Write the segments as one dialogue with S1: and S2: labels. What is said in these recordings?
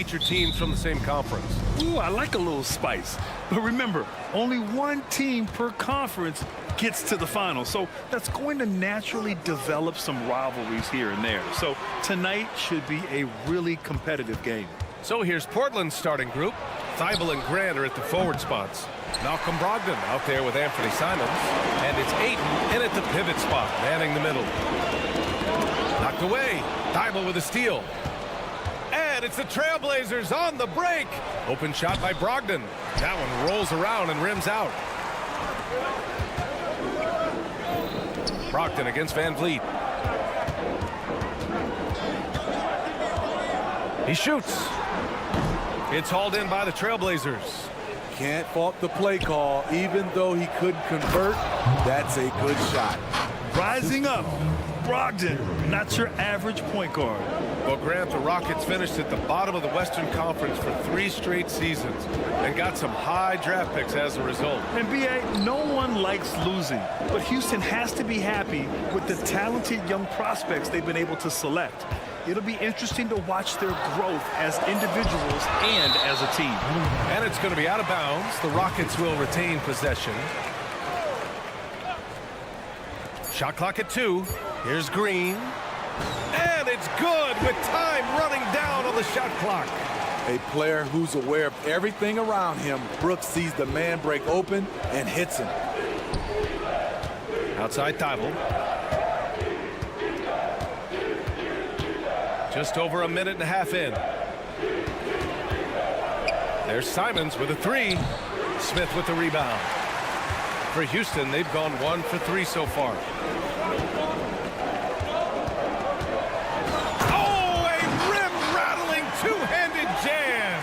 S1: feature teams from the same conference.
S2: Ooh, I like a little spice. But remember, only one team per conference gets to the final. So that's going to naturally develop some rivalries here and there. So tonight should be a really competitive game.
S1: So here's Portland's starting group. Thibault and Grant are at the forward spots. Malcolm Brogdon out there with Anthony Simons. And it's Ayton in at the pivot spot, manning the middle. Knocked away. Thibault with a steal. And it's the Trailblazers on the break. Open shot by Brogdon. That one rolls around and rims out. Brogdon against Van Vliet. He shoots. It's hauled in by the Trailblazers.
S3: Can't fault the play call. Even though he couldn't convert, that's a good shot.
S2: Rising up, Brogdon, not your average point guard.
S1: Well, Grant, the Rockets finished at the bottom of the Western Conference for 3 straight seasons and got some high draft picks as a result.
S2: And B.A., no one likes losing, but Houston has to be happy with the talented young prospects they've been able to select. It'll be interesting to watch their growth as individuals and as a team.
S1: And it's going to be out of bounds. The Rockets will retain possession. Shot clock at 2. Here's Green. And it's good with time running down on the shot clock.
S3: A player who's aware of everything around him. Brooks sees the man break open and hits him.
S1: Outside Thibault. Just over a minute and a half in. There's Simons with a 3. Smith with the rebound. For Houston, they've gone 1 for 3 so far. Oh, a rim-rattling two-handed jam.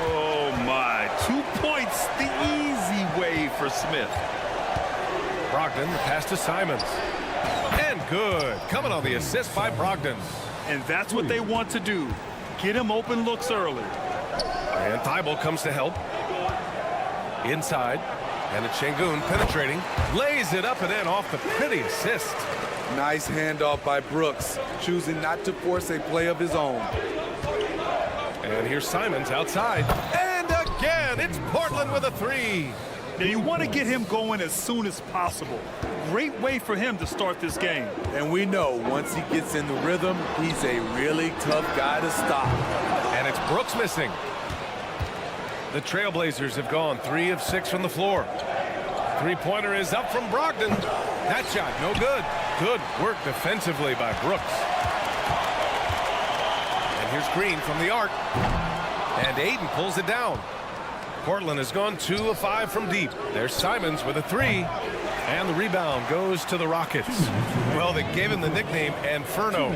S2: Oh, my. 2 points the easy way for Smith.
S1: Brogdon, the pass to Simons. And good. Coming on the assist by Brogdon.
S2: And that's what they want to do. Get him open looks early.
S1: And Thibault comes to help. Inside. And it's Şengün penetrating. Lays it up and in off the pretty assist.
S3: Nice handoff by Brooks, choosing not to force a play of his own.
S1: And here's Simons outside. And again, it's Portland with a 3.
S2: Now you want to get him going as soon as possible. Great way for him to start this game.
S3: And we know once he gets in the rhythm, he's a really tough guy to stop.
S1: And it's Brooks missing. The Trailblazers have gone 3 of 6 from the floor. 3-pointer is up from Brogdon. That shot, no good. Good work defensively by Brooks. And here's Green from the arc. And Ayton pulls it down. Portland has gone 2 of 5 from deep. There's Simons with a 3. And the rebound goes to the Rockets. Well, they gave him the nickname Inferno.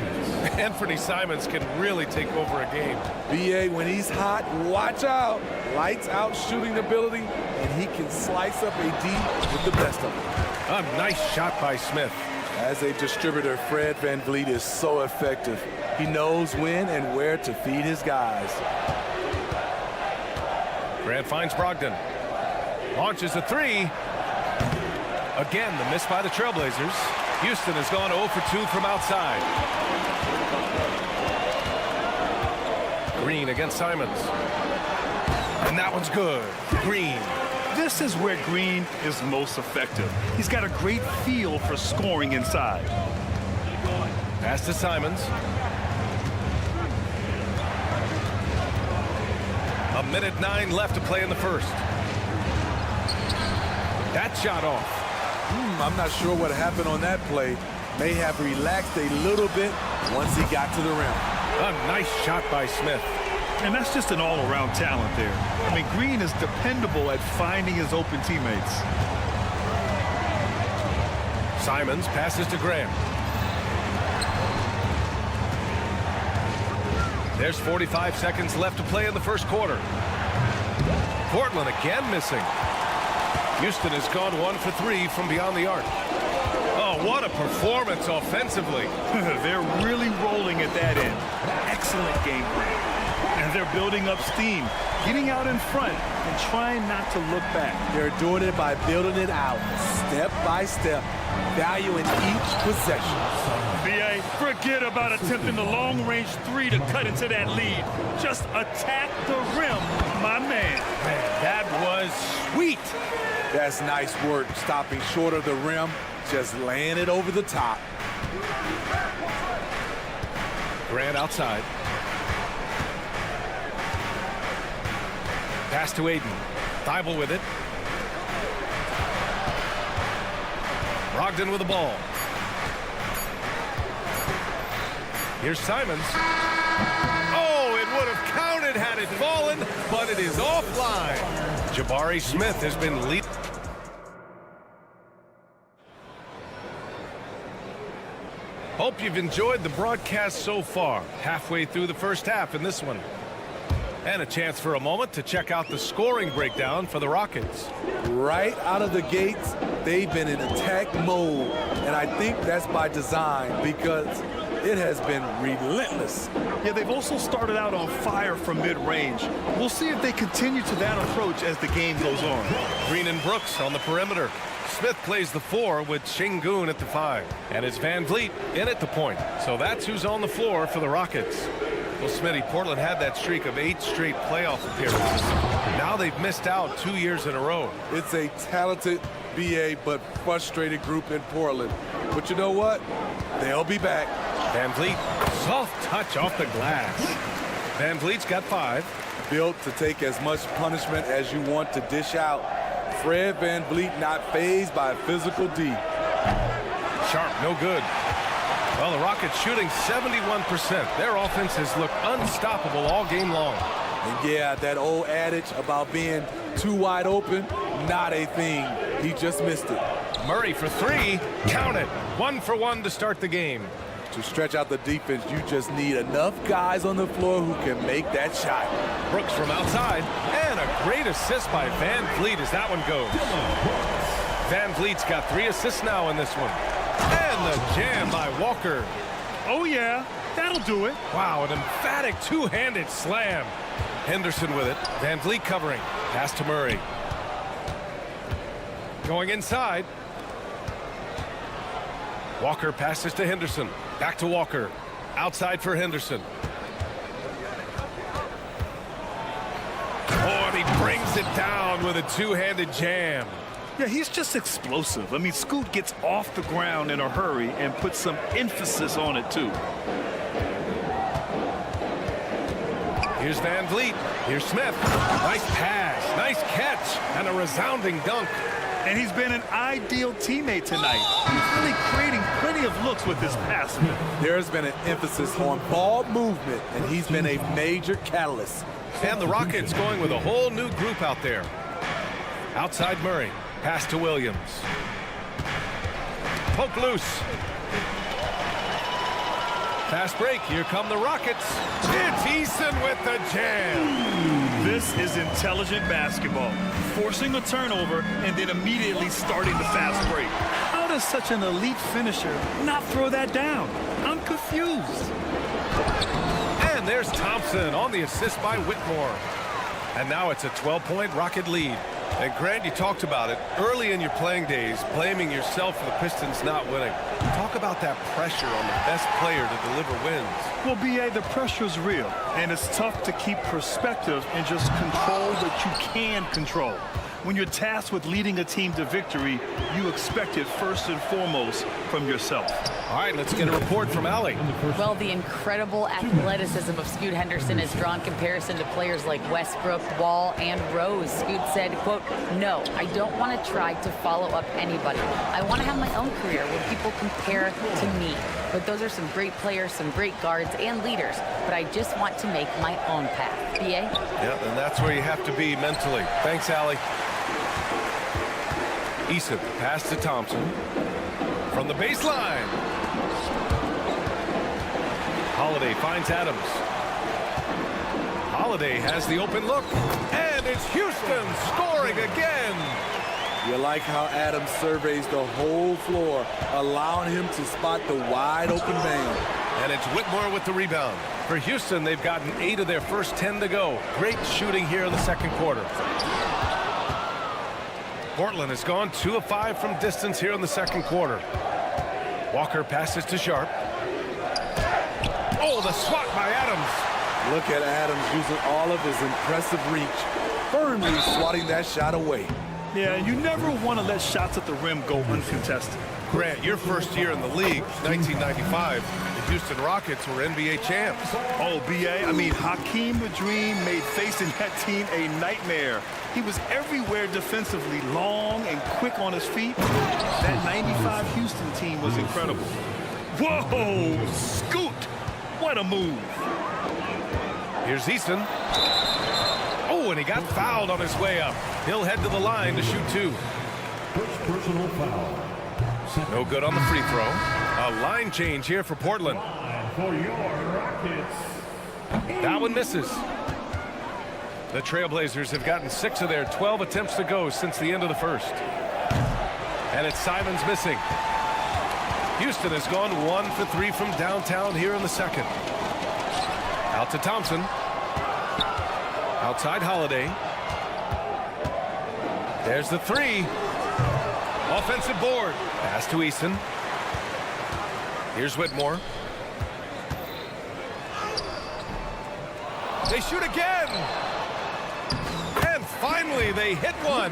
S1: Anthony Simons can really take over a game.
S3: B.A., when he's hot, watch out. Lights out shooting ability, and he can slice up a D with the best of them.
S1: A nice shot by Smith.
S3: As a distributor, Fred Van Vliet is so effective. He knows when and where to feed his guys.
S1: Grant finds Brogdon. Launches a 3. Again, the miss by the Trailblazers. Houston has gone 0 for 2 from outside. Green against Simons. And that one's good. Green.
S2: This is where Green is most effective. He's got a great feel for scoring inside.
S1: Pass to Simons. A minute 9 left to play in the first. That shot off.
S3: I'm not sure what happened on that play. May have relaxed a little bit once he got to the rim.
S1: A nice shot by Smith.
S2: And that's just an all-around talent there. I mean, Green is dependable at finding his open teammates.
S1: Simons passes to Graham. There's 45 seconds left to play in the first quarter. Portland again missing. Houston has gone 1 for 3 from beyond the arc. Oh, what a performance offensively.
S2: They're really rolling at that end. Excellent game plan. And they're building up steam, getting out in front and trying not to look back.
S3: They're doing it by building it out, step by step, valuing each possession.
S2: B.A., forget about attempting the long-range three to cut into that lead. Just attack the rim, my man.
S1: That was sweet.
S3: That's nice work, stopping short of the rim, just laying it over the top.
S1: Grant outside. Pass to Aiden. Thibault with it. Brogdon with the ball. Here's Simons. Oh, it would have counted had it fallen, but it is offline. Jabari Smith has been leading. Hope you've enjoyed the broadcast so far. Halfway through the first half in this one. And a chance for a moment to check out the scoring breakdown for the Rockets.
S3: Right out of the gates, they've been in attack mode. And I think that's by design because it has been relentless.
S2: Yeah, they've also started out on fire from mid-range. We'll see if they continue to that approach as the game goes on.
S1: Green and Brooks on the perimeter. Smith plays the 4 with Şengün at the 5. And it's Van Vliet in at the point. So that's who's on the floor for the Rockets. Well, Smitty, Portland had that streak of 8 straight playoff appearances. Now they've missed out 2 years in a row.
S3: It's a talented BA but frustrated group in Portland. But you know what? They'll be back.
S1: Van Vliet, soft touch off the glass. Van Vliet's got 5.
S3: Built to take as much punishment as you want to dish out. Fred Van Vliet not fazed by physical D.
S1: Sharp, no good. Well, the Rockets shooting 71%. Their offense has looked unstoppable all game long.
S3: And yeah, that old adage about being too wide open, not a thing. He just missed it.
S1: Murray for 3. Count it. 1 for 1 to start the game.
S3: To stretch out the defense, you just need enough guys on the floor who can make that shot.
S1: Brooks from outside. And a great assist by Van Vliet as that one goes. Van Vliet's got 3 assists now in this one. And the jam by Walker.
S2: Oh, yeah, that'll do it.
S1: Wow, an emphatic two-handed slam. Henderson with it. Van Vliet covering. Pass to Murray. Going inside. Walker passes to Henderson. Back to Walker. Outside for Henderson. Oh, and he brings it down with a two-handed jam.
S2: Yeah, he's just explosive. I mean, Scoot gets off the ground in a hurry and puts some emphasis on it, too.
S1: Here's Van Vliet. Here's Smith. Nice pass. Nice catch. And a resounding dunk.
S2: And he's been an ideal teammate tonight. He's really creating plenty of looks with his passing.
S3: There's been an emphasis on ball movement, and he's been a major catalyst.
S1: And the Rockets going with a whole new group out there. Outside Murray. Pass to Williams. Poke loose. Fast break. Here come the Rockets. It's Eason with the jam.
S2: This is intelligent basketball. Forcing a turnover and then immediately starting the fast break. How does such an elite finisher not throw that down? I'm confused.
S1: And there's Thompson on the assist by Whitmore. And now it's a 12-point Rocket lead. And Grant, you talked about it early in your playing days, blaming yourself for the Pistons not winning. Talk about that pressure on the best player to deliver wins.
S2: Well, B.A., the pressure's real, and it's tough to keep perspective and just control what you can control. When you're tasked with leading a team to victory, you expect it first and foremost from yourself.
S1: All right, let's get a report from Allie.
S4: Well, the incredible athleticism of Scoot Henderson has drawn comparison to players like Westbrook, Wall, and Rose. Scoot said, quote, "No, I don't want to try to follow up anybody. I want to have my own career where people compare to me. But those are some great players, some great guards, and leaders. But I just want to make my own path." B.A.?
S1: Yeah, and that's where you have to be mentally. Thanks, Allie. Eason, pass to Thompson. From the baseline. Holiday finds Adams. Holiday has the open look. And it's Houston scoring again.
S3: You like how Adams surveys the whole floor, allowing him to spot the wide open man.
S1: And it's Whitmore with the rebound. For Houston, they've gotten 8 of their first 10 to go. Great shooting here in the second quarter. Portland has gone 2 of 5 from distance here in the second quarter. Walker passes to Sharp. Oh, the swat by Adams.
S3: Look at Adams using all of his impressive reach, firmly swatting that shot away.
S2: Yeah, you never want to let shots at the rim go uncontested.
S1: Grant, your first year in the league, 1995, the Houston Rockets were NBA champs.
S2: Oh, B.A., I mean, Hakeem the Dream made facing that team a nightmare. He was everywhere defensively, long and quick on his feet. That 95 Houston team was incredible. Whoa, scoot! What a move.
S1: Here's Easton. Oh, and he got fouled on his way up. He'll head to the line to shoot 2.
S5: First personal foul.
S1: No good on the free throw. A line change here for Portland.
S5: For your Rockets.
S1: That one misses. The Trailblazers have gotten 6 of their 12 attempts to go since the end of the first. And it's Simons missing. Houston has gone 1 for 3 from downtown here in the second. Out to Thompson. Outside Holiday. There's the 3. Offensive board. Pass to Easton. Here's Whitmore. They shoot again. And finally they hit one.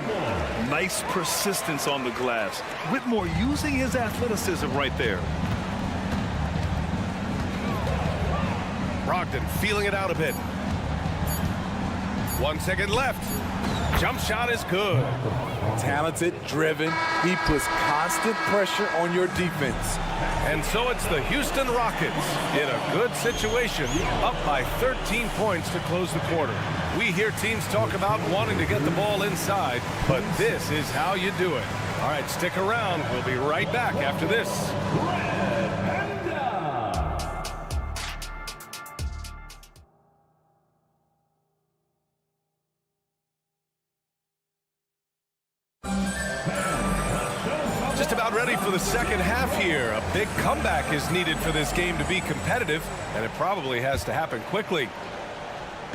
S2: Nice persistence on the glass. Whitmore using his athleticism right there.
S1: Brogdon feeling it out a bit. 1 second left. Jump shot is good.
S3: Talented, driven. He puts constant pressure on your defense.
S1: And so it's the Houston Rockets in a good situation, up by 13 points to close the quarter. We hear teams talk about wanting to get the ball inside, but this is how you do it. All right, stick around. We'll be right back after this. Just about ready for the second half here. A big comeback is needed for this game to be competitive, and it probably has to happen quickly.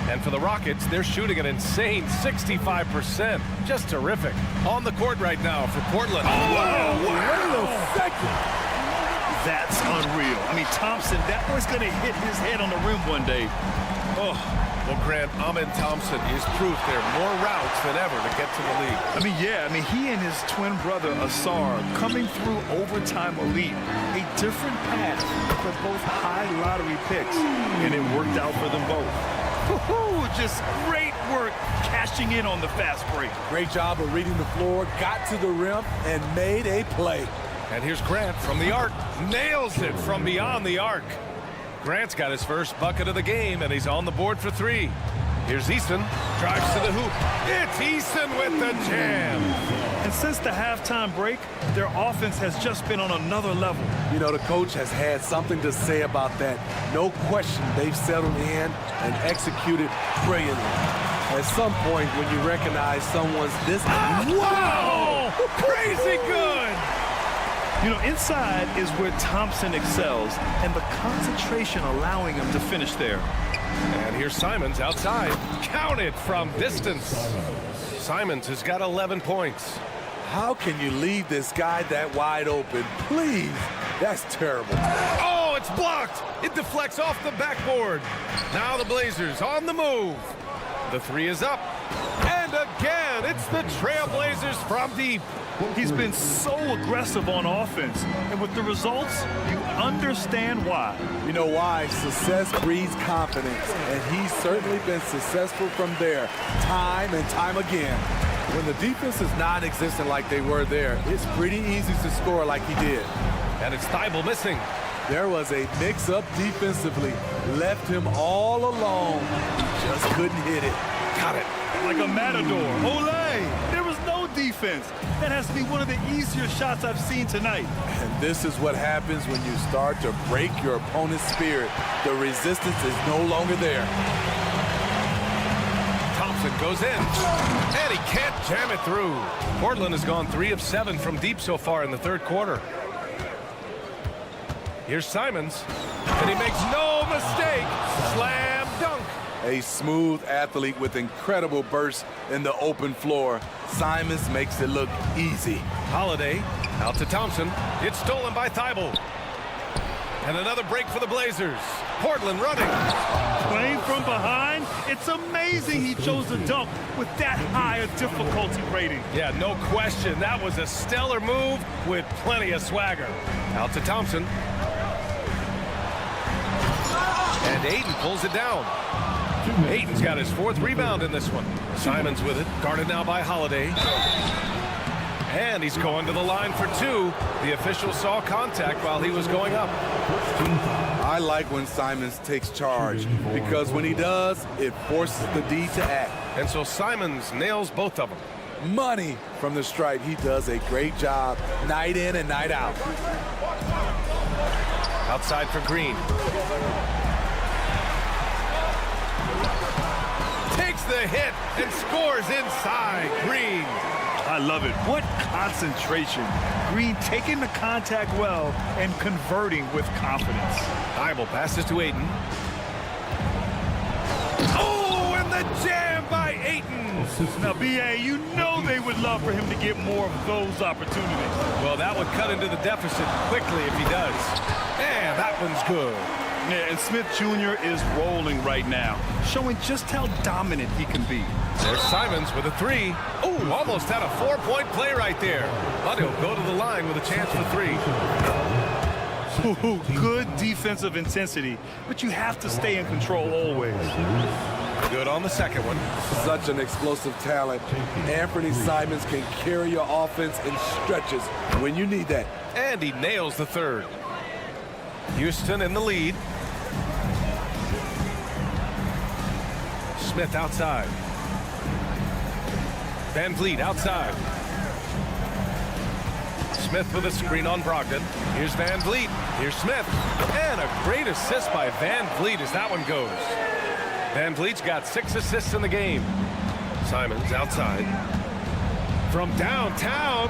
S1: And for the Rockets, they're shooting an insane 65%. Just terrific. On the court right now for Portland.
S3: Whoa, wait a second.
S2: That's unreal. I mean, Thompson, that boy's going to hit his head on the rim one day. Oh.
S1: Well, Grant, Amin Thompson is proof there are more routes than ever to get to the league.
S2: I mean, yeah, he and his twin brother, Asar, coming through overtime elite. A different path for both high lottery picks, and it worked out for them both. Just great work cashing in on the fast break.
S3: Great job of reading the floor, got to the rim, and made a play.
S1: And here's Grant from the arc. Nails it from beyond the arc. Grant's got his first bucket of the game, and he's on the board for 3. Here's Easton. Drives to the hoop. It's Easton with the jam.
S2: And since the halftime break, their offense has just been on another level.
S3: You know, the coach has had something to say about that. No question, they've settled in and executed brilliantly. At some point, when you recognize someone's this...
S1: Wow! Crazy good!
S2: You know, inside is where Thompson excels, and the concentration allowing him to finish there.
S1: And here's Simons outside. Count it from distance. Simons has got 11 points.
S3: How can you leave this guy that wide open? Please. That's terrible.
S1: Oh, it's blocked. It deflects off the backboard. Now the Blazers on the move. The 3 is up. And again, it's the Trailblazers from deep.
S2: He's been so aggressive on offense, and with the results, you understand why.
S3: You know why? Success breeds confidence, and he's certainly been successful from there, time and time again. When the defense is non-existent like they were there, it's pretty easy to score like he did.
S1: And it's Thibault missing.
S3: There was a mix-up defensively, left him all alone. He just couldn't hit it.
S1: Got it.
S2: Like a matador. Olé! There was no defense. That has to be one of the easier shots I've seen tonight.
S3: And this is what happens when you start to break your opponent's spirit. The resistance is no longer there.
S1: Thompson goes in, and he can't jam it through. Portland has gone 3 of 7 from deep so far in the third quarter. Here's Simons, and he makes no mistake. Slam dunk.
S3: A smooth athlete with incredible bursts in the open floor. Simons makes it look easy.
S1: Holiday out to Thompson. It's stolen by Thibault. And another break for the Blazers. Portland running.
S2: Playing from behind, it's amazing he chose to dunk with that high a difficulty rating.
S1: Yeah, no question. That was a stellar move with plenty of swagger. Out to Thompson. And Ayton pulls it down. Ayton's got his 4th rebound in this one. Simons with it, guarded now by Holiday. And he's going to the line for 2. The official saw contact while he was going up.
S3: I like when Simons takes charge because when he does, it forces the D to act.
S1: And so Simons nails both of them.
S3: Money from the stripe. He does a great job night in and night out.
S1: Outside for Green. Takes the hit and scores inside. Green.
S2: I love it. What concentration. Green taking the contact well and converting with confidence.
S1: Thibault passes to Ayton. Oh, and the jam by Ayton.
S2: Now, B.A., you know they would love for him to get more of those opportunities.
S1: Well, that would cut into the deficit quickly if he does. And that one's good.
S2: Yeah, and Smith Jr. is rolling right now, showing just how dominant he can be.
S1: There's Simons with a 3. Oh, almost had a 4-point play right there. But he'll go to the line with a chance for 3.
S2: Ooh, good defensive intensity, but you have to stay in control always.
S1: Good on the second one.
S3: Such an explosive talent. Anthony Simons can carry your offense in stretches when you need that.
S1: And he nails the 3rd. Houston in the lead. Smith outside. Van Vliet outside. Smith with a screen on Brogdon. Here's Van Vliet. Here's Smith. And a great assist by Van Vliet as that one goes. Van Vliet's got 6 assists in the game. Simons outside. From downtown.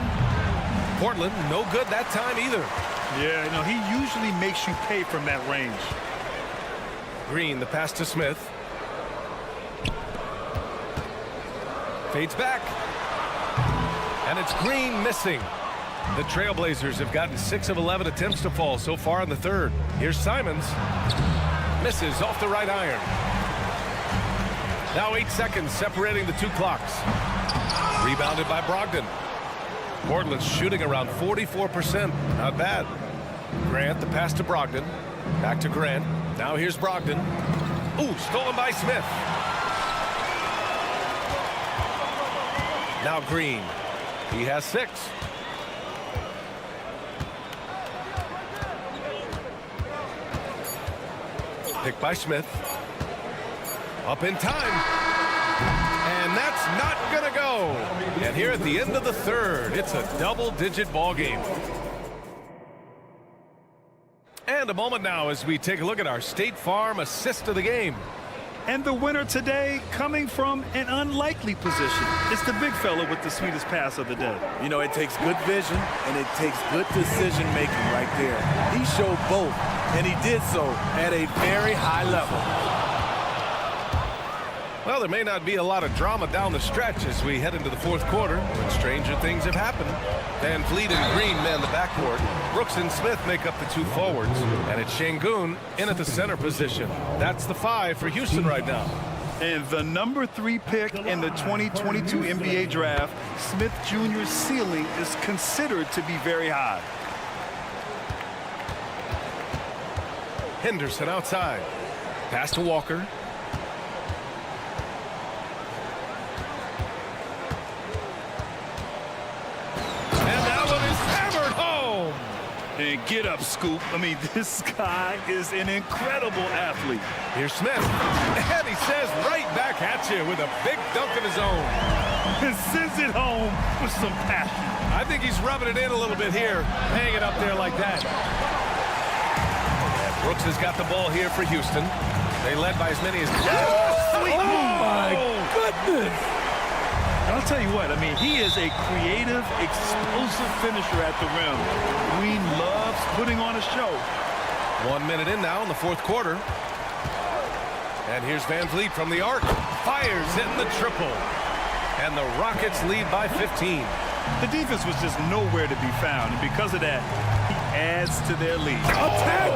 S1: Portland, no good that time either.
S2: Yeah, no, he usually makes you pay from that range.
S1: Green, the pass to Smith. Fades back. And it's Green missing. The Trailblazers have gotten 6 of 11 attempts to fall so far in the 3rd. Here's Simons. Misses off the right iron. Now 8 seconds separating the 2 clocks. Rebounded by Brogdon. Portland's shooting around 44%. Not bad. Grant, the pass to Brogdon. Back to Grant. Now here's Brogdon. Ooh, stolen by Smith. Now Green. He has 6. Picked by Smith. Up in time. And that's not going to go. And here at the end of the 3rd, it's a double-digit ball game. And a moment now as we take a look at our State Farm assist of the game.
S2: And the winner today coming from an unlikely position. It's the big fella with the sweetest pass of the day.
S3: You know, it takes good vision and it takes good decision making right there. He showed both, and he did so at a very high level.
S1: Well, there may not be a lot of drama down the stretch as we head into the 4th quarter, when stranger things have happened. Van Vliet and Green man the backcourt. Brooks and Smith make up the 2 forwards. And it's Şengün in at the center position. That's the 5 for Houston right now.
S2: And the number 3 pick in the 2022 NBA draft, Smith Jr.'s ceiling is considered to be very high.
S1: Henderson outside. Pass to Walker.
S2: And get up, Scoop. I mean, this guy is an incredible athlete.
S1: Here's Smith. And he says right back at you with a big dunk of his own.
S2: And sends it home with some passion.
S1: I think he's rubbing it in a little bit here, hanging up there like that. And Brooks has got the ball here for Houston. They led by as many as...
S2: Sweet move.
S3: My goodness.
S2: I'll tell you what, I mean, he is a creative, explosive finisher at the rim. Green loves putting on a show.
S1: 1 minute in now in the fourth quarter. And here's Van Vliet from the arc. Fires in the triple. And the Rockets lead by 15.
S2: The defense was just nowhere to be found, and because of that, he adds to their lead.
S3: Attack,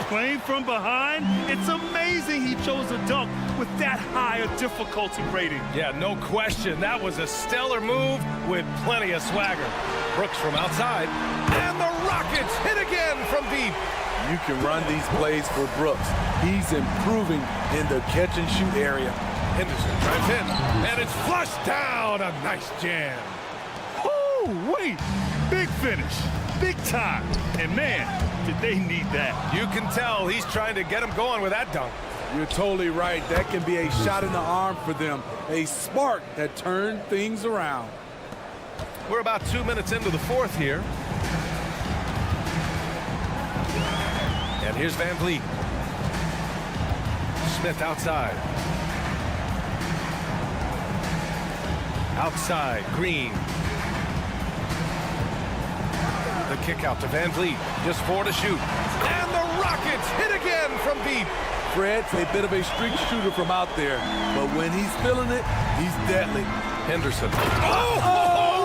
S2: Playing from behind, it's amazing he chose a dunk with that high a difficulty rating.
S1: Yeah, no question. That was a stellar move with plenty of swagger. Brooks from outside. And the Rockets hit again from deep.
S3: You can run these plays for Brooks. He's improving in the catch-and-shoot area.
S1: Henderson drives in, and it's flushed down. A nice jam.
S2: Oh, wait. Big finish. Big time. And, man, did they need that.
S1: You can tell he's trying to get him going with that dunk.
S3: You're totally right. That can be a shot in the arm for them. A spark that turned things around.
S1: We're about 2 minutes into the fourth here. And here's Van Vliet. Smith outside. Outside, Green. The kick out to Van Vliet. Just 4 to shoot. And the Rockets hit again from deep.
S3: Fred's a bit of a streak shooter from out there, but when he's feeling it, he's deadly.
S1: Henderson.
S3: Oh,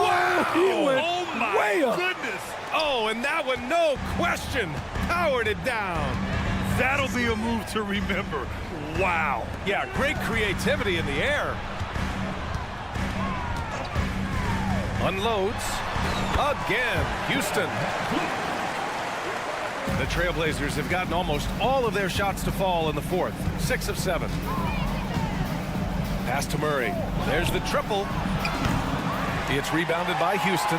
S3: wow! He went way up.
S2: Goodness.
S1: Oh, and that one, no question, powered it down.
S2: That'll be a move to remember. Wow.
S1: Yeah, great creativity in the air. Unloads. Again, Houston. The Trailblazers have gotten almost all of their shots to fall in the fourth. 6 of 7. Pass to Murray. There's the triple. It's rebounded by Houston.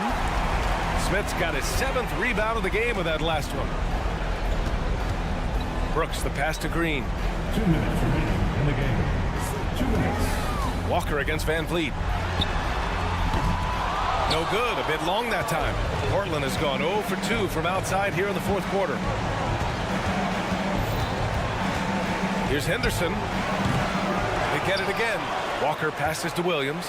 S1: Smith's got his 7th rebound of the game with that last one. Brooks, the pass to Green.
S5: 2 minutes remaining in the game. 2 minutes.
S1: Walker against Van Vliet. No good, a bit long that time. Portland has gone 0 for 2 from outside here in the fourth quarter. Here's Henderson. They get it again. Walker passes to Williams.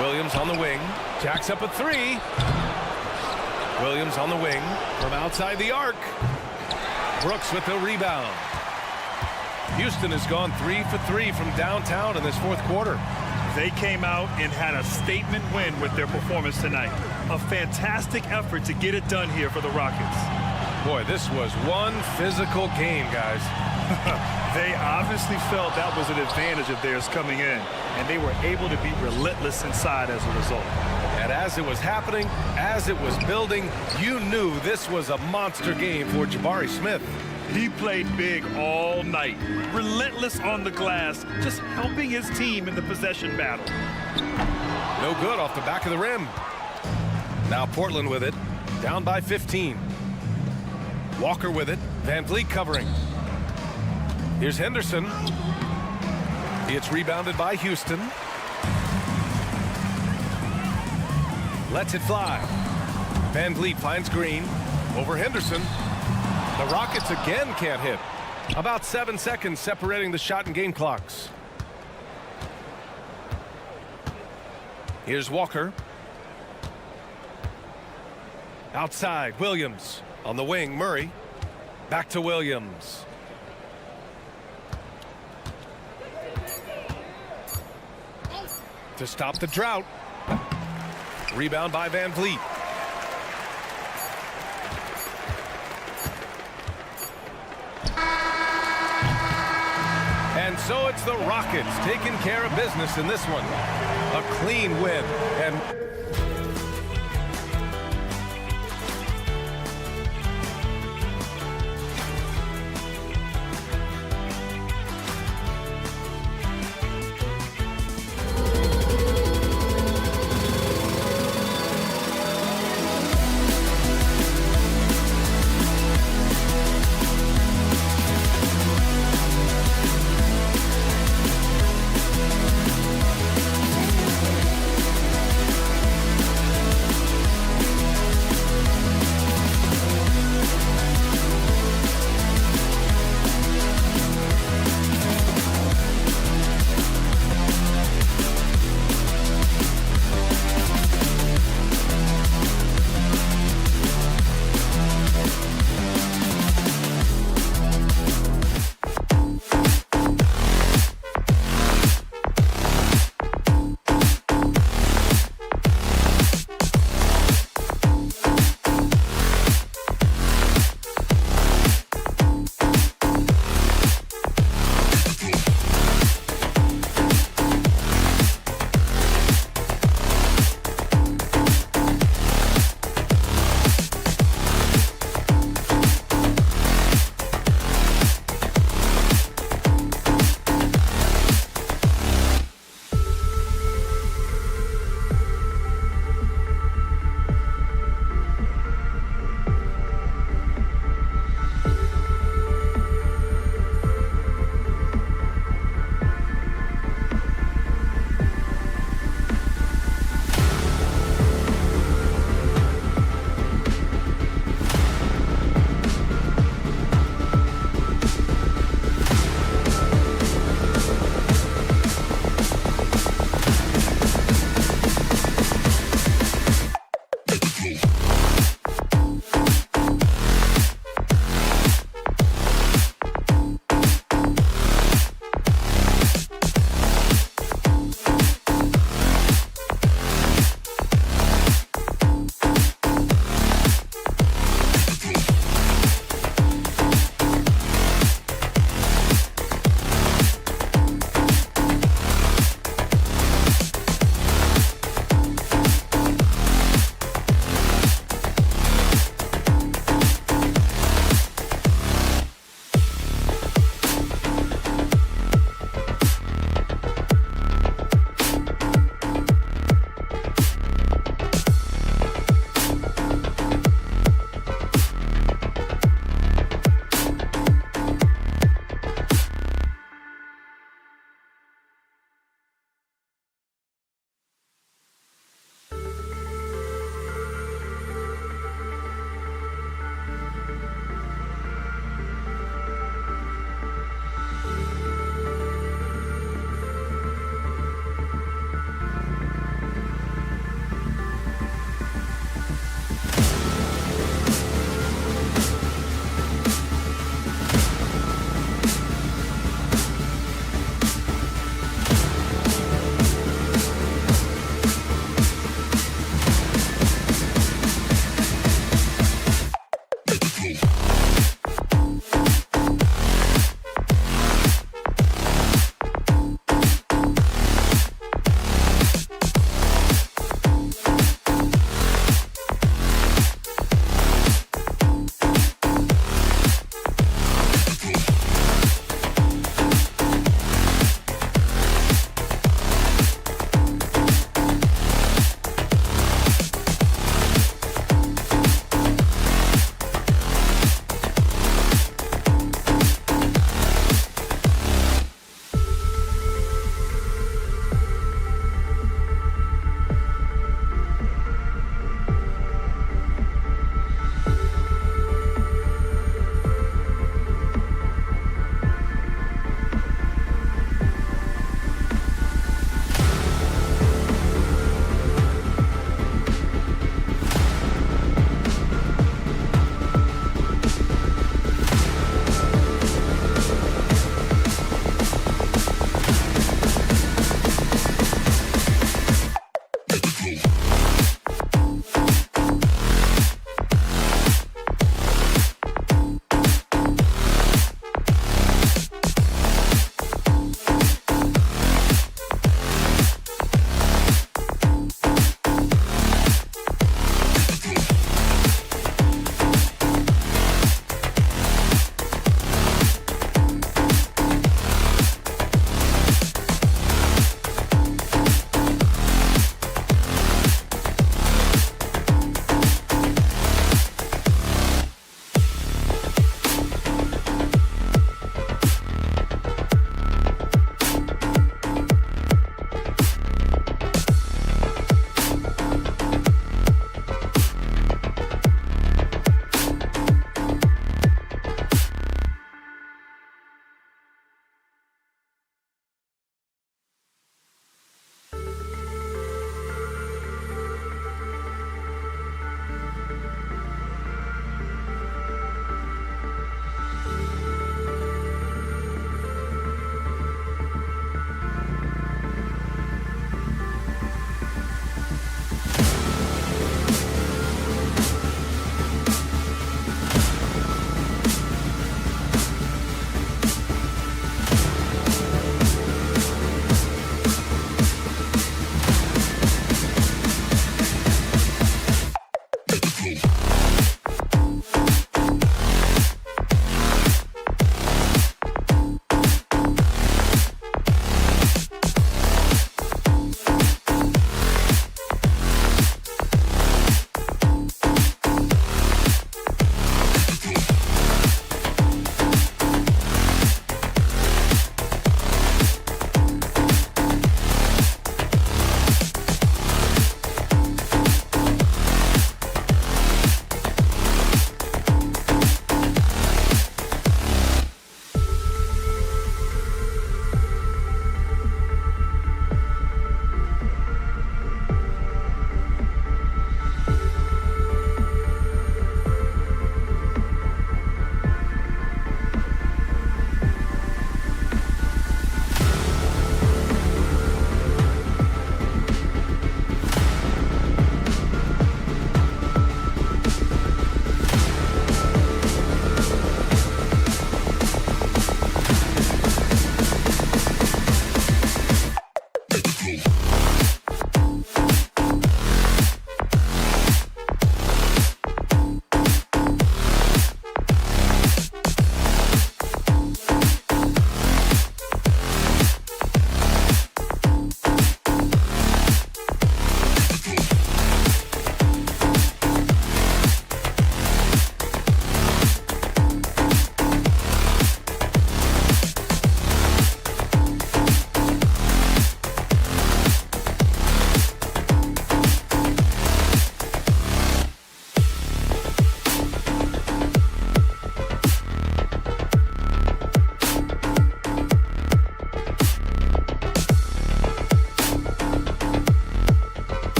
S1: Williams on the wing. Jacks up a 3. Williams on the wing from outside the arc. Brooks with the rebound. Houston has gone 3 for 3 from downtown in this fourth quarter.
S2: They came out and had a statement win with their performance tonight. A fantastic effort to get it done here for the Rockets.
S1: Boy, this was one physical game, guys.
S2: They obviously felt that was an advantage of theirs coming in, and they were able to be relentless inside as a result.
S1: And as it was happening, as it was building, you knew this was a monster game for Jabari Smith.
S2: He played big all night, relentless on the glass, just helping his team in the possession battle.
S1: No good off the back of the rim. Now Portland with it, down by 15. Walker with it, Van Vliet covering. Here's Henderson. It's rebounded by Houston. Lets it fly. Van Vliet finds Green. Over Henderson. The Rockets again can't hit. About 7 seconds separating the shot and game clocks. Here's Walker. Outside, Williams. On the wing, Murray. Back to Williams. To stop the drought. Rebound by Van Vliet. And so it's the Rockets taking care of business in this one. A clean win. And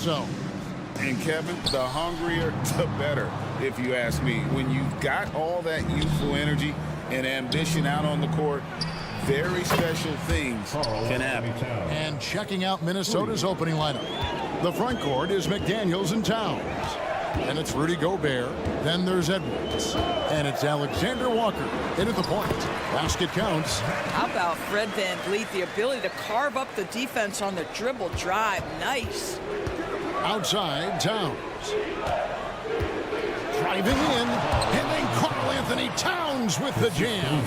S6: zone.
S7: And Kevin, the hungrier, the better, if you ask me. When you've got all that youthful energy and ambition out on the court, very special things can happen.
S6: And checking out Minnesota's opening lineup. The front court is McDaniels and Towns. And it's Rudy Gobert. Then there's Edwards. And it's Alexander Walker into the point. Basket counts.
S8: How about Fred VanVleet, the ability to carve up the defense on the dribble drive. Nice.
S6: Outside, Towns. Driving in. And then Karl Anthony Towns with the jam.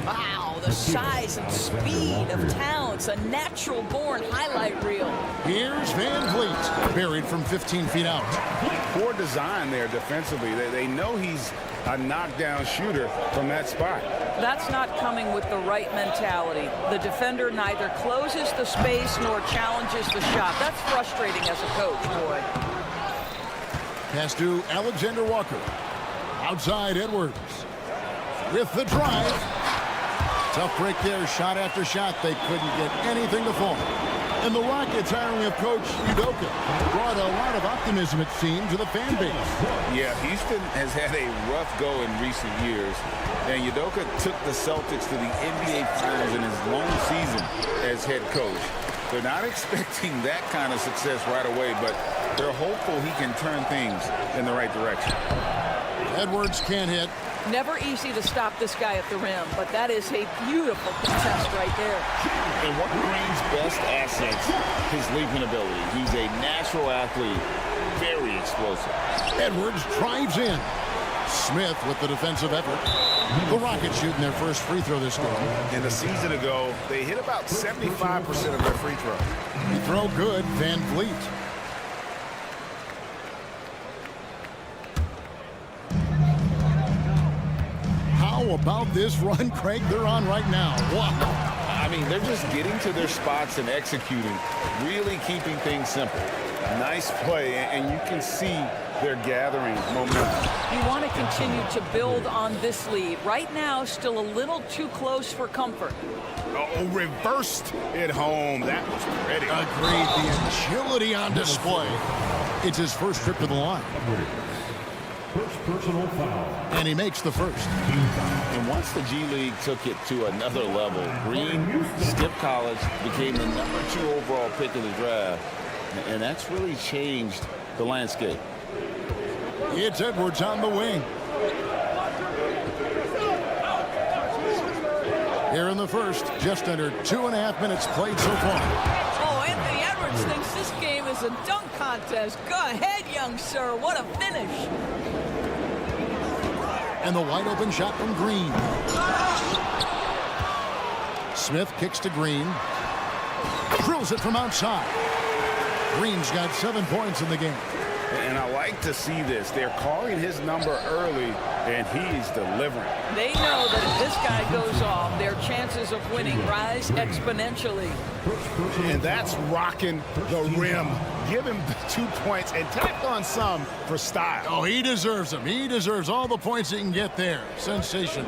S8: Wow, the size and speed of Towns. A natural-born highlight reel.
S6: Here's VanVleet. Buried from 15 feet out.
S7: Poor design there defensively. They know he's a knockdown shooter from that spot.
S8: That's not coming with the right mentality. The defender neither closes the space nor challenges the shot. That's frustrating as a coach, boy.
S6: Pass to Alexander Walker. Outside, Edwards. With the drive. Tough break there, shot after shot. They couldn't get anything to fall. And the Rockets hiring of Coach Udoka brought a lot of optimism, it seemed, to the fan base.
S7: Yeah, Houston has had a rough go in recent years. And Udoka took the Celtics to the NBA Finals in his lone season as head coach. They're not expecting that kind of success right away, but they're hopeful he can turn things in the right direction.
S6: Edwards can't hit.
S8: Never easy to stop this guy at the rim, but that is a beautiful contest right there.
S7: And one of Green's best assets, his leaping ability. He's a natural athlete, very explosive.
S6: Edwards drives in. Smith with the defensive effort. The Rockets shooting their first free throw this game.
S7: And a season ago, they hit about 75% of their free throws.
S6: Throw good, VanVleet. How about this run, Craig, they're on right now? Wow.
S7: I mean, they're just getting to their spots and executing, really keeping things simple. Nice play, and you can see they're gathering momentum.
S8: You want to continue to build on this lead. Right now, still a little too close for comfort.
S7: Oh, reversed it home. That was pretty.
S6: Agreed. The agility on display. It's his first trip to the line.
S5: First personal foul.
S6: And he makes the first.
S7: And once the G League took it to another level, Green skipped college, became the #2 overall pick of the draft, and that's really changed the landscape.
S6: It's Edwards on the wing. Here in the first, just under 2.5 minutes played so far.
S8: Oh, Anthony Edwards thinks this game is a dunk contest. Go ahead, young sir. What a finish.
S6: And the wide open shot from Green. Smith kicks to Green. Drills it from outside. Green's got 7 points in the game.
S7: And I like to see this. They're calling his number early, and he's delivering.
S8: They know that if this guy goes off, their chances of winning rise exponentially.
S7: And that's rocking the rim. Give him the 2 points and tack on some for style.
S6: Oh, he deserves them. He deserves all the points he can get there. Sensation.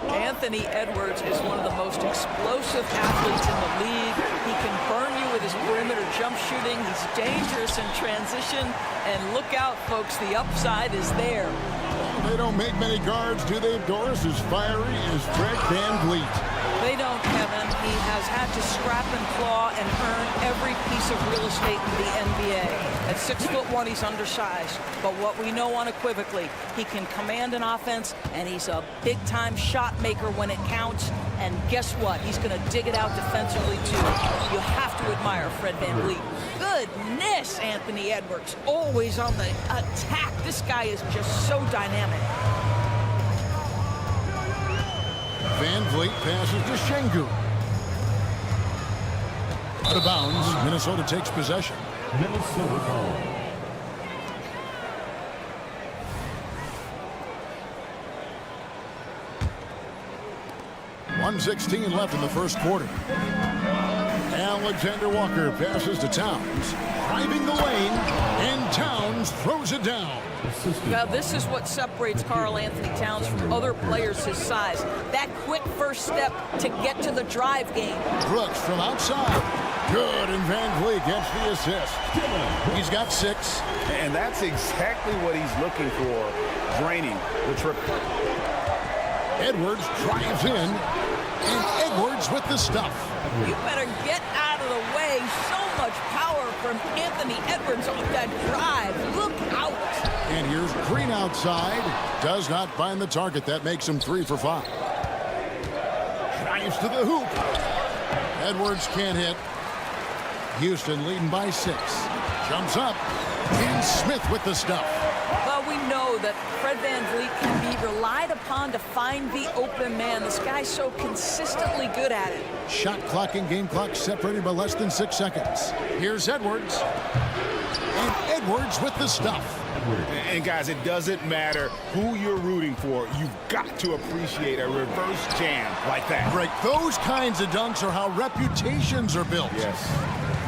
S8: Anthony Edwards is one of the most explosive athletes in the league. He can burn you with his perimeter jump shooting. He's dangerous in transition. And look out, folks, the upside is there.
S6: They don't make many guards, do they, Doris? As fiery as Fred VanVleet.
S8: They don't, Kevin. He has had to scrap and claw and earn every piece of real estate in the NBA. At 6'1", he's undersized. But what we know unequivocally, he can command an offense, and he's a big-time shot maker when it counts. And guess what? He's going to dig it out defensively, too. You have to admire Fred VanVleet. Goodness, Anthony Edwards. Always on the attack. This guy is just so dynamic.
S6: VanVleet passes to Şengün. Out of bounds. Minnesota takes possession.
S5: Minnesota ball. .116 left in the first quarter. Alexander Walker passes to Towns. Driving the lane, and Towns throws it down.
S8: Now, this is what separates Karl Anthony Towns from other players his size. That quick first step to get to the drive game.
S6: Brooks from outside.
S5: Good, and Van Vliet gets the assist. He's got 6.
S7: And that's exactly what he's looking for, draining the triple.
S5: Edwards drives in, and Edwards with the stuff.
S8: You better get out of the way. So much power from Anthony Edwards on that drive. Look out.
S5: And here's Green outside. Does not find the target. That makes him 3 for 5. Drives to the hoop. Edwards can't hit. Houston leading by 6. Jumps up. And Smith with the stuff.
S8: Well, we know that Fred VanVleet can be relied upon to find the open man. This guy's so consistently good at it.
S5: Shot clock and game clock separated by less than 6 seconds. Here's Edwards. And Edwards with the stuff.
S7: And guys, it doesn't matter who you're rooting for. You've got to appreciate a reverse jam like that.
S5: Right, those kinds of dunks are how reputations are built.
S7: Yes.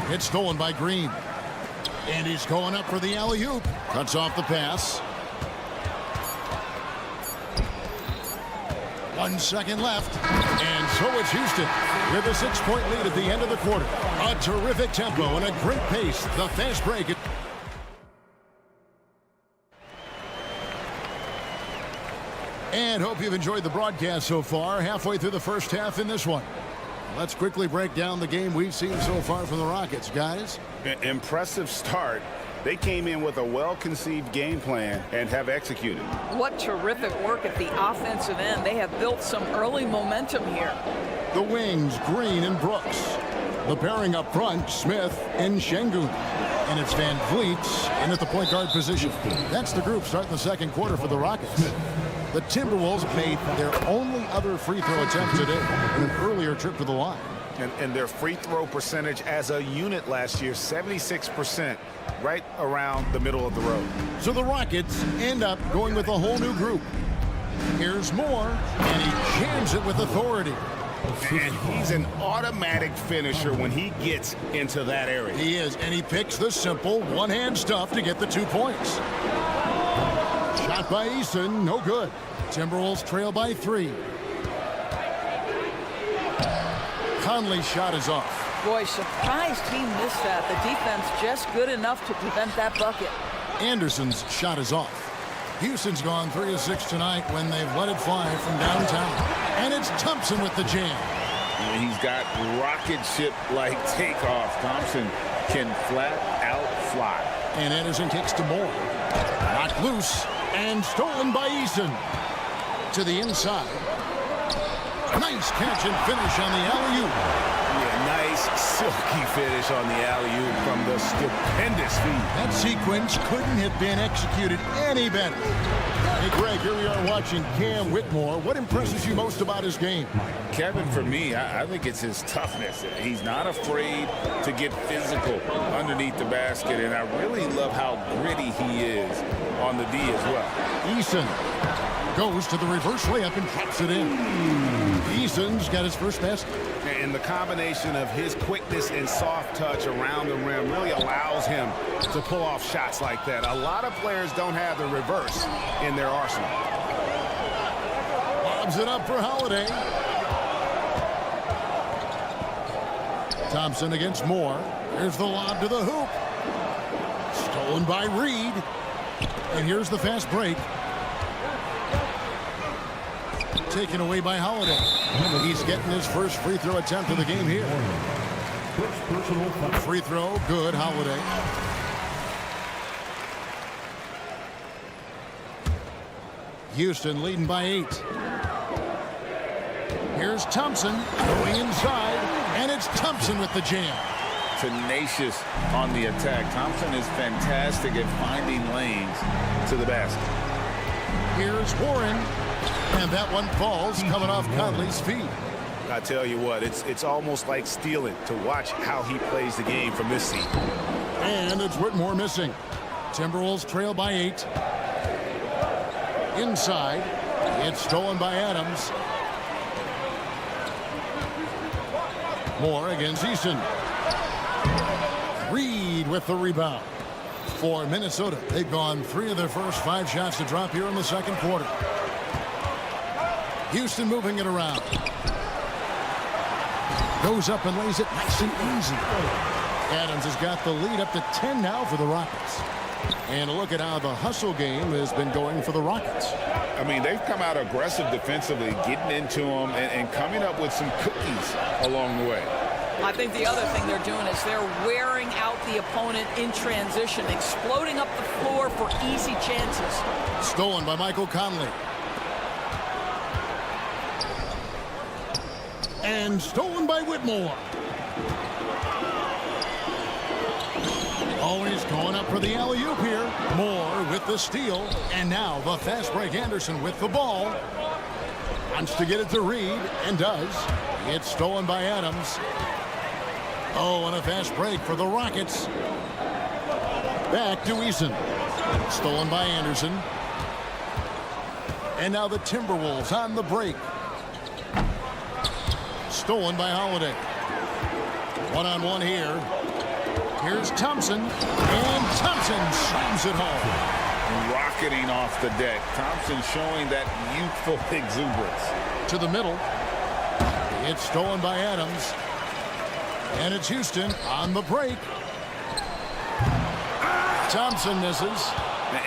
S5: It's stolen by Green. And he's going up for the alley-oop. Cuts off the pass. 1 second left. And so it's Houston with a 6-point lead at the end of the quarter. A terrific tempo and a great pace. The fast break. And hope you've enjoyed the broadcast so far. Halfway through the first half in this one. Let's quickly break down the game we've seen so far from the Rockets, guys.
S7: Impressive start. They came in with a well-conceived game plan and have executed.
S8: What terrific work at the offensive end. They have built some early momentum here.
S5: The wings, Green and Brooks. The pairing up front, Smith and Şengün. And it's Van Vliet in at the point guard position. That's the group starting the second quarter for the Rockets. The Timberwolves made their only other free throw attempt today in an earlier trip to the line.
S7: And their free throw percentage as a unit last year, 76%, right around the middle of the road.
S5: So the Rockets end up going with a whole new group. Here's Moore, and he jams it with authority.
S7: And he's an automatic finisher when he gets into that area.
S5: He is, and he picks the simple one-hand stuff to get the 2 points. Shot by Eason, no good. Timberwolves trail by 3. Conley's shot is off.
S8: Boy, surprised he missed that. The defense just good enough to prevent that bucket.
S5: Anderson's shot is off. Houston's gone 3 of 6 tonight when they've let it fly from downtown. And it's Thompson with the jam.
S7: And he's got rocket ship-like takeoff. Thompson can flat out fly.
S5: And Anderson kicks to Moore. Knocked loose and stolen by Eason. To the inside. Nice catch and finish on the alley-oop.
S7: Yeah, nice silky finish on the alley-oop from the stupendous feed.
S5: That sequence couldn't have been executed any better. Hey, Greg, here we are watching Cam Whitmore. What impresses you most about his game?
S7: Kevin, for me, I think it's his toughness. He's not afraid to get physical underneath the basket, and I really love how gritty he is on the D as well.
S5: Eason goes to the reverse layup and drops it in. Eason's got his first basket.
S7: And the combination of his quickness and soft touch around the rim really allows him to pull off shots like that. A lot of players don't have the reverse in their arsenal.
S5: Lobs it up for Holiday. Thompson against Moore. Here's the lob to the hoop. Stolen by Reed. And here's the fast break. Taken away by Holiday. He's getting his first free throw attempt of the game here. Free throw, good, Holiday. Houston leading by 8. Here's Thompson going inside, and it's Thompson with the jam.
S7: Tenacious on the attack. Thompson is fantastic at finding lanes to the basket.
S5: Here's Warren. And that one falls coming off Conley's feet.
S7: I tell you what, it's almost like stealing to watch how he plays the game from this seat.
S5: And it's Whitmore missing. Timberwolves trail by 8. Inside. It's stolen by Adams. Moore against Eason. Reed with the rebound. For Minnesota, they've gone 3 of their first 5 shots to drop here in the second quarter. Houston moving it around. Goes up and lays it nice and easy. Adams has got the lead up to 10 now for the Rockets. And a look at how the hustle game has been going for the Rockets.
S7: I mean, they've come out aggressive defensively, getting into them and coming up with some cookies along the way.
S8: I think the other thing they're doing is they're wearing out the opponent in transition, exploding up the floor for easy chances.
S5: Stolen by Michael Conley. And stolen by Whitmore. Always going up for the alley-oop here. Moore with the steal. And now the fast break. Anderson with the ball. Wants to get it to Reed and does. It's stolen by Adams. Oh, and a fast break for the Rockets. Back to Eason. Stolen by Anderson. And now the Timberwolves on the break. Stolen by Holiday. One-on-one here. Here's Thompson. And Thompson slams it home.
S7: Rocketing off the deck. Thompson showing that youthful exuberance.
S5: To the middle. It's stolen by Adams. And it's Houston on the break. Thompson misses.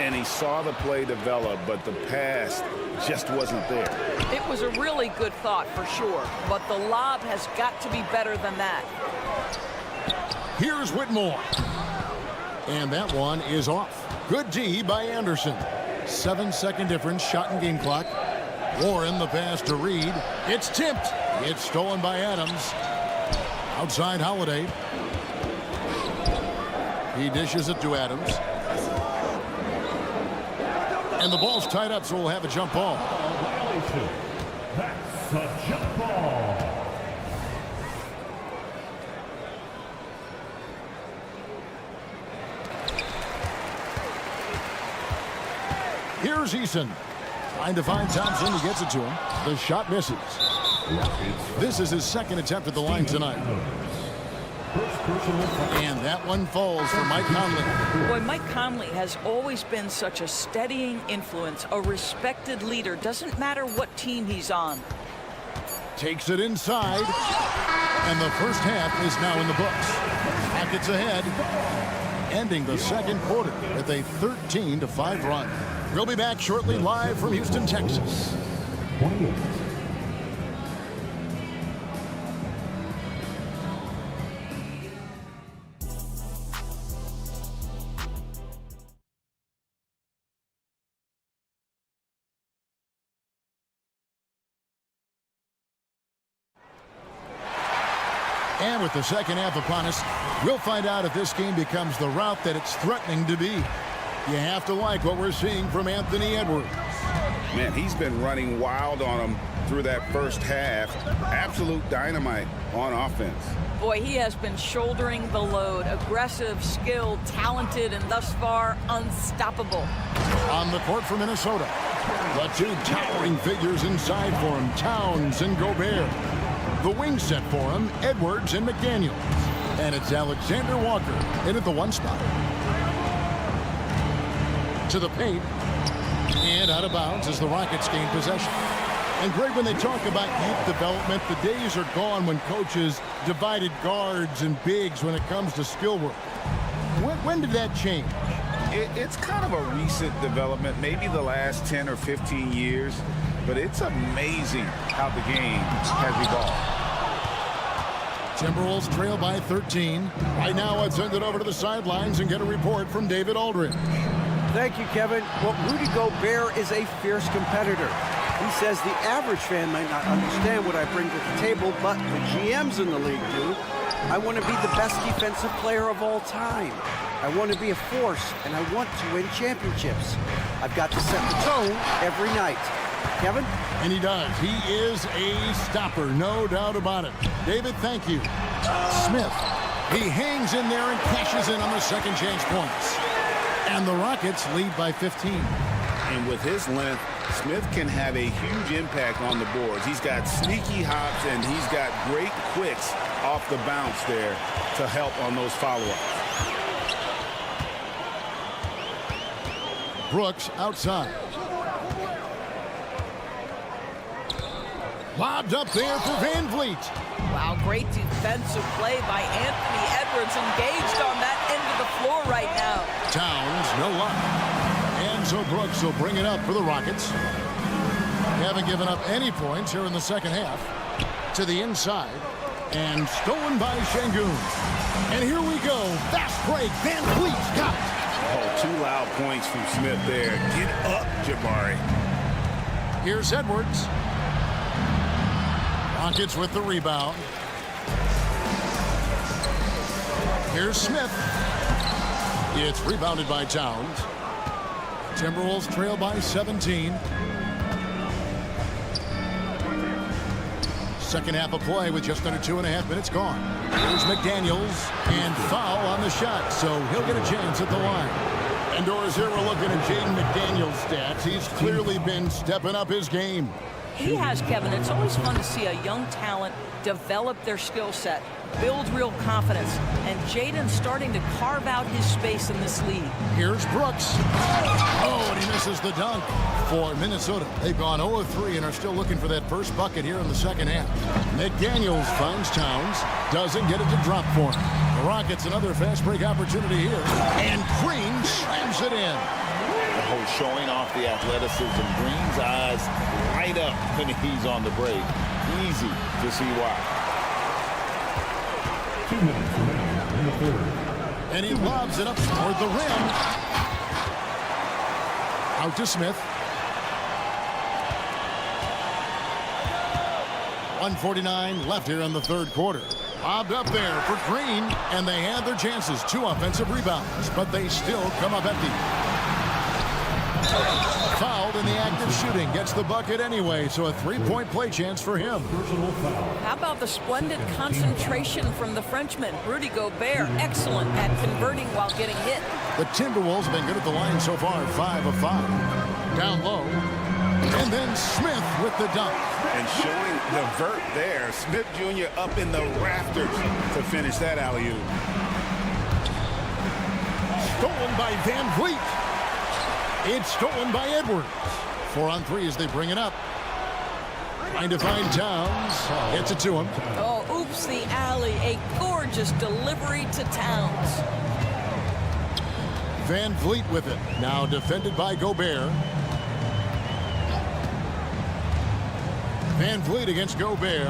S7: And he saw the play develop, but the pass just wasn't there.
S8: It was a really good thought for sure, but the lob has got to be better than that.
S5: Here's Whitmore. And that one is off. Good D by Anderson. 7-second difference, shot and game clock. Warren the pass to Reed. It's tipped. It's stolen by Adams. Outside Holiday. He dishes it to Adams. And the ball's tied up, so we'll have a jump ball.
S9: That's a jump ball.
S5: Here's Eason. Trying to find Thompson. He gets it to him. The shot misses. This is his second attempt at the line tonight. And that one falls for Mike Conley.
S8: Boy, Mike Conley has always been such a steadying influence, a respected leader. Doesn't matter what team he's on.
S5: Takes it inside. And the first half is now in the books. Rockets ahead. Ending the second quarter with a 13-5 run. We'll be back shortly live from Houston, Texas.
S9: 28.
S5: And with the second half upon us, we'll find out if this game becomes the route that it's threatening to be. You have to like what we're seeing from Anthony Edwards.
S7: Man, he's been running wild on him through that first half. Absolute dynamite on offense.
S8: Boy, he has been shouldering the load. Aggressive, skilled, talented, and thus far unstoppable.
S5: On the court for Minnesota, the two towering figures inside for him, Towns and Gobert. The wing set for him, Edwards and McDaniels. And it's Alexander Walker in at the one spot. To the paint. And out of bounds as the Rockets gain possession. And Greg, when they talk about youth development, the days are gone when coaches divided guards and bigs when it comes to skill work. When did that change?
S7: It's kind of a recent development, maybe the last 10 or 15 years, but it's amazing how the game has evolved.
S5: Timberwolves trail by 13. Right now, I'd send it over to the sidelines and get a report from David Aldridge.
S10: Thank you, Kevin. Well, Rudy Gobert is a fierce competitor. He says the average fan might not understand what I bring to the table, but the GMs in the league do. I want to be the best defensive player of all time. I want to be a force, and I want to win championships. I've got to set the tone every night. Kevin?
S5: And he does. He is a stopper, no doubt about it. David, thank you. Smith, he hangs in there and cashes in on the second chance points. And the Rockets lead by 15.
S7: And with his length, Smith can have a huge impact on the boards. He's got sneaky hops, and he's got great quicks off the bounce there to help on those follow-ups.
S5: Brooks outside. Lobbed up there for Van Vliet.
S8: Wow, great defensive play by Anthony Edwards, engaged on that end of the floor right now.
S6: Towns, no luck. And so Brooks will bring it up for the Rockets. Haven't given up any points here in the second half. To the inside. And stolen by Şengün. And here we go. Fast break. Van Vliet's got it.
S7: Oh, 2 loud points from Smith there. Get up, Jabari.
S6: Here's Edwards. Rockets with the rebound. Here's Smith. It's rebounded by Towns. Timberwolves trail by 17. Second half of play with just under 2.5 minutes gone. Here's McDaniels, and foul on the shot, so he'll get a chance at the line. Indoors here, we're looking at Jaden McDaniels' stats. He's clearly been stepping up his game.
S8: He has, Kevin. It's always fun to see a young talent develop their skill set, build real confidence, and Jaden's starting to carve out his space in this league.
S6: Here's Brooks. Oh, and he misses the dunk for Minnesota. They've gone 0 of 3 and are still looking for that first bucket here in the second half. McDaniels finds Towns, doesn't get it to drop for him. The Rockets another fast break opportunity here, and Green slams it in.
S7: The whole showing off the athleticism. Green's eyes light up when he's on the break. Easy to see why.
S9: 2 minutes remaining in the third.
S6: And he lobs it up toward the rim. Out to Smith. 1:49 left here in the third quarter. Lobbed up there for Green, and they had their chances. 2 offensive rebounds, but they still come up empty. Fouled in the act of shooting. Gets the bucket anyway, so a 3-point play chance for him.
S8: How about the splendid concentration from the Frenchman, Rudy Gobert, excellent at converting while getting hit.
S6: The Timberwolves have been good at the line so far, 5 of 5. Down low, and then Smith with the dunk.
S7: And showing the vert there. Smith Jr. up in the rafters to finish that alley-oop.
S6: Stolen by Van Vliet. It's stolen by Edwards. 4 on 3 as they bring it up. Trying to find Towns. Gets it to him.
S8: Oh, oops, the alley. A gorgeous delivery to Towns.
S6: Van Vliet with it. Now defended by Gobert. Van Vliet against Gobert.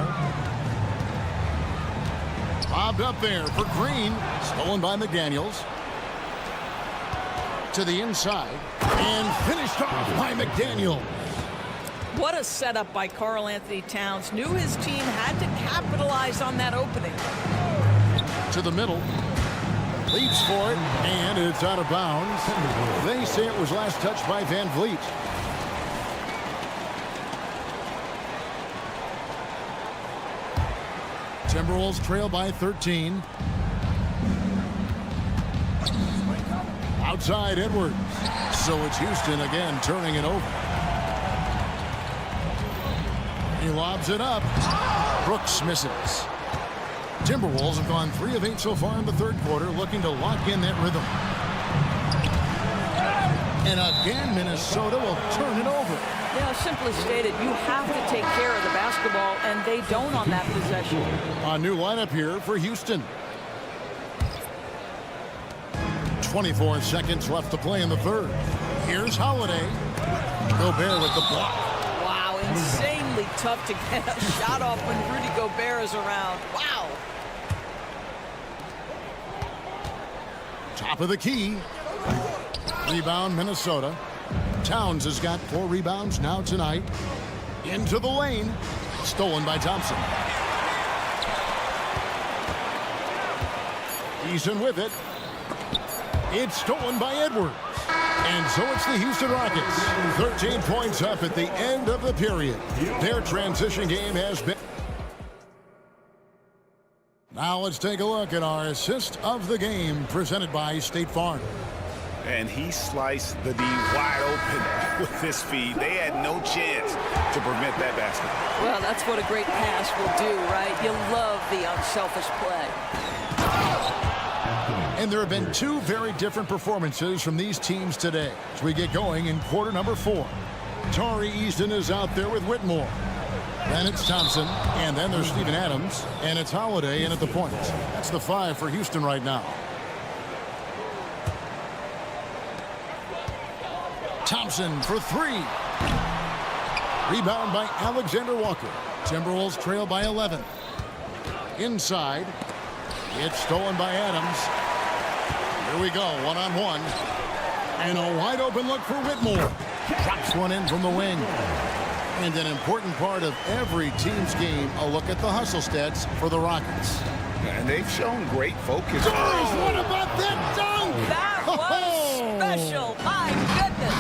S6: Bobbed up there for Green. Stolen by McDaniels. To the inside. And finished off by McDaniels.
S8: What a setup by Karl Anthony Towns. Knew his team had to capitalize on that opening.
S6: To the middle. Leaps for it. And it's out of bounds. They say it was last touched by Van Vliet. Timberwolves trail by 13. Outside Edwards. So it's Houston again turning it over. He lobs it up. Brooks misses. Timberwolves have gone 3 of 8 so far in the third quarter, looking to lock in that rhythm. And again, Minnesota will turn it over.
S8: Yeah, simply stated, you have to take care of the basketball, and they don't on that possession.
S6: A new lineup here for Houston. 24 seconds left to play in the third. Here's Holiday. Gobert with the block.
S8: Wow, insanely tough to get a shot off when Rudy Gobert is around. Wow.
S6: Top of the key. Rebound, Minnesota. Towns has got 4 rebounds now tonight. Into the lane. Stolen by Thompson. Eason with it. It's stolen by Edwards. And so it's the Houston Rockets. 13 points up at the end of the period. Their transition game has been... Now let's take a look at our assist of the game presented by State Farm.
S7: And he sliced the D wide open with his feed. They had no chance to prevent that basket.
S8: Well, that's what a great pass will do, right? You love the unselfish play.
S6: And there have been 2 very different performances from these teams today as we get going in quarter number 4. Tari Easton is out there with Whitmore.
S5: Then it's Thompson, and then there's Steven Adams, and it's Holiday in at the point. That's the 5 for Houston right now. Thompson for 3. Rebound by Alexander Walker. Timberwolves trail by 11. Inside. It's stolen by Adams. Here we go, one-on-one. And a wide open look for Whitmore. Drops one in from the wing. And an important part of every team's game, a look at the hustle stats for the Rockets.
S7: And they've shown great focus.
S5: Oh, what about that dunk?
S8: That was special. My goodness.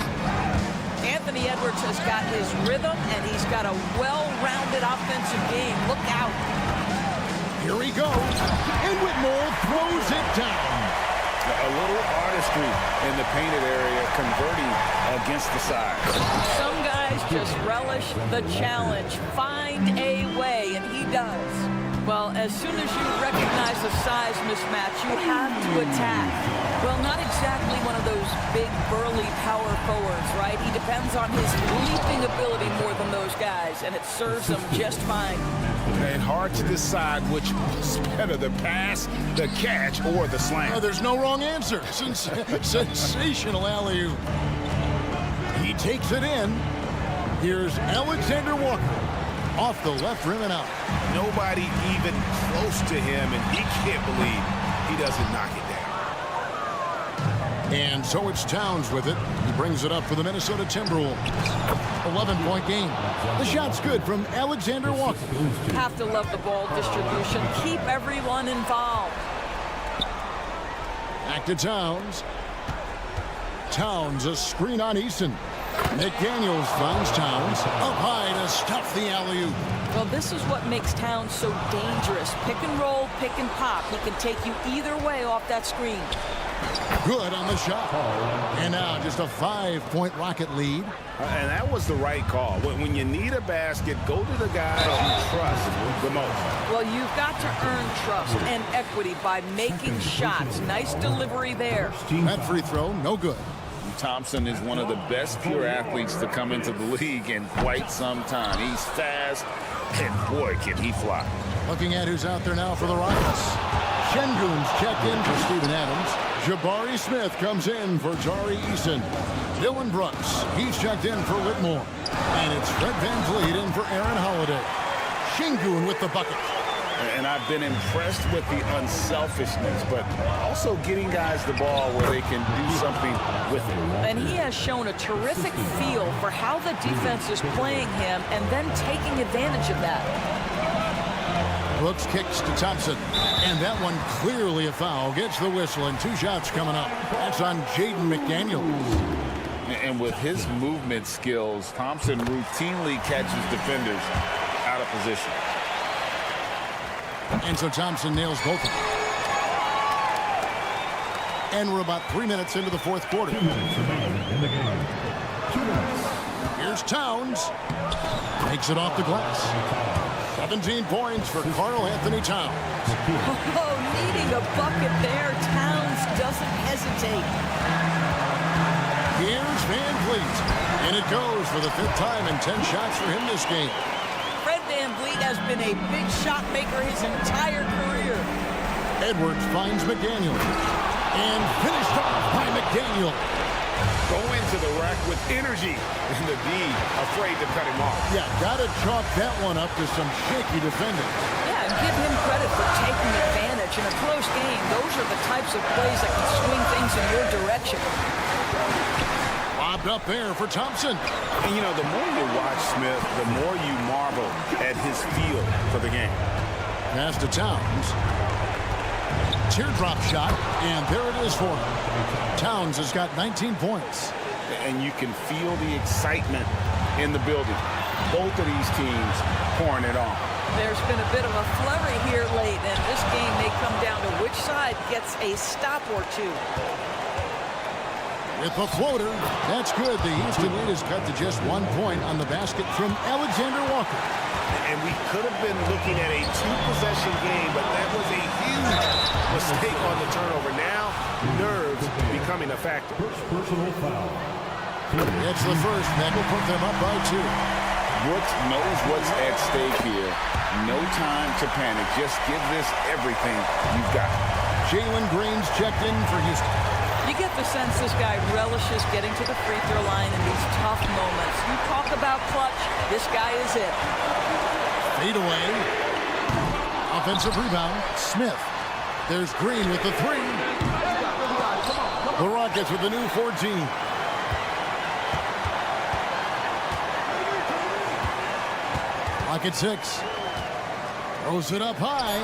S8: Anthony Edwards has got his rhythm, and he's got a well-rounded offensive game. Look out.
S5: Here he goes. And Whitmore throws it down.
S7: A little artistry in the painted area, converting against the side.
S8: Some guys just relish the challenge. Find a way, and he does. Well, as soon as you recognize the size mismatch, you have to attack. Well, not exactly one of those big, burly power forwards, right? He depends on his leaping ability more than those guys, and it serves him just fine.
S7: And hard to decide which was better, the pass, the catch, or the slam.
S5: Oh, there's no wrong answer. Sensational alley-oop. He takes it in. Here's Alexander Walker. Off the left rim and out.
S7: Nobody even close to him, and he can't believe he doesn't knock it down.
S5: And so it's Towns with it. He brings it up for the Minnesota Timberwolves. 11-point game. The shot's good from Alexander Walker.
S8: Have to love the ball distribution. Keep everyone involved.
S5: Back to Towns. Towns, a screen on Eason. McDaniels finds Towns up high to stuff the alley-oop.
S8: Well, this is what makes Towns so dangerous. Pick and roll, pick and pop. He can take you either way off that screen.
S5: Good on the shot. And now just a 5-point Rocket lead.
S7: And that was the right call. When you need a basket, go to the guy you trust the most.
S8: Well, you've got to earn trust and equity by making shots. Nice delivery there.
S5: That free throw, no good.
S7: Thompson is one of the best pure athletes to come into the league in quite some time. He's fast, and boy, can he fly.
S5: Looking at who's out there now for the Rockets. Şengün's checked in for Steven Adams. Jabari Smith comes in for Tari Eason. Dylan Brooks, he's checked in for Whitmore. And it's Fred VanVleet in for Aaron Holiday. Şengün with the bucket.
S7: And I've been impressed with the unselfishness, but also getting guys the ball where they can do something with it.
S8: And he has shown a terrific feel for how the defense is playing him and then taking advantage of that.
S5: Brooks kicks to Thompson. And that one clearly a foul. Gets the whistle and 2 shots coming up. That's on Jaden McDaniels.
S7: And with his movement skills, Thompson routinely catches defenders out of position.
S5: And so Thompson nails both of them. And we're about 3 minutes into the fourth quarter. Here's Towns. Makes it off the glass. 17 points for Karl Anthony Towns.
S8: Oh, needing a bucket there. Towns doesn't hesitate.
S5: Here's VanVleet. And it goes for the 5th time and 10 shots for him this game.
S8: Fred VanVleet has been a big shot maker his entire career.
S5: Edwards finds McDaniel. And finished off by McDaniel.
S7: Go into the rack with energy and the D afraid to cut him off.
S5: Yeah, got to chalk that one up to some shaky defending.
S8: Yeah, and give him credit for taking advantage. In a close game, those are the types of plays that can swing things in your direction.
S5: Lobbed up there for Thompson.
S7: And, you know, the more you watch Smith, the more you marvel at his feel for the game.
S5: Pass to Towns. Teardrop shot, and there it is for him. Towns has got 19 points.
S7: And you can feel the excitement in the building. Both of these teams pouring it on.
S8: There's been a bit of a flurry here late, and this game may come down to which side gets a stop or two.
S5: With the floater, that's good. The Houston lead is cut to just 1 point on the basket from Alexander Walker.
S7: And we could have been looking at a 2-possession game, but that was a huge mistake on the turnover. Now, nerves becoming a factor.
S9: First personal foul.
S5: It's the first that will put them up by 2.
S7: Brooks knows what's at stake here. No time to panic. Just give this everything you've got.
S5: Jalen Green's checked in for Houston.
S8: You get the sense this guy relishes getting to the free throw line in these tough moments. You talk about clutch, this guy is it.
S5: Fade away. Offensive rebound. Smith. There's Green with the three. The Rockets with the new 14. Rocket 6. Throws it up high.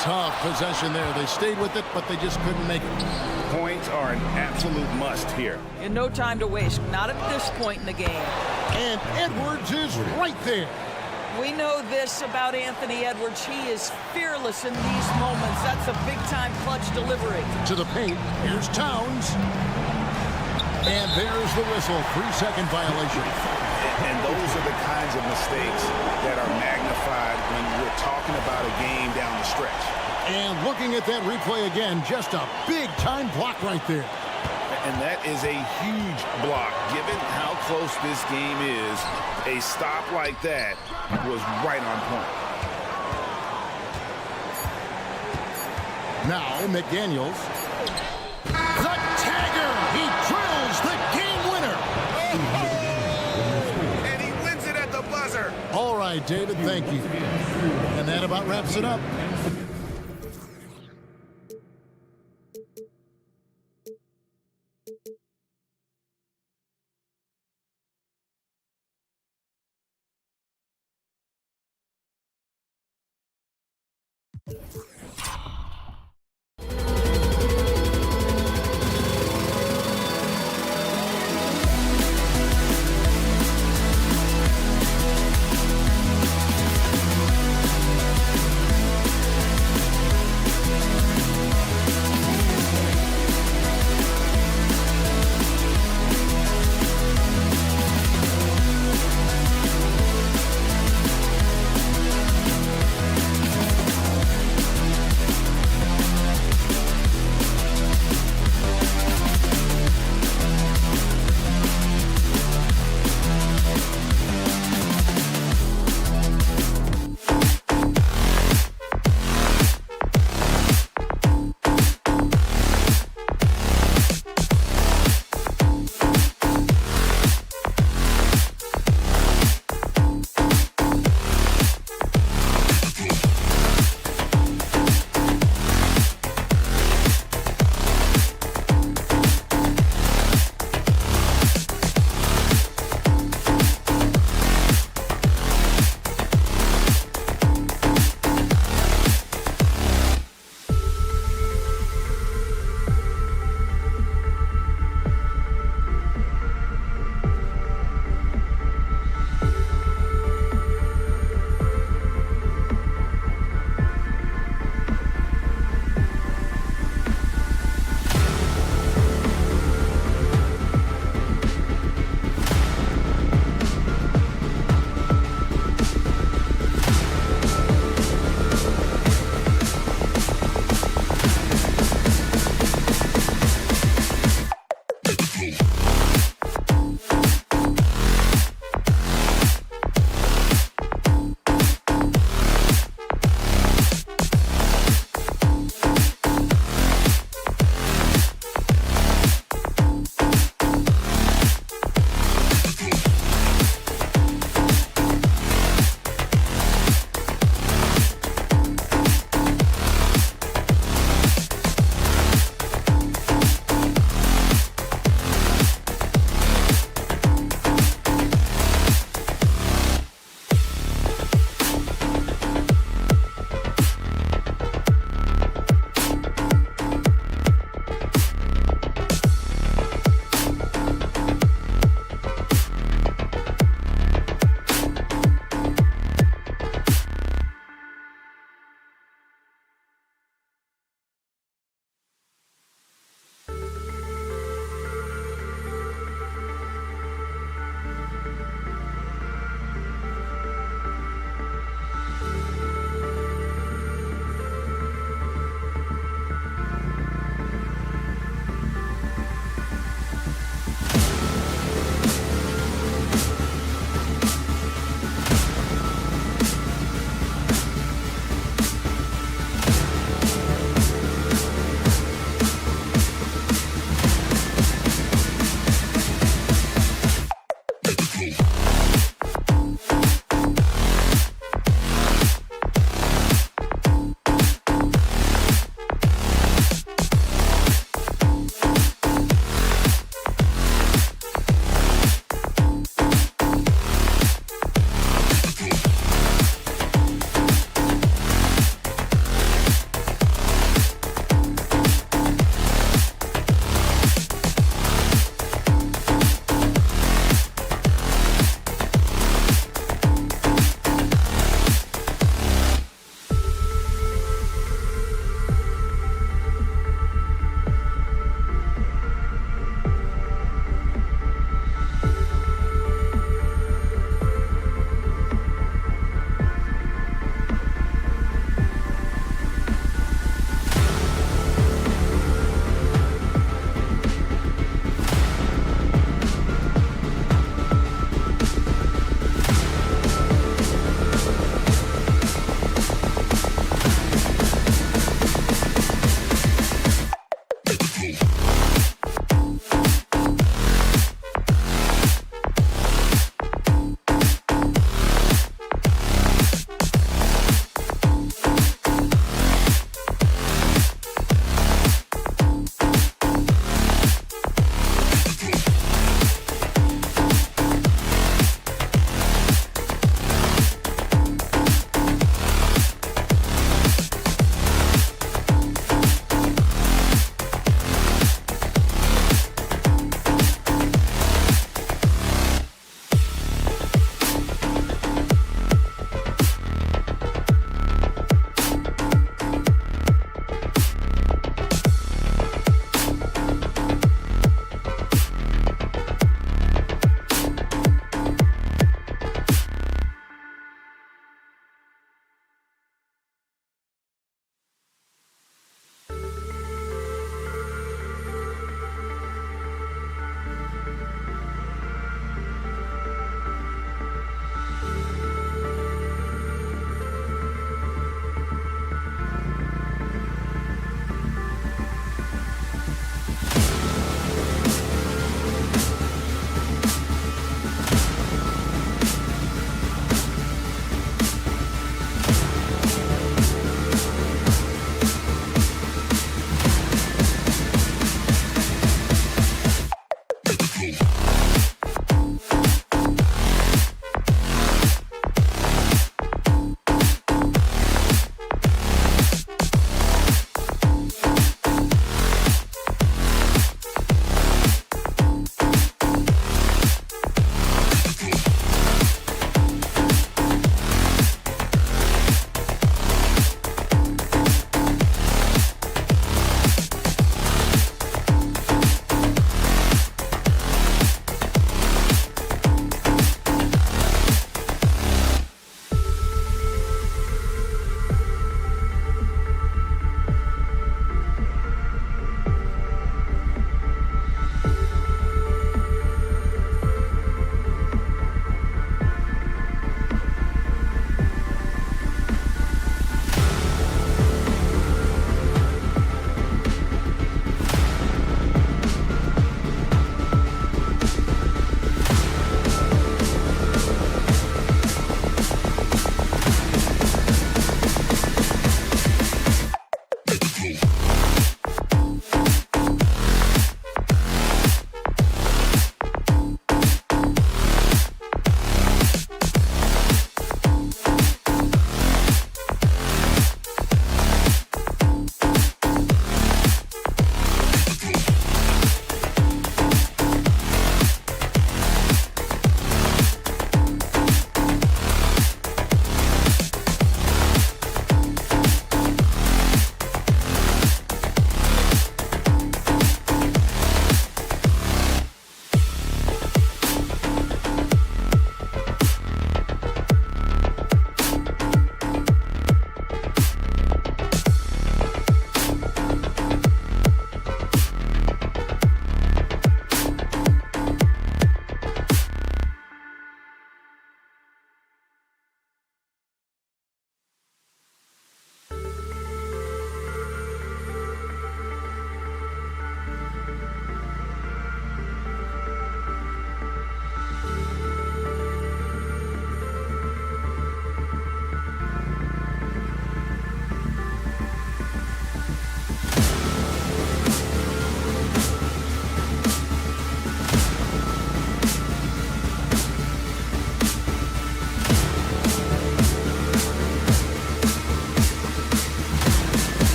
S5: Tough possession there. They stayed with it, but they just couldn't make it.
S7: Points are an absolute must here.
S8: And no time to waste, not at this point in the game.
S5: And Edwards is right there.
S8: We know this about Anthony Edwards. He is fearless in these moments. That's a big-time clutch delivery.
S5: To the paint. Here's Towns. And there's the whistle. 3-second violation.
S7: And those are the kinds of mistakes that are magnified when we're talking about a game down the stretch.
S5: And looking at that replay again, just a big-time block right there.
S7: And that is a huge block. Given how close this game is, a stop like that was right on point.
S5: Now McDaniels. The tagger! He drills the game winner!
S7: And he wins it at the buzzer.
S5: All right, David, thank you. And that about wraps it up.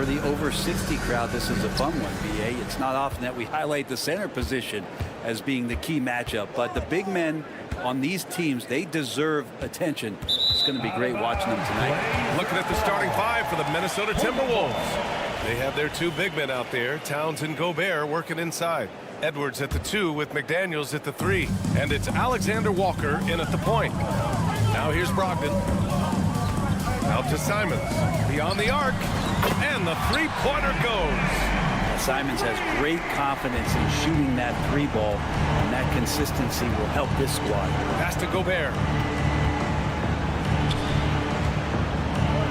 S11: for the over 60 crowd, this is a fun one, BA. It's not often that we highlight the center position as being the key matchup, but the big men on these teams, they deserve attention. It's going to be great watching them tonight.
S1: Looking at the starting five for the Minnesota Timberwolves. They have their two big men out there, Towns and Gobert, working inside. Edwards at the 2 with McDaniels at the 3. And it's Alexander Walker in at the point. Now here's Brogdon. Out to Simons. Beyond the arc. And the three-pointer goes.
S11: Simons has great confidence in shooting that 3 ball, and that consistency will help this squad.
S1: Pass to Gobert.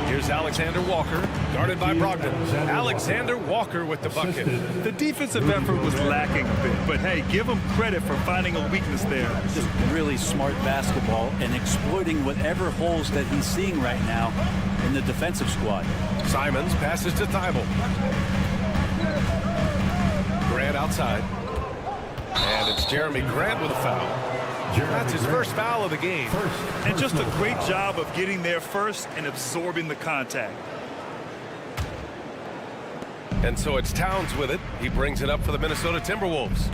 S1: Here's Alexander Walker, guarded by Brogdon. Alexander Walker with the bucket.
S2: The defensive effort was lacking a bit, but hey, give him credit for finding a weakness there.
S11: Just really smart basketball and exploiting whatever holes that he's seeing right now in the defensive squad.
S1: Simons passes to Thibault. Grant outside. And it's Jeremy Grant with a foul. That's his first foul of the game.
S2: And just a great job of getting there first and absorbing the contact.
S1: And so it's Towns with it. He brings it up for the Minnesota Timberwolves.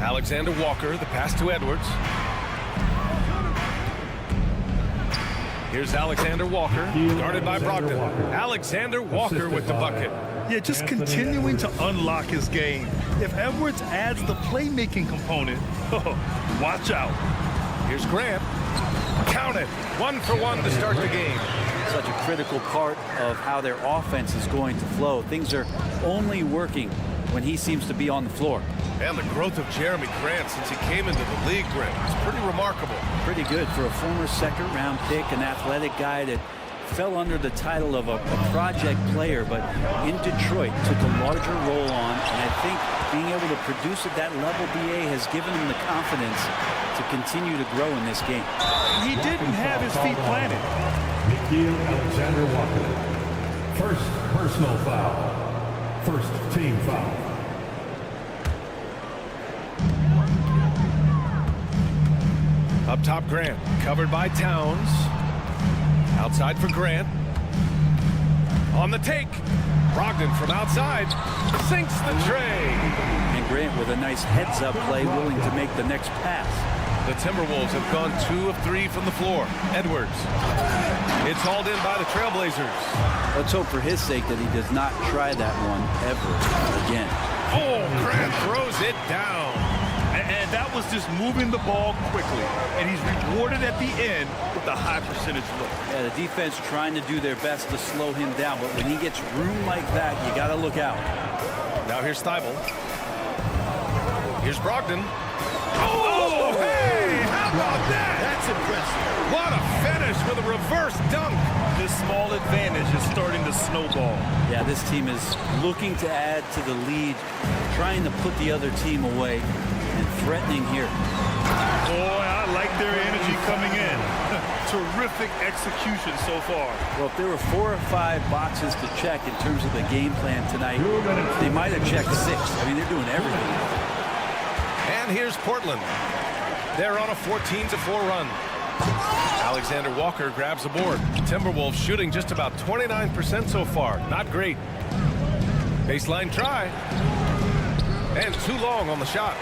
S1: Alexander Walker, the pass to Edwards. Here's Alexander Walker, guarded by Brogdon. Alexander Walker with the bucket.
S2: Yeah, just continuing to unlock his game. If Edwards adds the playmaking component, watch out.
S1: Here's Grant. Count it. 1 for 1 to start the game.
S11: Such a critical part of how their offense is going to flow. Things are only working when he seems to be on the floor.
S1: And the growth of Jeremy Grant since he came into the league, Grant, is pretty remarkable.
S11: Pretty good for a former second-round pick, an athletic guy that fell under the title of a project player, but in Detroit took a larger role on, and I think being able to produce at that level, BA, has given him the confidence to continue to grow in this game.
S2: He didn't have his feet planted.
S9: Alexander Walker. First personal foul. First team foul.
S1: Up top, Grant, covered by Towns. Outside for Grant. On the take. Brogdon from outside. Sinks the tray.
S11: And Grant with a nice heads-up play, willing to make the next pass.
S1: The Timberwolves have gone 2 of 3 from the floor. Edwards. It's hauled in by the Trailblazers.
S11: Let's hope for his sake that he does not try that one ever again.
S1: Oh, Grant throws it down.
S2: And that was just moving the ball quickly. And he's rewarded at the end with a high percentage look.
S11: Yeah, the defense trying to do their best to slow him down, but when he gets room like that, you got to look out.
S1: Now here's Thibault. Here's Brogdon. Oh, hey! How about that?
S2: That's impressive.
S1: What a finish with a reverse dunk.
S2: This small advantage is starting to snowball.
S11: Yeah, this team is looking to add to the lead, trying to put the other team away, and threatening here.
S2: Boy, I like their energy coming in. Terrific execution so far.
S11: Well, if there were 4 or 5 boxes to check in terms of the game plan tonight, they might have checked 6. I mean, they're doing everything.
S1: And here's Portland. They're on a 14-4 run. Alexander Walker grabs the board. Timberwolves shooting just about 29% so far. Not great. Baseline try. And too long on the shot.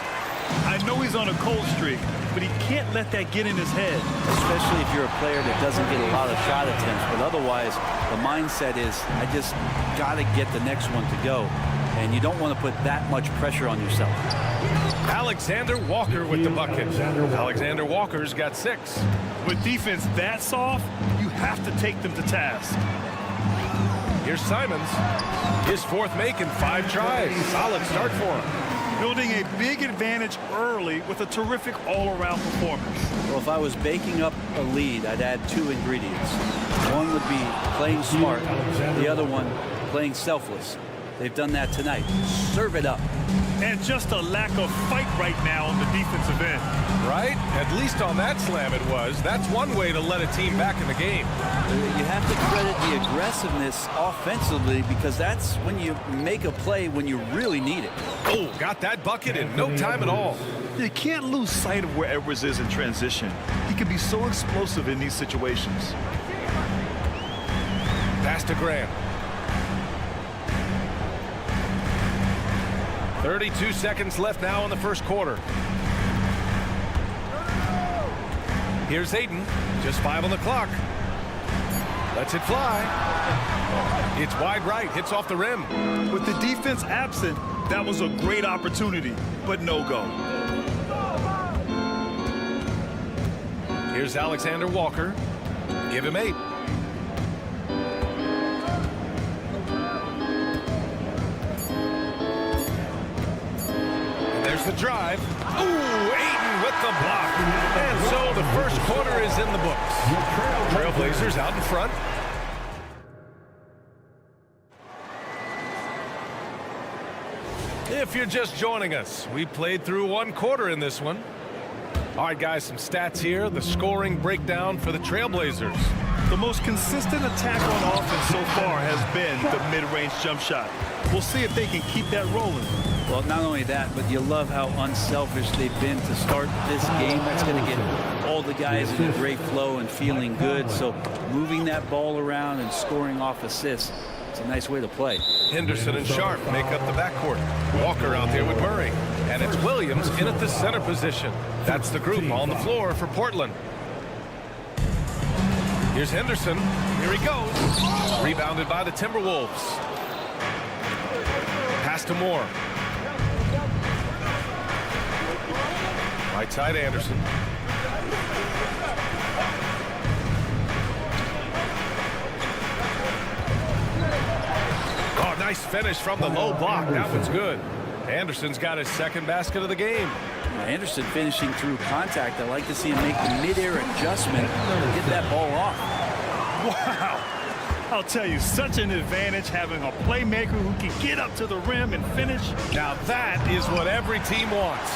S2: I know he's on a cold streak, but he can't let that get in his head.
S11: Especially if you're a player that doesn't get a lot of shot attempts. But otherwise, the mindset is, I just got to get the next one to go. And you don't want to put that much pressure on yourself.
S1: Alexander Walker with the bucket. Alexander Walker's got 6.
S2: With defense that soft, you have to take them to task.
S1: Here's Simons. His 4th make in 5 tries. Solid start for him.
S2: Building a big advantage early with a terrific all-around performance.
S11: Well, if I was baking up a lead, I'd add 2 ingredients. One would be playing smart. The other one, playing selfless. They've done that tonight. Serve it up.
S2: And just a lack of fight right now on the defensive end.
S1: Right? At least on that slam it was. That's one way to let a team back in the game.
S11: You have to credit the aggressiveness offensively, because that's when you make a play when you really need it.
S1: Oh, got that bucket in no time at all.
S2: You can't lose sight of where Edwards is in transition. He can be so explosive in these situations.
S1: Pass to Grant. 32 seconds left now in the first quarter. Here's Aiden. Just 5 on the clock. Lets it fly. It's wide right. Hits off the rim.
S2: With the defense absent, that was a great opportunity, but no go.
S1: Here's Alexander Walker. Give him 8. And there's the drive. Ooh, Aiden with the block. And so the first quarter is in the books. Trailblazers out in front. If you're just joining us, we played through 1 quarter in this one. All right, guys, some stats here. The scoring breakdown for the Trailblazers.
S2: The most consistent attack on offense so far has been the mid-range jump shot. We'll see if they can keep that rolling.
S11: Well, not only that, but you love how unselfish they've been to start this game. That's going to get all the guys in a great flow and feeling good. So moving that ball around and scoring off assists, it's a nice way to play.
S1: Henderson and Sharp make up the backcourt. Walker out there with Murray. And it's Williams in at the center position. That's the group on the floor for Portland. Here's Henderson. Here he goes. Rebounded by the Timberwolves. Pass to Moore. Right side Anderson. Oh, nice finish from the low block. That one's good. Anderson's got his second basket of the game.
S11: Anderson finishing through contact. I like to see him make the mid-air adjustment to get that ball off.
S2: Wow. I'll tell you, such an advantage having a playmaker who can get up to the rim and finish.
S1: Now that is what every team wants.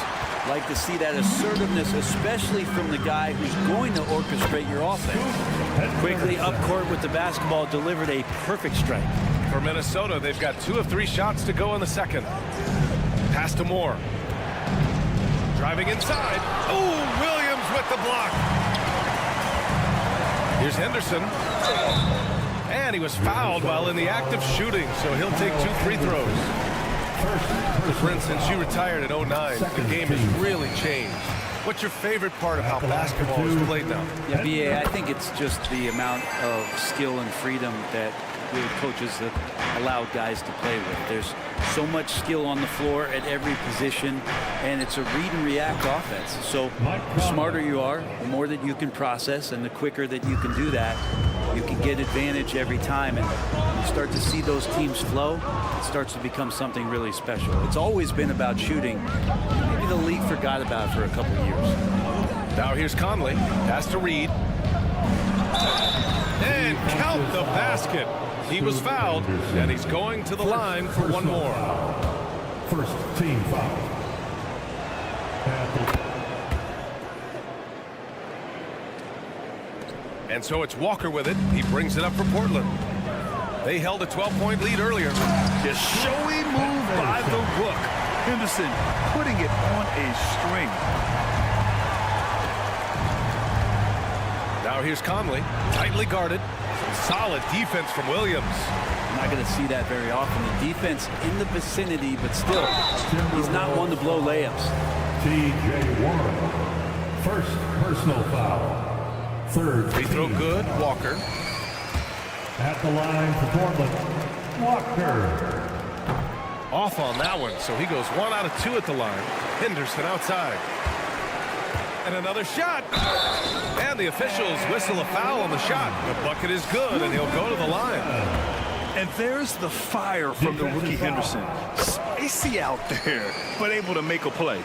S11: Like to see that assertiveness, especially from the guy who's going to orchestrate your offense. Quickly up court with the basketball, delivered a perfect strike.
S1: For Minnesota, they've got 2 of 3 shots to go in the second. Pass to Moore. Driving inside. Oh, Williams with the block. Here's Henderson. And he was fouled while in the act of shooting, so he'll take 2 free throws. Brent, since you retired in 09, the game has really changed. What's your favorite part of how basketball is played now?
S11: Yeah, BA, I think it's just the amount of skill and freedom that the coaches have allowed guys to play with. There's so much skill on the floor at every position, and it's a read and react offense. So the smarter you are, the more that you can process, and the quicker that you can do that, you can get advantage every time. And when you start to see those teams flow, it starts to become something really special. It's always been about shooting. Maybe the league forgot about it for a couple of years.
S1: Now here's Conley. Pass to Reed. And count the basket. He was fouled, and he's going to the line for 1 more.
S9: First team foul.
S1: And so it's Walker with it. He brings it up for Portland. They held a 12-point lead earlier.
S2: The showy move by the Rook. Henderson putting it on a string.
S1: Now here's Conley, tightly guarded. Solid defense from Williams.
S11: I'm not going to see that very often. The defense in the vicinity, but still, he's not one to blow layups.
S9: T.J. Warren. First personal foul. Third
S1: Free throw good, Walker.
S9: At the line for Portland, Walker.
S1: Off on that one, so he goes 1 out of 2 at the line. Henderson outside. And another shot. And the officials whistle a foul on the shot. The bucket is good, and he'll go to the line.
S2: And there's the fire from the rookie Henderson. Spicy out there, but able to make a play.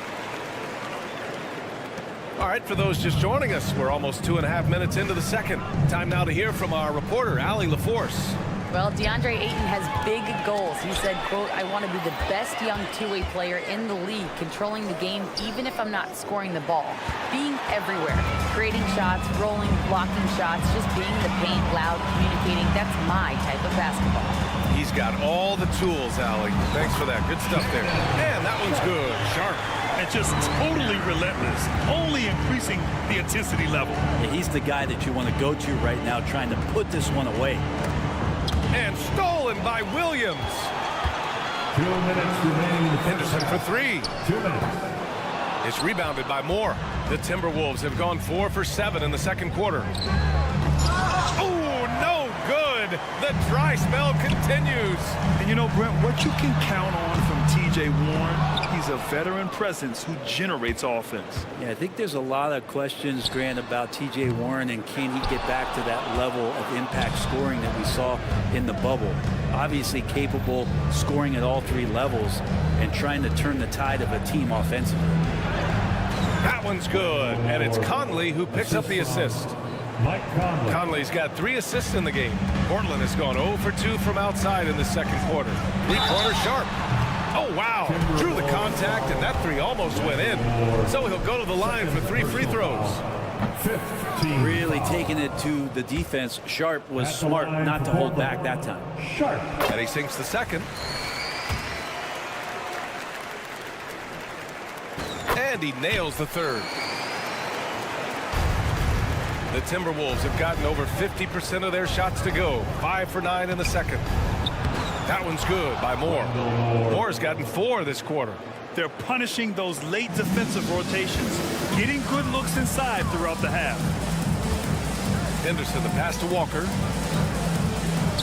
S1: All right, for those just joining us, we're almost 2.5 minutes into the second. Time now to hear from our reporter, Allie LaForce.
S4: Well, DeAndre Ayton has big goals. He said, quote, I want to be the best young two-way player in the league, controlling the game even if I'm not scoring the ball. Being everywhere, creating shots, rolling, blocking shots, just being in the paint, loud, communicating. That's my type of basketball.
S1: He's got all the tools, Allie. Thanks for that. Good stuff there. And that one's good. Sharp.
S2: And just totally relentless, only increasing the intensity level.
S11: Yeah, he's the guy that you want to go to right now, trying to put this one away.
S1: And stolen by Williams.
S9: 2 minutes remaining in the first
S1: Henderson for
S9: half.
S1: 3.
S9: 2 minutes.
S1: It's rebounded by Moore. The Timberwolves have gone 4 for 7 in the second quarter. Oh, no good. The dry spell continues.
S2: And you know, Brent, what you can count on from T.J. Warren, he's a veteran presence who generates offense.
S11: Yeah, I think there's a lot of questions, Grant, about T.J. Warren and can he get back to that level of impact scoring that we saw in the bubble. Obviously capable scoring at all 3 levels and trying to turn the tide of a team offensively.
S1: That one's good, and it's Conley who picks up the assist.
S9: Mike Conley.
S1: Conley's got 3 assists in the game. Portland has gone 0 for 2 from outside in the second quarter. 3-pointer Sharp. Oh, wow. Drew the contact, and that 3 almost went in. So he'll go to the line for 3 free throws.
S9: 15.
S11: Really taking it to the defense. Sharp was smart not to hold back that time.
S9: Sharp.
S1: And he sinks the second. And he nails the third. The Timberwolves have gotten over 50% of their shots to go. 5 for 9 in the second. That one's good by Moore. Moore's gotten 4 this quarter.
S2: They're punishing those late defensive rotations, getting good looks inside throughout the half.
S1: Henderson, the pass to Walker.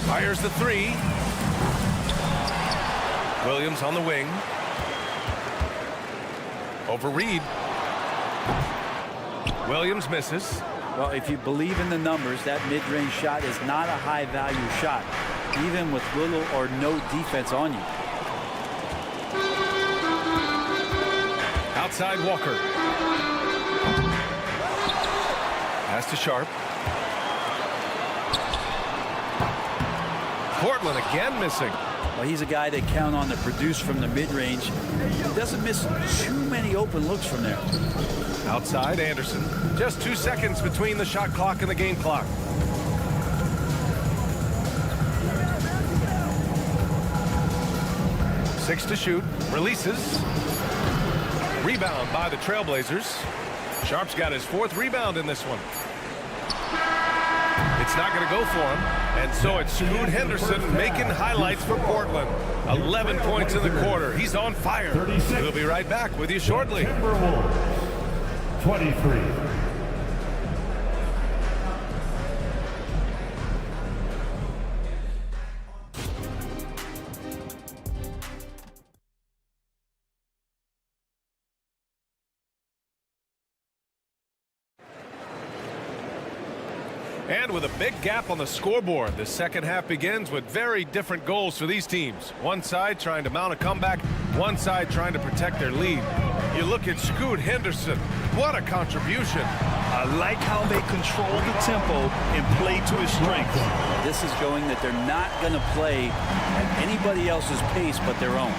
S1: Fires the 3. Williams on the wing. Over Reed. Williams misses.
S11: Well, if you believe in the numbers, that mid-range shot is not a high-value shot, even with little or no defense on you.
S1: Outside Walker. Pass to Sharp. Portland again missing.
S11: Well, he's a guy they count on to produce from the mid-range. He doesn't miss too many open looks from there.
S1: Outside Anderson. Just 2 seconds between the shot clock and the game clock. Six to shoot. Releases. Rebound by the Trailblazers. Sharp's got his 4th rebound in this one. It's not going to go for him. And so it's Scoot Henderson making highlights for Portland. 11 points in the quarter. He's on fire.
S9: 36.
S1: We'll be right back with you shortly.
S9: Timberwolves. 23.
S1: And with a big gap on the scoreboard, the second half begins with very different goals for these teams. One side trying to mount a comeback, one side trying to protect their lead. You look at Scoot Henderson. What a contribution.
S2: I like how they control the tempo and play to his strengths.
S11: This is showing that they're not going to play at anybody else's pace but their own.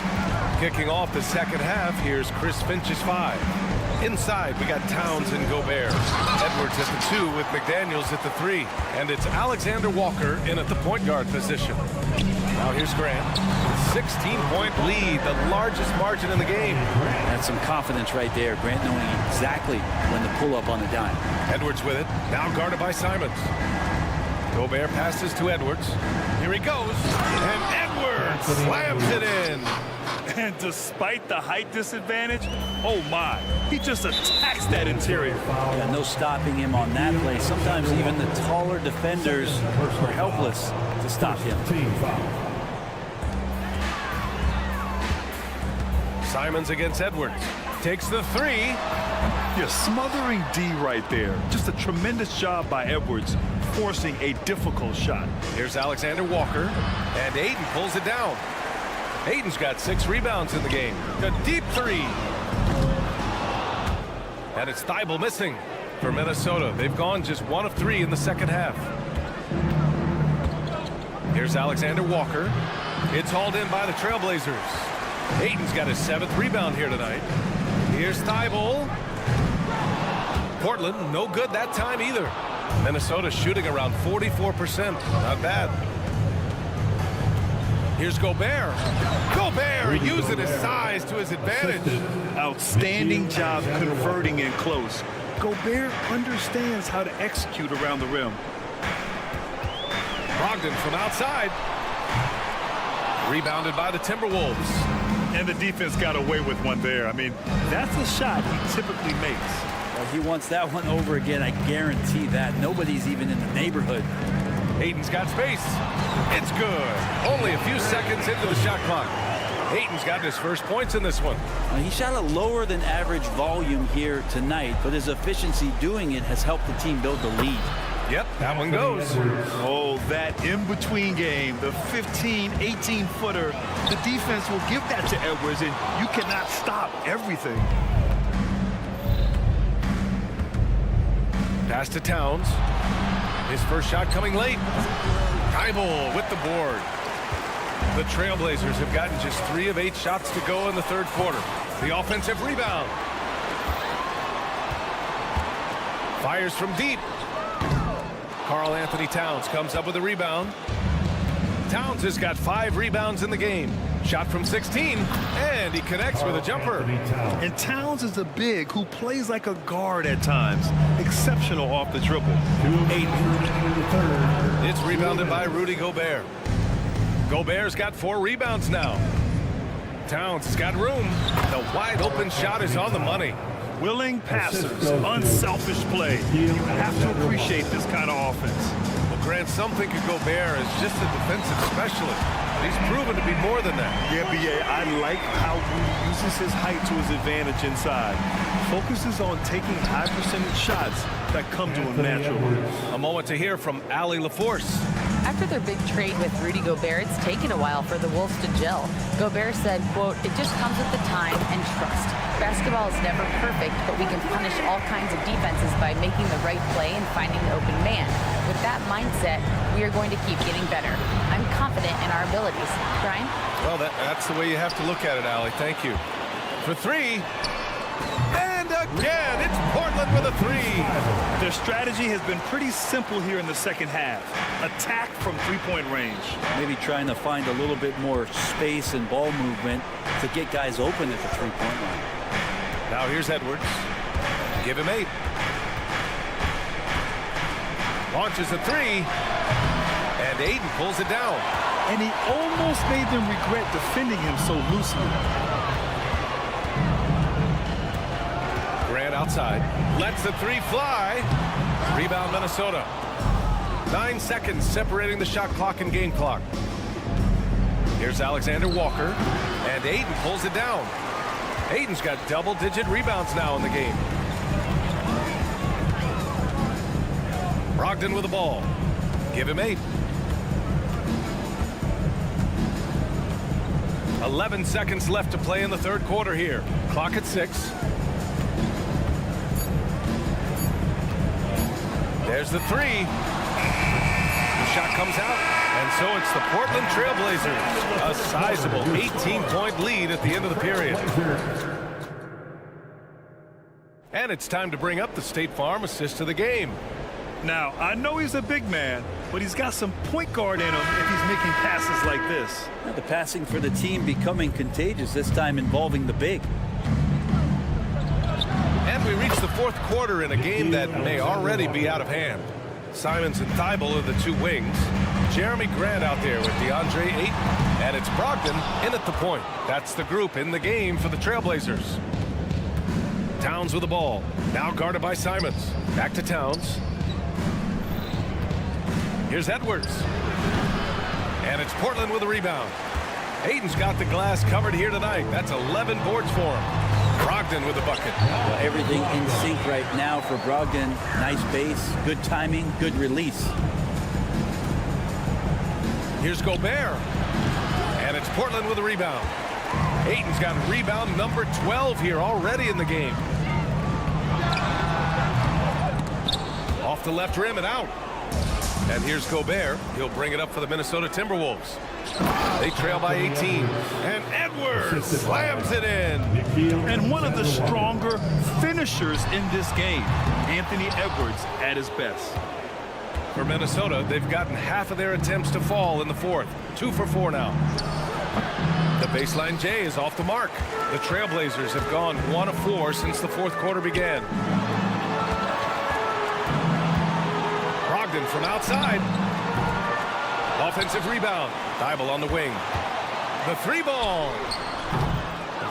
S1: Kicking off the second half, here's Chris Finch's 5. Inside, we got Towns and Gobert. Edwards at the 2 with McDaniels at the 3. And it's Alexander Walker in at the point guard position. Now here's Grant. 16-point lead, the largest margin in the game.
S11: That's some confidence right there. Grant knowing exactly when to pull up on the dime.
S1: Edwards with it, now guarded by Simons. Gobert passes to Edwards. Here he goes, and Edwards slams it in.
S2: And despite the height disadvantage, oh my, he just attacks that interior.
S11: Yeah, no stopping him on that play. Sometimes even the taller defenders are helpless to stop him.
S9: Team foul.
S1: Simons against Edwards. Takes the 3.
S2: You're smothering D right there. Just a tremendous job by Edwards, forcing a difficult shot.
S1: Here's Alexander Walker, and Ayton pulls it down. Ayton's got 6 rebounds in the game. A deep 3. And it's Thibault missing for Minnesota. They've gone just 1 of 3 in the second half. Here's Alexander Walker. It's hauled in by the Trailblazers. Ayton's got his 7th rebound here tonight. Here's Thibault. Portland, no good that time either. Minnesota shooting around 44%. Not bad. Here's Gobert. Gobert using his size to his advantage.
S2: Outstanding job converting in close. Gobert understands how to execute around the rim.
S1: Brogdon from outside. Rebounded by the Timberwolves.
S2: And the defense got away with one there. I mean, that's a shot he typically makes.
S11: Well, he wants that one over again. I guarantee that. Nobody's even in the neighborhood.
S1: Ayton's got space. It's good. Only a few seconds into the shot clock. Ayton's got his first points in this one.
S11: He shot a lower than average volume here tonight, but his efficiency doing it has helped the team build the lead.
S1: Yep, that one goes.
S2: Oh, that in-between game, the 15, 18-footer. The defense will give that to Edwards, and you cannot stop everything.
S1: Pass to Towns. His first shot coming late. Thibault with the board. The Trailblazers have gotten just 3 of 8 shots to go in the third quarter. The offensive rebound. Fires from deep. Karl Anthony Towns comes up with a rebound. Towns has got 5 rebounds in the game. Shot from 16, and he connects with a jumper.
S2: And Towns is a big who plays like a guard at times. Exceptional off the dribble.
S1: It's rebounded by Rudy Gobert. Gobert's got 4 rebounds now. Towns has got room. The wide open shot is on the money.
S2: Willing passers, unselfish play. You have to appreciate this kind of offense.
S1: Well, Grant, some think of Gobert as just a defensive specialist, but he's proven to be more than that.
S2: Yeah, B.A., I like how he uses his height to his advantage inside. Focuses on taking high percentage shots that come to him naturally.
S1: A moment to hear from Allie LaForce.
S4: After their big trade with Rudy Gobert, it's taken a while for the Wolves to gel. Gobert said, quote, "It just comes with the time and trust. Basketball is never perfect, but we can punish all kinds of defenses by making the right play and finding the open man. With that mindset, we are going to keep getting better. I'm confident in our abilities." Brian?
S1: Well, that's the way you have to look at it, Allie. Thank you. For 3. And again, it's Portland with a 3.
S2: Their strategy has been pretty simple here in the second half. Attack from three-point range.
S11: Maybe trying to find a little bit more space and ball movement to get guys open at the three-point line.
S1: Now here's Edwards. Give him 8. Launches a 3. And Ayton pulls it down.
S2: And he almost made them regret defending him so loosely.
S1: Grant outside. Lets the 3 fly. Rebound Minnesota. 9 seconds separating the shot clock and game clock. Here's Alexander Walker. And Ayton pulls it down. Ayton's got double-digit rebounds now in the game. Brogdon with the ball. Give him 8. 11 seconds left to play in the third quarter here. Clock at 6. There's the 3. The shot comes out, and so it's the Portland Trailblazers. A sizable 18-point lead at the end of the period. And it's time to bring up the State Farm assist of the game.
S2: Now, I know he's a big man, but he's got some point guard in him if he's making passes like this.
S11: The passing for the team becoming contagious, this time involving the big.
S1: And we reach the fourth quarter in a game that may already be out of hand. Simons and Thibault are the 2 wings. Jeremy Grant out there with DeAndre Ayton. And it's Brogdon in at the point. That's the group in the game for the Trailblazers. Towns with the ball. Now guarded by Simons. Back to Towns. Here's Edwards. And it's Portland with a rebound. Ayton's got the glass covered here tonight. That's 11 boards for him. Brogdon with the bucket.
S11: Well, everything in sync right now for Brogdon. Nice base, good timing, good release.
S1: Here's Gobert. And it's Portland with a rebound. Ayton's got rebound number 12 here already in the game. Off the left rim and out. And here's Gobert. He'll bring it up for the Minnesota Timberwolves. They trail by 18. And Edwards slams it in.
S2: And one of the stronger finishers in this game, Anthony Edwards at his best.
S1: For Minnesota, they've gotten half of their attempts to fall in the fourth. 2 for 4 now. The baseline J is off the mark. The Trailblazers have gone 1 of 4 since the fourth quarter began. Brogdon from outside. offensive rebound. Thibault on the wing. The three ball.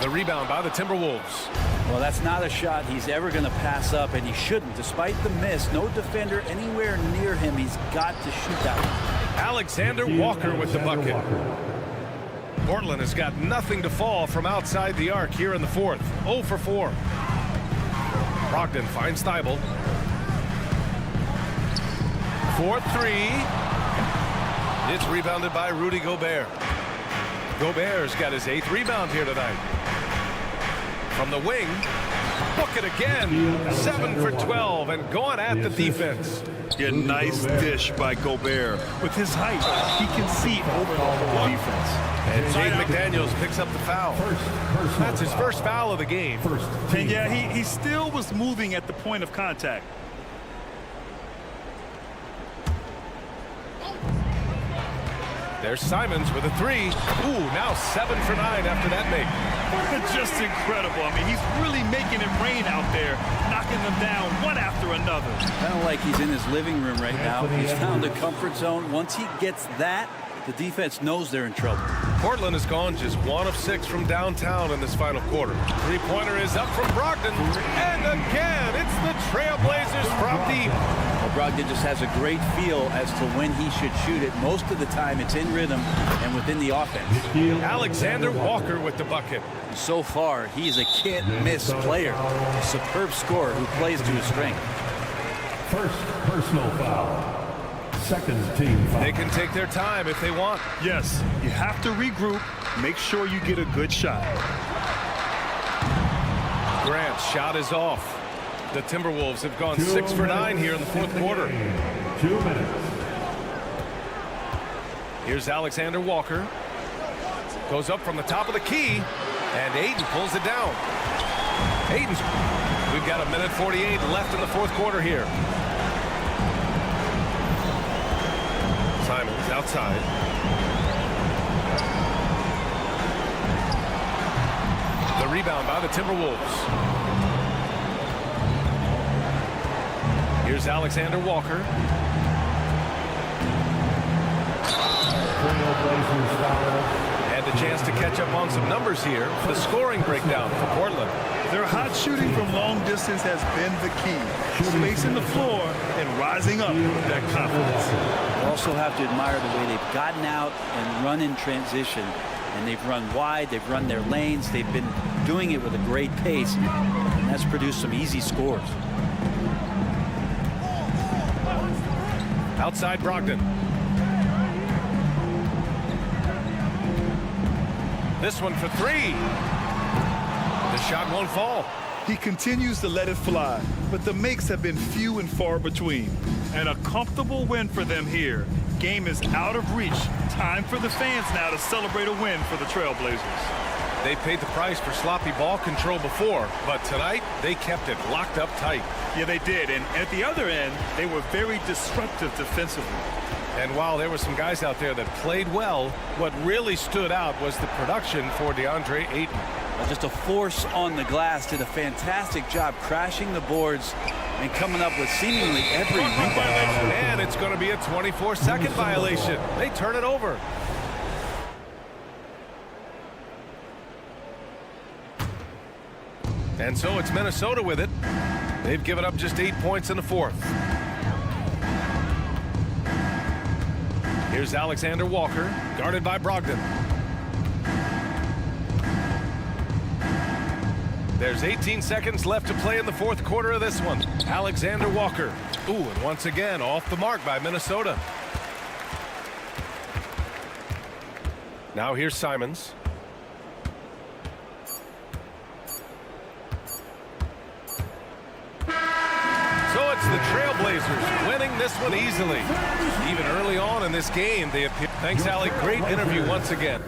S1: The rebound by the Timberwolves.
S11: Well, that's not a shot he's ever going to pass up, and he shouldn't. Despite the miss, no defender anywhere near him. He's got to shoot that one.
S1: Alexander Walker with the bucket. Portland has got nothing to fall from outside the arc here in the fourth. 0 for 4. Brogdon finds Thibault. 4-3. It's rebounded by Rudy Gobert. Gobert's got his 8th rebound here tonight. From the wing, book it again. 7 for 12 and going at the defense.
S2: Yeah, nice dish by Gobert. With his height, he can see over the defense.
S1: And Jaden McDaniels picks up the foul. That's his first foul of the game.
S2: And yeah, he still was moving at the point of contact.
S1: There's Simons with a 3. Ooh, now 7 for 9 after that make.
S2: Just incredible. I mean, he's really making it rain out there, knocking them down one after another.
S11: Kind of like he's in his living room right now. He's found a comfort zone. Once he gets that, the defense knows they're in trouble.
S1: Portland has gone just 1 of 6 from downtown in this final quarter. Three-pointer is up from Brogdon. And again, it's the Trailblazers from deep.
S11: Well, Brogdon just has a great feel as to when he should shoot it. Most of the time, it's in rhythm and within the offense.
S1: Alexander Walker with the bucket.
S11: So far, he's a can't-miss player. A superb scorer who plays to his strength.
S9: First personal foul. Second team foul.
S1: They can take their time if they want.
S2: Yes, you have to regroup. Make sure you get a good shot.
S1: Grant's shot is off. The Timberwolves have gone 6 for 9 here in the fourth quarter.
S9: 2 minutes.
S1: Here's Alexander Walker. Goes up from the top of the key. And Ayton pulls it down. Ayton's. We've got 1:48 left in the fourth quarter here. Simons outside. The rebound by the Timberwolves. Here's Alexander Walker. And a chance to catch up on some numbers here. The scoring breakdown for Portland.
S2: Their hot shooting from long distance has been the key. Spacing the floor and rising up with that confidence.
S11: You also have to admire the way they've gotten out and run in transition. And they've run wide, they've run their lanes, they've been doing it with a great pace. And that's produced some easy scores.
S1: Outside Brogdon. This one for 3. The shot won't fall.
S2: He continues to let it fly, but the makes have been few and far between. And a comfortable win for them here. Game is out of reach. Time for the fans now to celebrate a win for the Trailblazers.
S1: They paid the price for sloppy ball control before, but tonight they kept it locked up tight.
S2: Yeah, they did. And at the other end, they were very disruptive defensively.
S1: And while there were some guys out there that played well, what really stood out was the production for DeAndre Ayton.
S11: Just a force on the glass, did a fantastic job crashing the boards and coming up with seemingly every rebound.
S1: And it's going to be a 24-second violation. They turn it over. And so it's Minnesota with it. They've given up just 8 points in the fourth. Here's Alexander Walker, guarded by Brogdon. There's 18 seconds left to play in the fourth quarter of this one. Alexander Walker. Ooh, and once again off the mark by Minnesota. Now here's Simons. So it's the Trailblazers winning this one easily. Even early on in this game, they appear. Thanks, Alec. Great interview once again.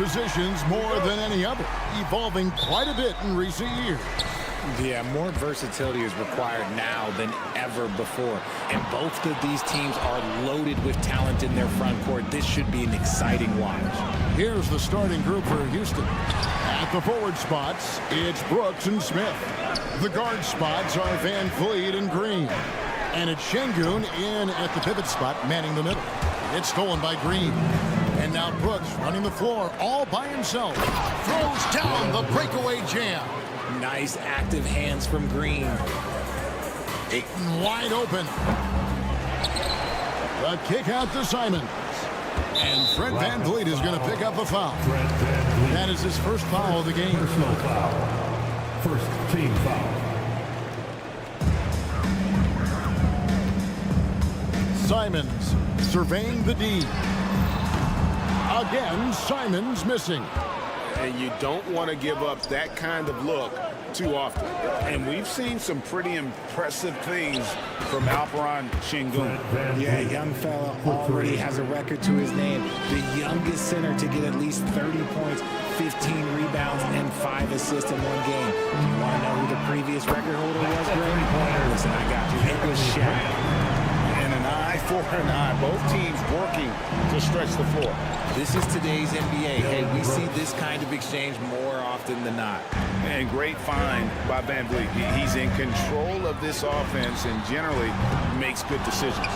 S5: positions more than any other, evolving quite a bit in recent years.
S12: Yeah, more versatility is required now than ever before. And both of these teams are loaded with talent in their front court. This should be an exciting watch.
S5: Here's the starting group for Houston. At the forward spots, it's Brooks and Smith. The guard spots are Van Vliet and Green. And it's Şengün in at the pivot spot, manning the middle. It's stolen by Green. And now Brooks running the floor all by himself. Throws down the breakaway jam.
S12: Nice active hands from Green.
S5: Ayton wide open. The kick out to Simons. And Fred Van Vliet is going to pick up a foul. That is his first foul of the game.
S9: Personal foul. First team foul.
S5: Simons surveying the D. Again, Simons missing.
S7: And you don't want to give up that kind of look too often. And we've seen some pretty impressive things from Alperen Şengün.
S12: Yeah, young fella already has a record to his name. The youngest center to get at least 30 points, 15 rebounds, and 5 assists in one game. You want to know who the previous record holder was, Greg? Listen, I got you. It was Shaq.
S7: And an eye for an eye. Both teams working to stretch the floor.
S12: This is today's NBA. Hey, we see this kind of exchange more often than not.
S7: And great find by Van Vliet. He's in control of this offense and generally makes good decisions.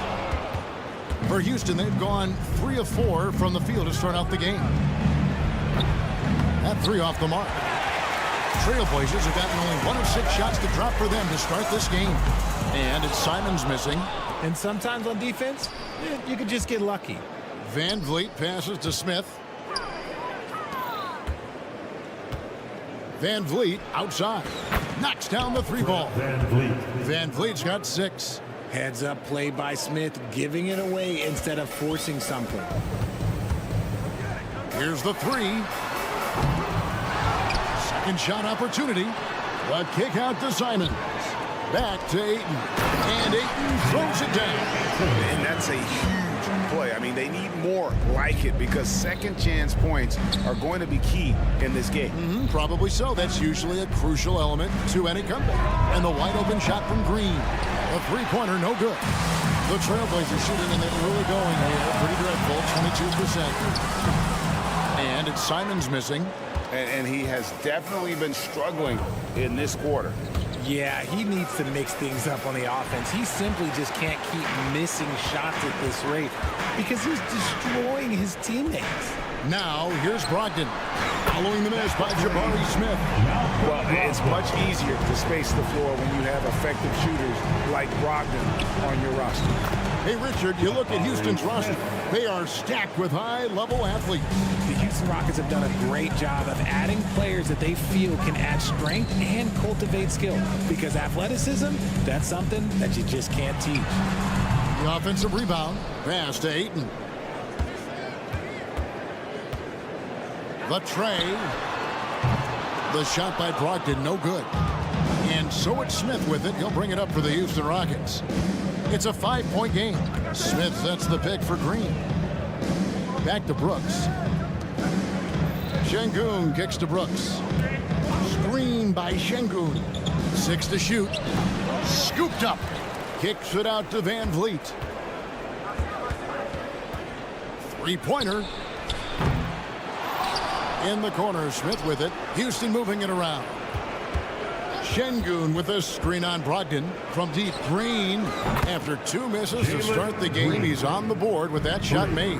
S5: For Houston, they've gone 3 of 4 from the field to start out the game. That 3 off the mark. Trailblazers have gotten only 1 of 6 shots to drop for them to start this game. And it's Simons missing.
S12: And sometimes on defense, you could just get lucky.
S5: Van Vliet passes to Smith. Van Vliet outside. Knocks down the 3-ball. Van Vliet's got 6.
S12: Heads up play by Smith, giving it away instead of forcing something.
S5: Here's the 3. Second shot opportunity. The kick out to Simons. Back to Ayton. And Ayton throws it down.
S7: And that's a huge play. I mean, they need more like it because second chance points are going to be key in this game.
S5: Probably so. That's usually a crucial element to any comeback. And the wide open shot from Green. A 3-pointer, no good. The Trailblazers shooting and they're really going here. Pretty dreadful, 22%. And it's Simons missing.
S7: And he has definitely been struggling in this quarter.
S12: Yeah, he needs to mix things up on the offense. He simply just can't keep missing shots at this rate because he's destroying his teammates.
S5: Now, here's Brogdon. Following the miss by Jabari Smith.
S7: Well, it's much easier to space the floor when you have effective shooters like Brogdon on your roster.
S5: Hey, Richard, you look at Houston's roster. They are stacked with high-level athletes.
S12: The Houston Rockets have done a great job of adding players that they feel can add strength and cultivate skill. Because athleticism, that's something that you just can't teach.
S5: The offensive rebound. Pass to Ayton. The tray. The shot by Brogdon, no good. And so it's Smith with it. He'll bring it up for the Houston Rockets. It's a 5-point game. Smith sets the pick for Green. Back to Brooks. Şengün kicks to Brooks. Screen by Şengün. 6 to shoot. Scooped up. Kicks it out to Van Vliet. 3-pointer. In the corner, Smith with it. Houston moving it around. Şengün with a screen on Brogdon from deep. Green, after 2 misses to start the game, he's on the board with that shot made.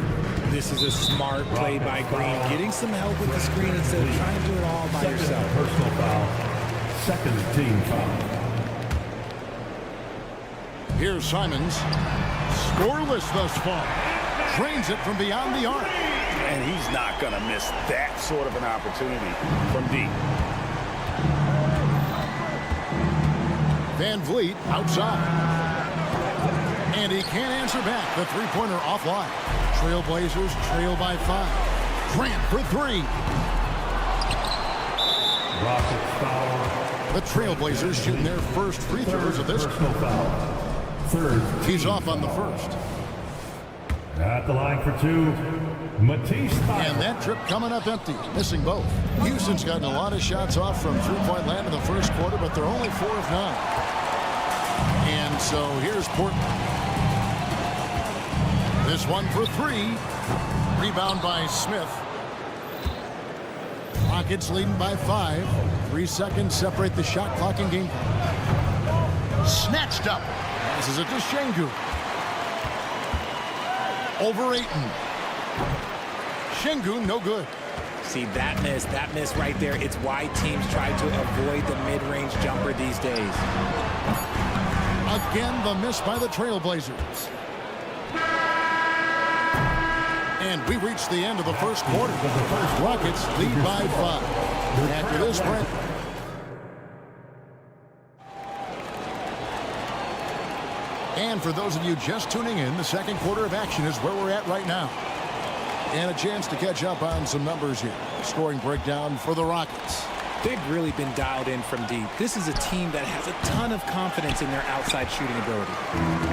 S12: This is a smart play by Green, getting some help with the screen instead of trying to do it all by yourself.
S9: Personal foul. Second team foul.
S5: Here's Simons. Scoreless thus far. Drains it from beyond the arc.
S7: And he's not going to miss that sort of an opportunity from deep.
S5: Van Vliet outside. And he can't answer back. The 3-pointer offline. Trailblazers trail by 5. Grant for 3.
S9: Rockets foul.
S5: The Trailblazers shooting their first free throws of this.
S9: Personal foul. Third.
S5: He's off on the first.
S9: At the line for 2.
S5: And that trip coming up empty, missing both. Houston's gotten a lot of shots off from three-point land in the first quarter, but they're only 4 of 9. And so here's Portland. This one for 3. Rebound by Smith. Rockets leading by 5. 3 seconds separate the shot clock and game. Snatched up. Passes it to Şengün. Over Ayton. Şengün, no good.
S12: See, that miss right there, it's why teams try to avoid the mid-range jumper these days.
S5: Again, the miss by the Trailblazers. And we reach the end of the first quarter. The Rockets lead by 5. After this break. And for those of you just tuning in, the second quarter of action is where we're at right now. And a chance to catch up on some numbers here. Scoring breakdown for the Rockets.
S12: They've really been dialed in from deep. This is a team that has a ton of confidence in their outside shooting ability.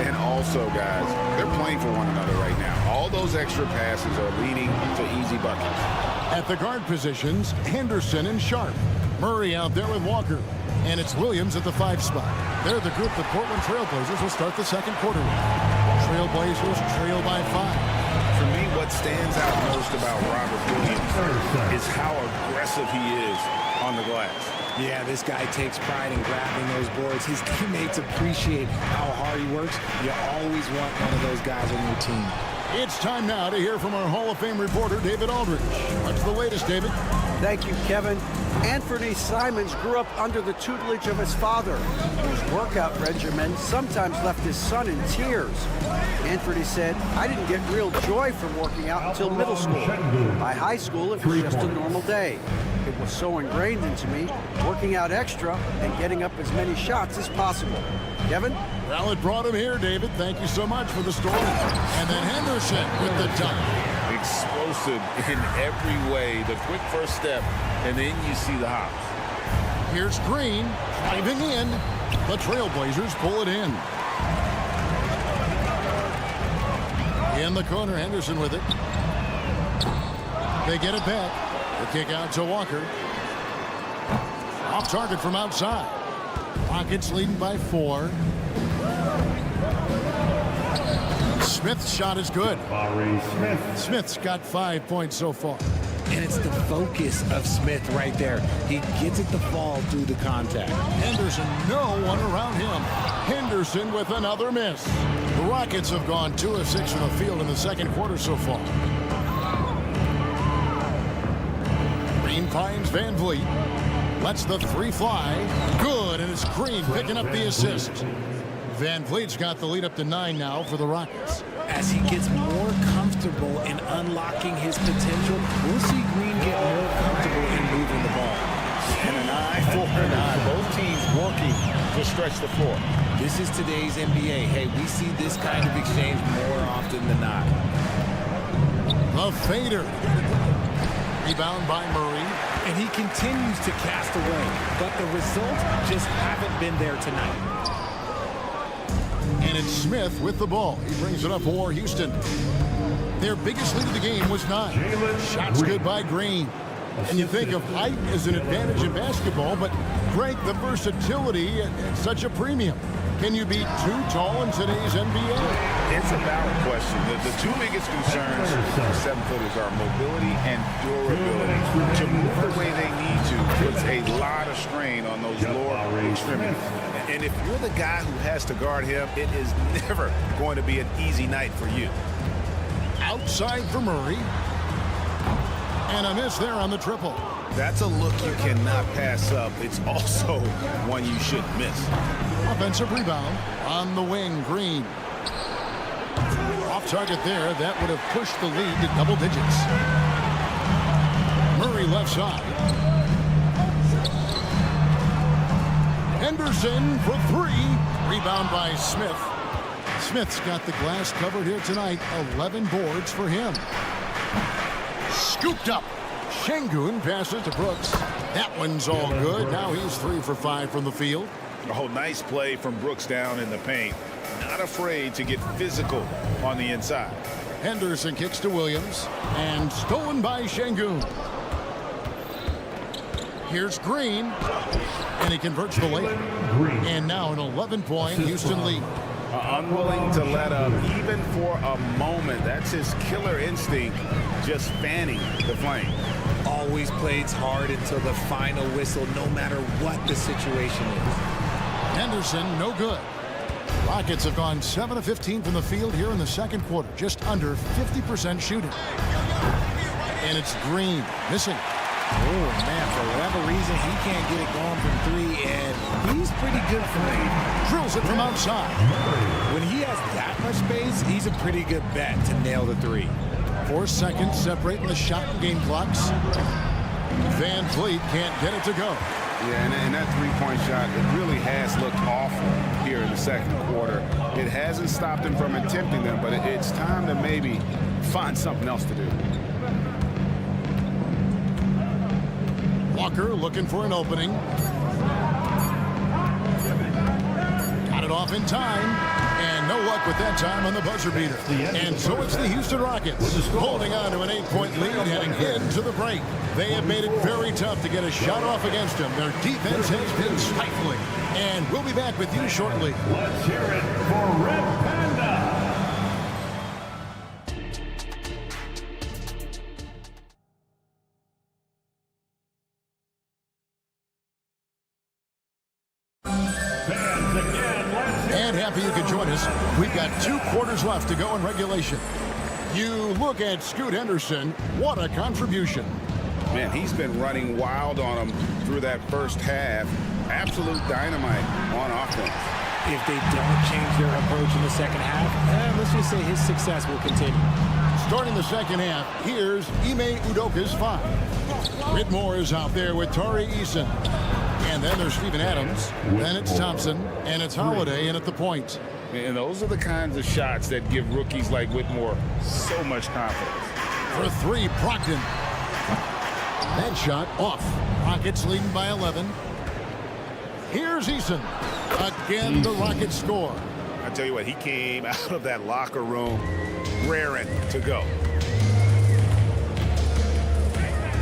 S7: And also, guys, they're playing for one another right now. All those extra passes are leading to easy buckets.
S5: At the guard positions, Henderson and Sharp. Murray out there with Walker. And it's Williams at the 5 spot. They're the group the Portland Trailblazers will start the second quarter with. Trailblazers trail by 5.
S7: For me, what stands out most about Robert Williams is how aggressive he is on the glass.
S12: Yeah, this guy takes pride in grabbing those boards. His teammates appreciate how hard he works. You always want one of those guys on your team.
S5: It's time now to hear from our Hall of Fame reporter, David Aldridge. What's the latest, David?
S10: Thank you, Kevin. Anthony Simons grew up under the tutelage of his father, whose workout regimen sometimes left his son in tears. Anthony said, "I didn't get real joy from working out until middle school. By high school, it was just a normal day. It was so ingrained into me, working out extra and getting up as many shots as possible." Kevin?
S5: Well, it brought him here, David. Thank you so much for the story. And then Henderson with the dunk.
S7: Explosive in every way. The quick first step, and then you see the hops.
S5: Here's Green driving in. The Trailblazers pull it in. In the corner, Henderson with it. They get it back. The kick out to Walker. Off target from outside. Rockets leading by 4. Smith's shot is good. Smith's got 5 points so far.
S12: And it's the focus of Smith right there. He gets it to fall through the contact.
S5: Henderson, no one around him. Henderson with another miss. The Rockets have gone 2 of 6 from the field in the second quarter so far. Green finds Van Vliet. Lets the 3 fly. Good, and it's Green picking up the assist. Van Vliet's got the lead up to 9 now for the Rockets.
S12: As he gets more comfortable in unlocking his potential, we'll see Green get more comfortable in moving the ball.
S7: And an eye for an eye. Both teams working to stretch the floor.
S12: This is today's NBA. Hey, we see this kind of exchange more often than not.
S5: The fader. Rebound by Murray.
S12: And he continues to cast away, but the results just haven't been there tonight.
S5: And it's Smith with the ball. He brings it up for Houston. Their biggest lead of the game was 9. Shots good by Green. And you think of height as an advantage in basketball, but Greg, the versatility at such a premium. Can you be too tall in today's NBA?
S7: It's a valid question. The 2 biggest concerns for 7-footers are mobility and durability. To move the way they need to puts a lot of strain on those lower extremities. And if you're the guy who has to guard him, it is never going to be an easy night for you.
S5: Outside for Murray. And a miss there on the triple.
S7: That's a look you cannot pass up. It's also one you shouldn't miss.
S5: Offensive rebound on the wing, Green. Off target there. That would have pushed the lead to double digits. Murray left side. Henderson for 3. Rebound by Smith. Smith's got the glass covered here tonight. 11 boards for him. Scooped up. Şengün passes to Brooks. That one's all good. Now he's 3 for 5 from the field.
S7: Oh, nice play from Brooks down in the paint. Not afraid to get physical on the inside.
S6: Henderson kicks to Williams, and stolen by Şengün. Here's Green, and he converts the layup. And now an 11-point Houston lead.
S7: Unwilling to let up even for a moment. That's his killer instinct, just fanning the flame.
S12: Always plays hard until the final whistle, no matter what the situation is.
S6: Henderson, no good. Rockets have gone 7 of 15 from the field here in the second quarter, just under 50% shooting. And it's Green, missing.
S12: Oh, man, for whatever reason, he can't get it going from three, and he's pretty good from it.
S6: Drills it from outside.
S12: When he has that much space, he's a pretty good bet to nail the three.
S6: 4 seconds separating the shot and game clocks. Van Vliet can't get it to go.
S7: Yeah, and that three-point shot, it really has looked awful here in the second quarter. It hasn't stopped him from attempting them, but it's time to maybe find something else to do.
S6: Walker looking for an opening. Got it off in time, and no luck with that time on the buzzer beater. And so it's the Houston Rockets holding on to an 8-point lead heading into the break. They have made it very tough to get a shot off against them. Their defense has been stifling. And we'll be back with you shortly.
S9: Let's hear it for Red Panda.
S6: And happy you could join us. We've got 2 quarters left to go in regulation. You look at Scoot Henderson. What a contribution.
S7: Man, he's been running wild on them through that first half. Absolute dynamite on offense.
S12: If they don't change their approach in the second half, let's just say his success will continue.
S6: Starting the second half, here's Ime Udoka's 5. Whitmore is out there with Tari Eason. And then there's Steven Adams. Then it's Thompson. And it's Holiday in at the point.
S7: And those are the kinds of shots that give rookies like Whitmore so much confidence.
S6: For 3, Brogdon. That shot off. Rockets leading by 11. Here's Eason. Again, the Rockets score.
S7: I tell you what, he came out of that locker room raring to go.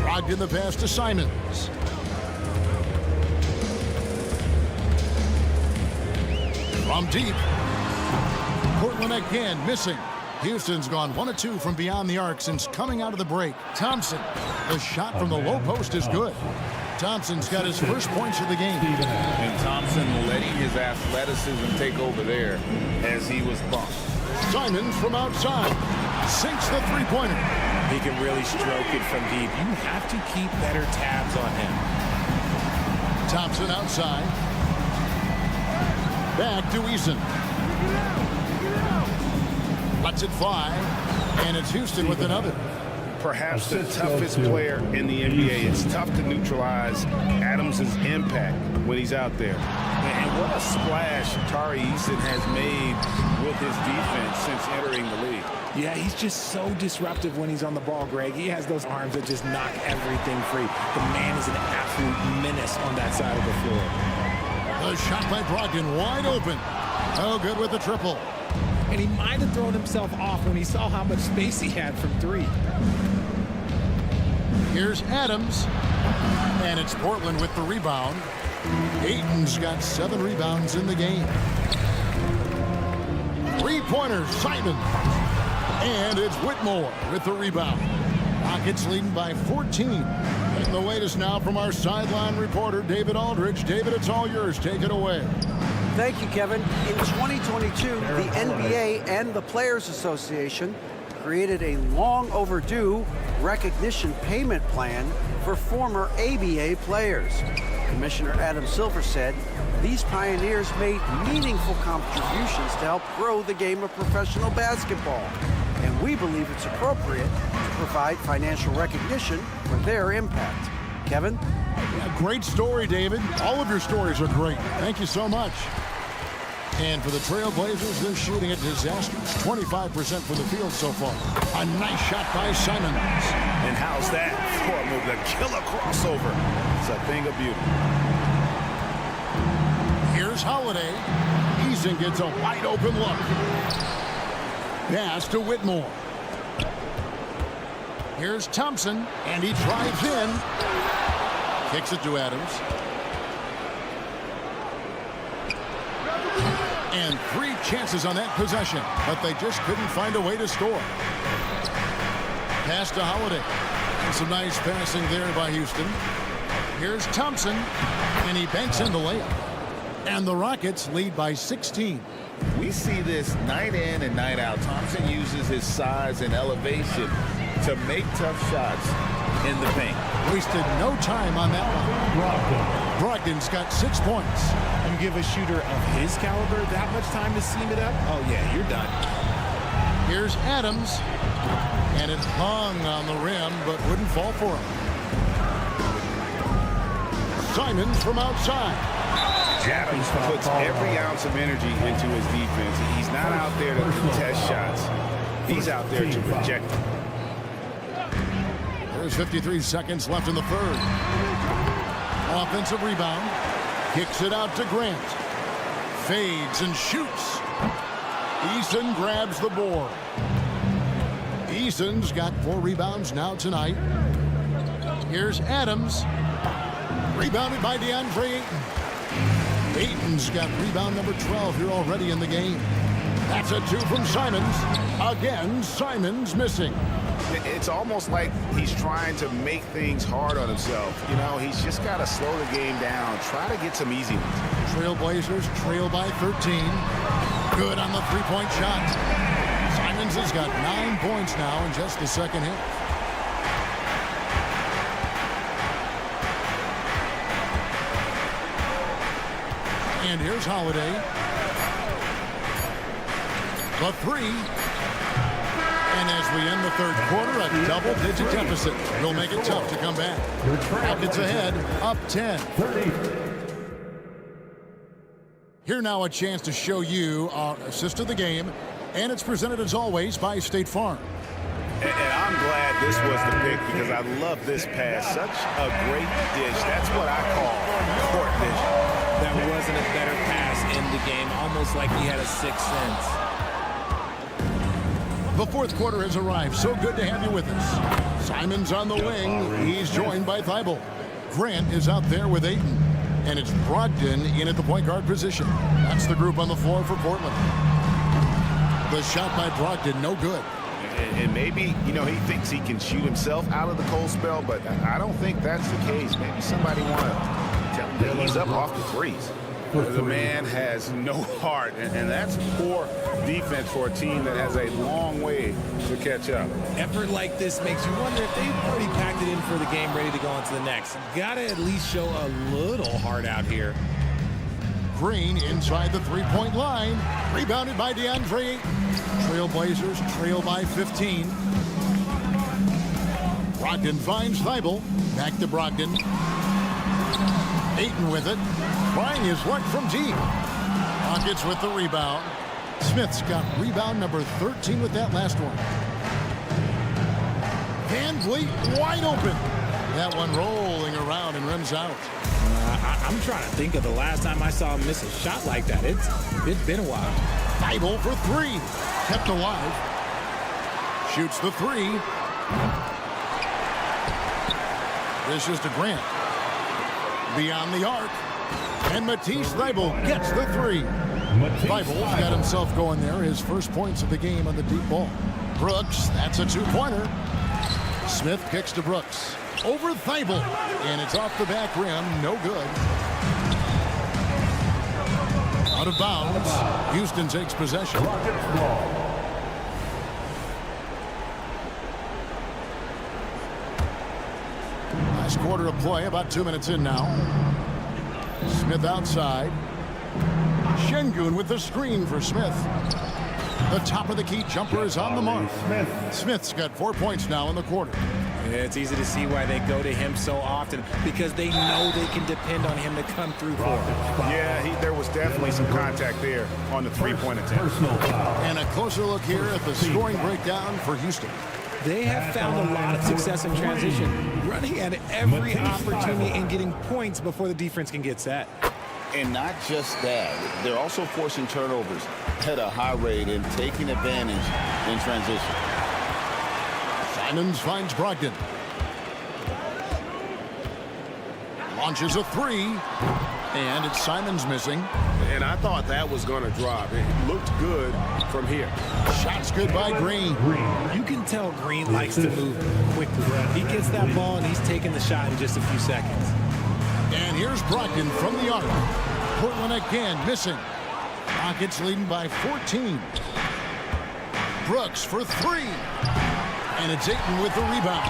S6: Brogdon the pass to Simons. From deep. Portland again missing. Houston's gone 1 of 2 from beyond the arc since coming out of the break. Thompson. The shot from the low post is good. Thompson's got his first points of the game.
S7: And Thompson letting his athleticism take over there as he was bumped.
S6: Simons from outside. Sinks the three-pointer.
S12: He can really stroke it from deep. You have to keep better tabs on him.
S6: Thompson outside. Back to Eason. Lets it fly. And it's Houston with another.
S7: Perhaps the toughest player in the NBA. It's tough to neutralize Adams' impact when he's out there. And what a splash Tari Eason has made with his defense since entering the league.
S12: Yeah, he's just so disruptive when he's on the ball, Greg. He has those arms that just knock everything free. The man is an absolute menace on that side of the floor.
S6: The shot by Brogdon wide open. Oh, good with the triple.
S12: And he might have thrown himself off when he saw how much space he had from 3.
S6: Here's Adams. And it's Portland with the rebound. Ayton's got 7 rebounds in the game. 3-pointer, Simon. And it's Whitmore with the rebound. Rockets leading by 14. And the latest now from our sideline reporter, David Aldridge. David, it's all yours. Take it away.
S10: Thank you, Kevin. In 2022, the NBA and the Players Association created a long overdue recognition payment plan for former ABA players. Commissioner Adam Silver said these pioneers made meaningful contributions to help grow the game of professional basketball. And we believe it's appropriate to provide financial recognition for their impact. Kevin?
S6: Yeah, great story, David. All of your stories are great. Thank you so much. And for the Trailblazers, they're shooting at disastrous 25% from the field so far. A nice shot by Simons.
S7: And how's that for a move? The killer crossover. It's a thing of beauty.
S6: Here's Holiday. Eason gets a wide open look. Pass to Whitmore.
S5: Here's Thompson, and he drives in. Kicks it to Adams. And 3 chances on that possession, but they just couldn't find a way to score. Pass to Holiday. And some nice passing there by Houston. Here's Thompson, and he banks in the layup. And the Rockets lead by 16.
S7: We see this night in and night out. Thompson uses his size and elevation to make tough shots in the paint.
S5: Wasted no time on that one. Brogdon's got 6 points.
S12: You give a shooter of his caliber that much time to seam it up? Oh, yeah, you're done.
S5: Here's Adams. And it hung on the rim, but wouldn't fall for him. Simons from outside.
S7: He puts every ounce of energy into his defense. He's not out there to contest shots. He's out there to reject them.
S5: There's 53 seconds left in the third. Offensive rebound. Kicks it out to Grant. Fades and shoots. Eason grabs the board. Eason's got 4 rebounds now tonight. Here's Adams. Rebounded by DeAndre Ayton. Ayton's got rebound number 12 here already in the game. That's a 2 from Simons. Again, Simons missing.
S7: It's almost like he's trying to make things hard on himself. You know, he's just got to slow the game down. Try to get some easy ones.
S5: Trailblazers trail by 13. Good on the 3-point shot. Simons has got 9 points now in just the second half. And here's Holiday. The 3. And as we end the third quarter, a double-digit deficit will make it tough to come back. Rockets ahead, up 10. Here now a chance to show you our assist of the game, and it's presented as always by State Farm.
S7: And I'm glad this was the pick because I love this pass. Such a great dish. That's what I call court vision.
S12: That wasn't a better pass in the game, almost like he had a 6th sense.
S5: The fourth quarter has arrived. So good to have you with us. Simons on the wing. He's joined by Thibault. Grant is out there with Ayton. And it's Brogdon in at the point guard position. That's the group on the floor for Portland. The shot by Brogdon, no good.
S7: And maybe, you know, he thinks he can shoot himself out of the cold spell, but I don't think that's the case. Maybe somebody want to tell him that he's up off the threes. The man has no heart, and that's poor defense for a team that has a long way to catch up.
S12: Effort like this makes you wonder if they've already packed it in for the game, ready to go on to the next. Gotta at least show a little heart out here.
S5: Green inside the 3-point line. Rebounded by DeAndre Ayton. Trailblazers trail by 15. Brogdon finds Thibault. Back to Brogdon. Ayton with it. Trying his luck from deep. Rockets with the rebound. Smith's got rebound number 13 with that last one. Van Vliet wide open. That one rolling around and rims out.
S12: I'm trying to think of the last time I saw him miss a shot like that. It's been a while.
S5: Thibault for 3. Kept alive. Shoots the 3. This is to Grant. Beyond the arc. And Matisse Thibault gets the 3. Thibault's got himself going there. His first points of the game on the deep ball. Brooks, that's a 2-pointer. Smith kicks to Brooks. Over Thibault. And it's off the back rim. No good. Out of bounds. Houston takes possession. Last quarter of play, about 2 minutes in now. Smith outside. Şengün with the screen for Smith. The top of the key jumper is on the mark. Smith's got 4 points now in the quarter.
S12: It's easy to see why they go to him so often, because they know they can depend on him to come through for them.
S7: Yeah, there was definitely some contact there on the 3-point attempt.
S5: And a closer look here at the scoring breakdown for Houston.
S12: They have found a lot of success in transition, running at every opportunity and getting points before the defense can get set.
S7: And not just that, they're also forcing turnovers at a high rate and taking advantage in transition.
S5: Simons finds Brogdon. Launches a three. And it's Simons missing.
S13: And I thought that was going to drop. It looked good from here.
S5: Shot's good by Green.
S12: You can tell Green likes to move quickly. He gets that ball and he's taking the shot in just a few seconds.
S5: And here's Brogdon from the arc. Portland again missing. Rockets leading by 14. Brooks for three. And it's Ayton with the rebound.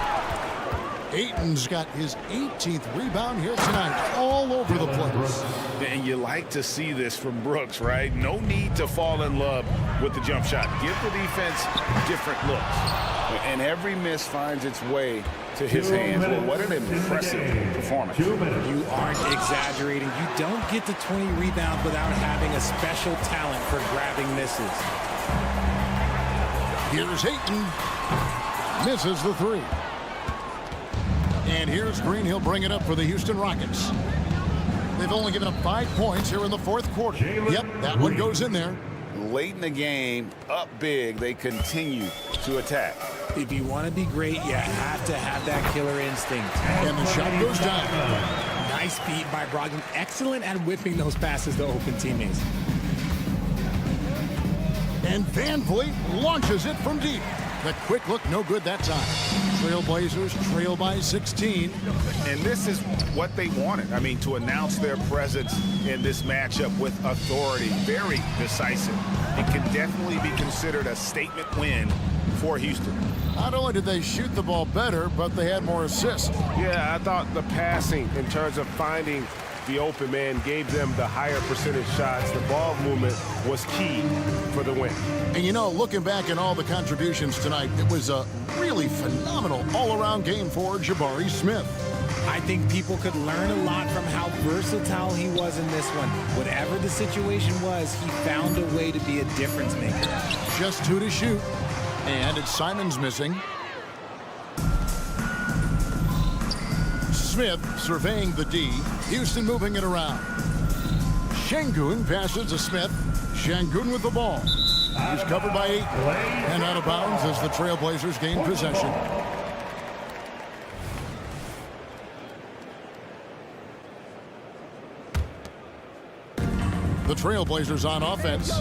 S5: Ayton's got his 18th rebound here tonight, all over the place.
S7: And you like to see this from Brooks, right? No need to fall in love with the jump shot. Give the defense different looks. And every miss finds its way to his hands. Well, what an impressive performance.
S12: You aren't exaggerating. You don't get to 20 rebounds without having a special talent for grabbing misses.
S5: Here's Ayton. Misses the three. And here's Green. He'll bring it up for the Houston Rockets. They've only given up 5 points here in the fourth quarter. Yep, that one goes in there.
S7: Late in the game, up big, they continue to attack.
S12: If you want to be great, you have to have that killer instinct.
S5: And the shot goes down.
S12: Nice feed by Brogdon. Excellent at whipping those passes to open teammates.
S5: And Van Vliet launches it from deep. The quick look, no good that time. Trailblazers trail by 16.
S7: And this is what they wanted. I mean, to announce their presence in this matchup with authority. Very decisive. It can definitely be considered a statement win for Houston.
S5: Not only did they shoot the ball better, but they had more assists.
S13: Yeah, I thought the passing in terms of finding the open man gave them the higher percentage shots. The ball movement was key for the win.
S5: And you know, looking back at all the contributions tonight, it was a really phenomenal all-around game for Jabari Smith.
S12: I think people could learn a lot from how versatile he was in this one. Whatever the situation was, he found a way to be a difference maker.
S5: Just 2 to shoot. And it's Simons missing. Smith surveying the D. Houston moving it around. Şengün passes to Smith. Şengün with the ball. He's covered by 8. And out of bounds as the Trailblazers gain possession. The Trailblazers on offense.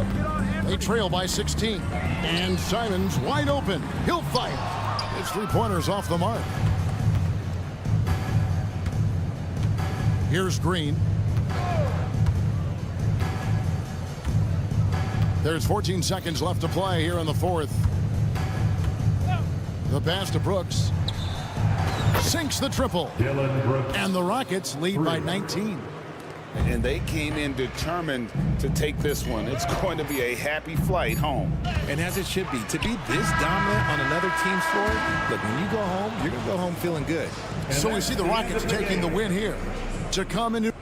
S5: They trail by 16. And Simons wide open. He'll fight. His 3-pointers off the mark. Here's Green. There's 14 seconds left to play here in the fourth. The pass to Brooks. Sinks the triple. And the Rockets lead by 19.
S7: And they came in determined to take this one. It's going to be a happy flight home.
S12: And as it should be. To be this dominant on another team's floor, look, when you go home, you're going to go home feeling good.
S5: So we see the Rockets taking the win here. To come into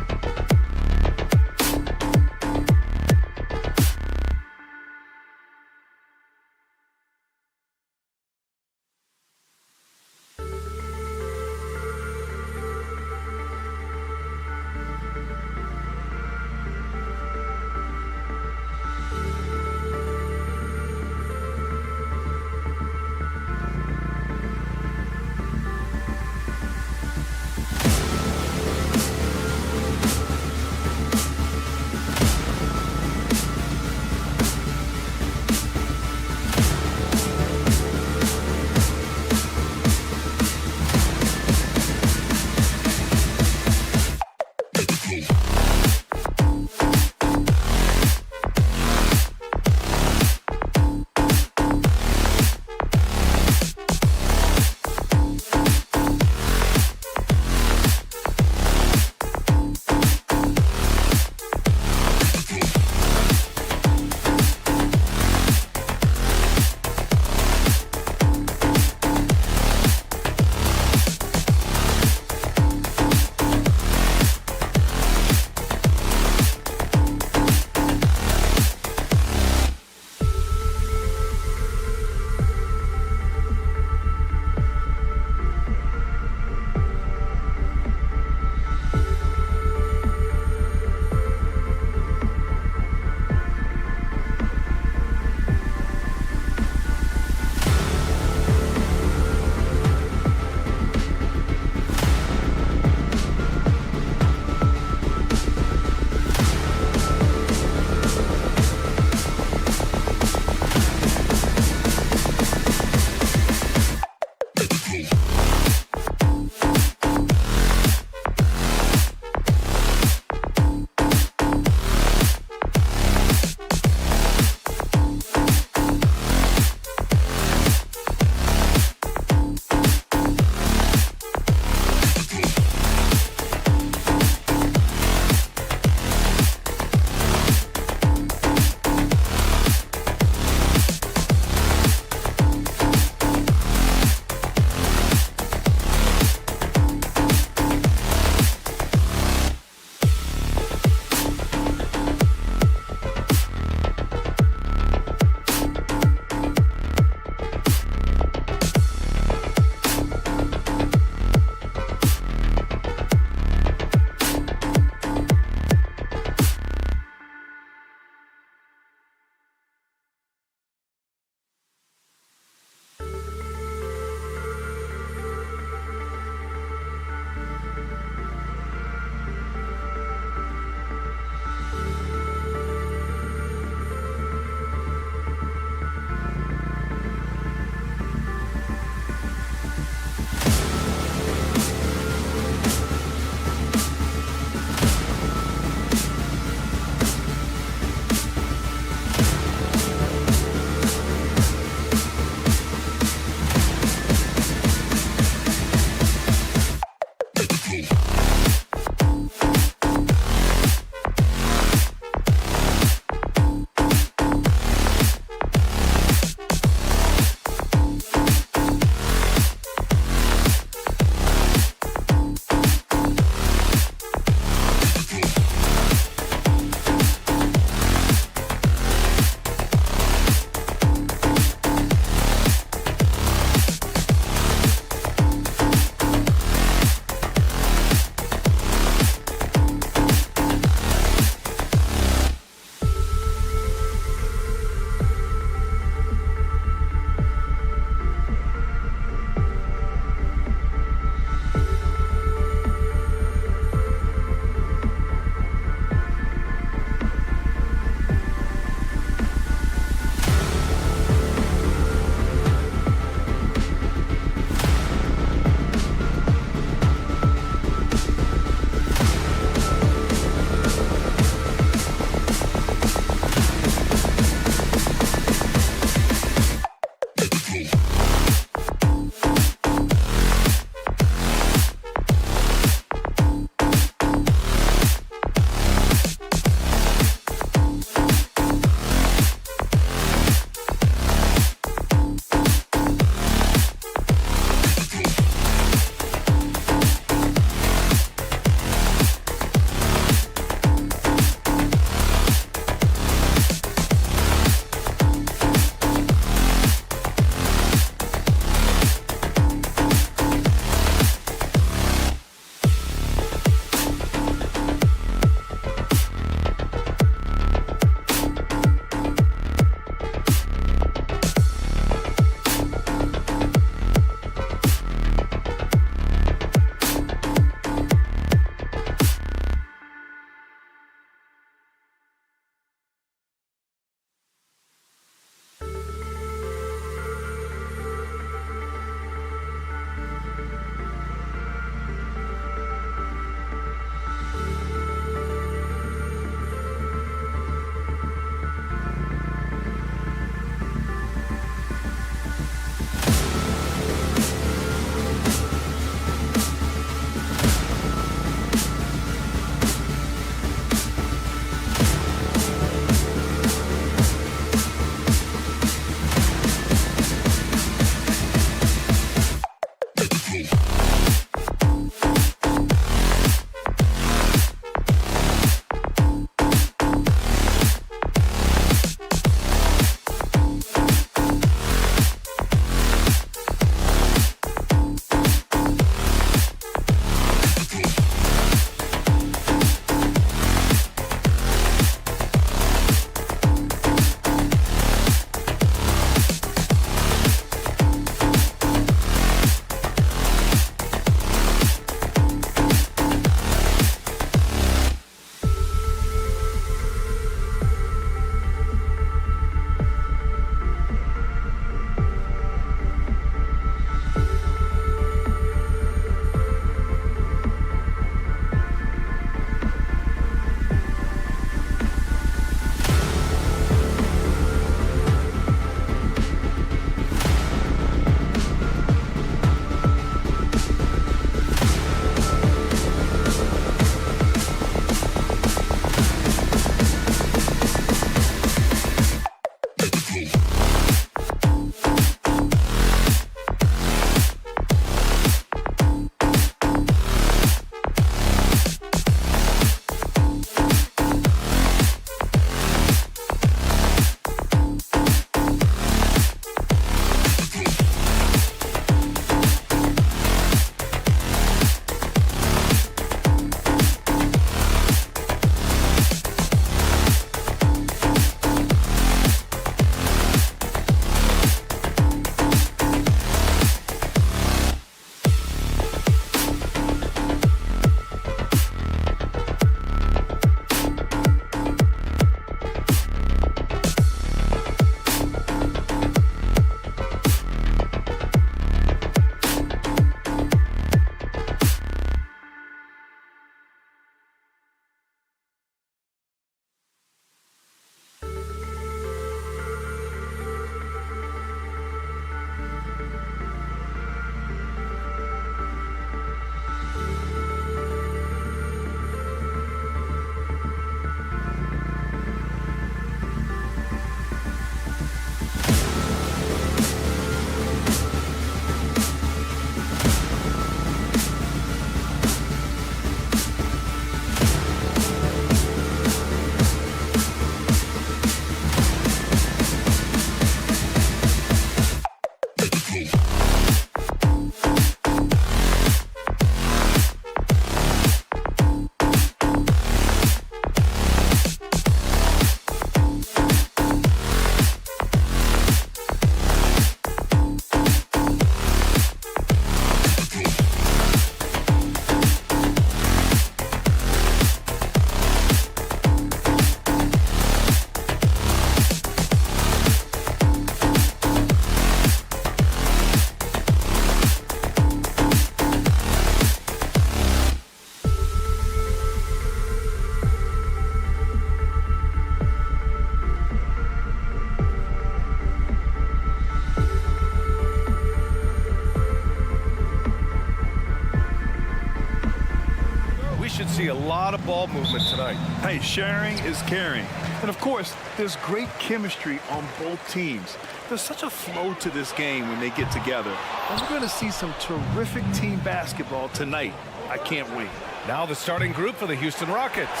S1: lot of ball movement tonight.
S2: Hey, sharing is caring. And, of course, there's great chemistry on both teams. There's such a flow to this game when they get together. And we're going to see some terrific team basketball tonight. I can't wait.
S1: Now the starting group for the Houston Rockets.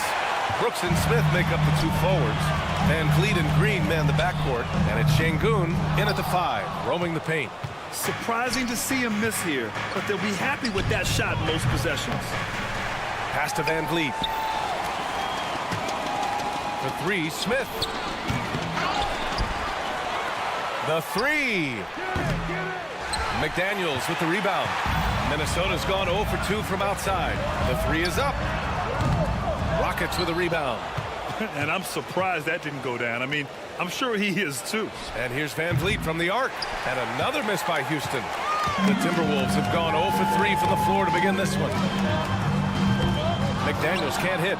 S1: Brooks and Smith make up the 2 forwards. Van Vliet and Green man the backcourt. And it's Şengün in at the 5, roaming the paint.
S2: Surprising to see him miss here, but they'll be happy with that shot most possessions.
S1: Pass to Van Vliet. For 3, Smith. The 3. McDaniels with the rebound. Minnesota's gone 0 for 2 from outside. The 3 is up. Rockets with a rebound.
S2: And I'm surprised that didn't go down. I mean, I'm sure he is too.
S1: And here's Van Vliet from the arc. And another miss by Houston. The Timberwolves have gone 0 for 3 from the floor to begin this one. McDaniels can't hit.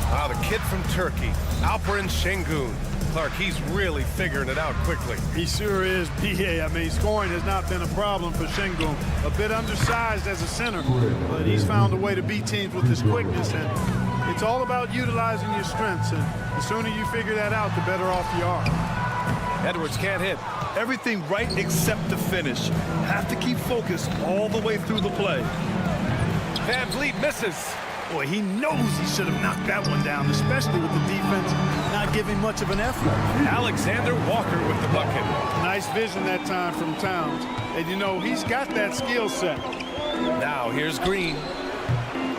S1: Ah, the kid from Turkey, Alperen Şengün. Clark, he's really figuring it out quickly.
S14: He sure is, B.A. I mean, scoring has not been a problem for Şengün. A bit undersized as a center, but he's found a way to beat teams with his quickness. And it's all about utilizing your strengths. And the sooner you figure that out, the better off you are.
S1: Edwards can't hit.
S2: Everything right except the finish. Have to keep focused all the way through the play.
S1: Van Vliet misses.
S14: Boy, he knows he should have knocked that one down, especially with the defense not giving much of an effort.
S1: Alexander Walker with the bucket.
S14: Nice vision that time from Towns. And, you know, he's got that skill set.
S1: Now here's Green.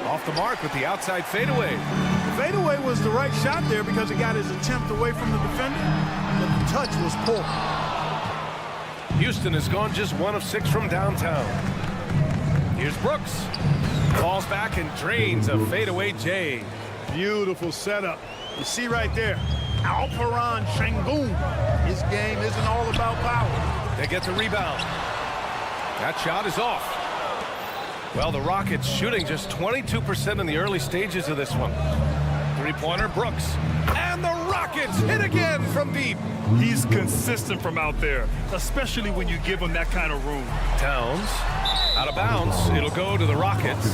S1: Off the mark with the outside fadeaway.
S14: The fadeaway was the right shot there because it got his attempt away from the defender, but the touch was poor.
S1: Houston has gone just 1 of 6 from downtown. Here's Brooks. Falls back and drains a fadeaway J.
S14: Beautiful setup. You see right there, Alperen Şengün. His game isn't all about power.
S1: They get the rebound. That shot is off. Well, the Rockets shooting just 22% in the early stages of this one. Three-pointer, Brooks. And the Rockets hit again from deep.
S2: He's consistent from out there, especially when you give him that kind of room.
S1: Towns, out of bounds. It'll go to the Rockets.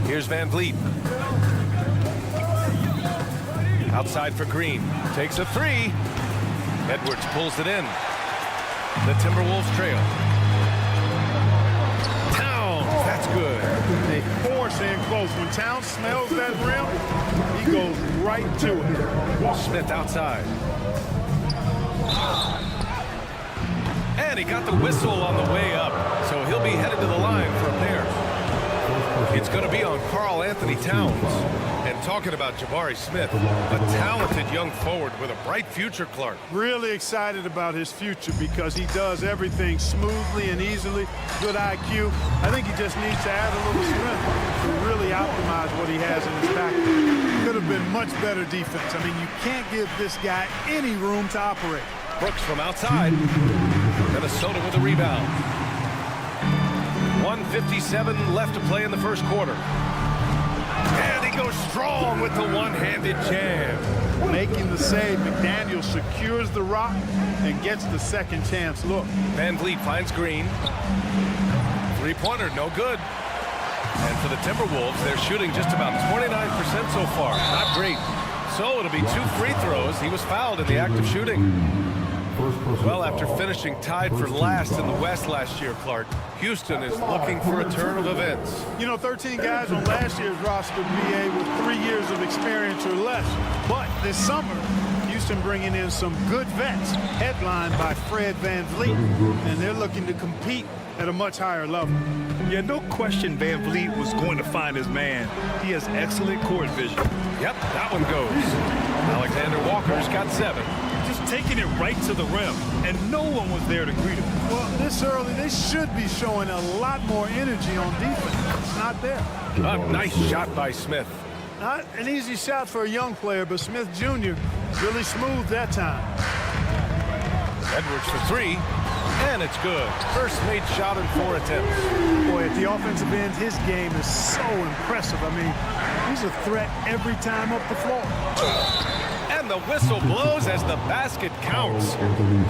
S1: Here's Van Vliet. Outside for Green. Takes a 3. Edwards pulls it in. The Timberwolves trail. Towns, that's good.
S14: They force in close. When Towns smells that rim, he goes right to it.
S1: Smith outside. And he got the whistle on the way up, so he'll be headed to the line for a pair. It's going to be on Karl Anthony Towns. And talking about Jabari Smith, a talented young forward with a bright future, Clark.
S14: Really excited about his future because he does everything smoothly and easily. Good IQ. I think he just needs to add a little strength to really optimize what he has in his package. Could have been much better defense. I mean, you can't give this guy any room to operate.
S1: Brooks from outside. Minnesota with a rebound. 1:57 left to play in the first quarter. And he goes strong with the one-handed jam.
S14: Making the save, McDaniel secures the rock and gets the second chance look.
S1: Van Vliet finds Green. Three-pointer, no good. And for the Timberwolves, they're shooting just about 29% so far. Not great. So it'll be 2 free throws. He was fouled in the act of shooting. Well, after finishing tied for last in the West last year, Clark, Houston is looking for a turn of events.
S14: You know, 13 guys on last year's roster, BA, with 3 years of experience or less. But this summer, Houston bringing in some good vets, headlined by Fred Van Vliet, and they're looking to compete at a much higher level.
S2: Yeah, no question Van Vliet was going to find his man. He has excellent court vision.
S1: Yep, that one goes. Alexander Walker's got 7.
S2: Just taking it right to the rim, and no one was there to greet him.
S14: Well, this early, they should be showing a lot more energy on defense. It's not there.
S1: A nice shot by Smith.
S14: Not an easy shot for a young player, but Smith Jr. really smooth that time.
S1: Edwards for 3, and it's good. First made shot in 4 attempts.
S14: Boy, at the offensive end, his game is so impressive. I mean, he's a threat every time up the floor.
S1: And And the whistle blows as the basket counts.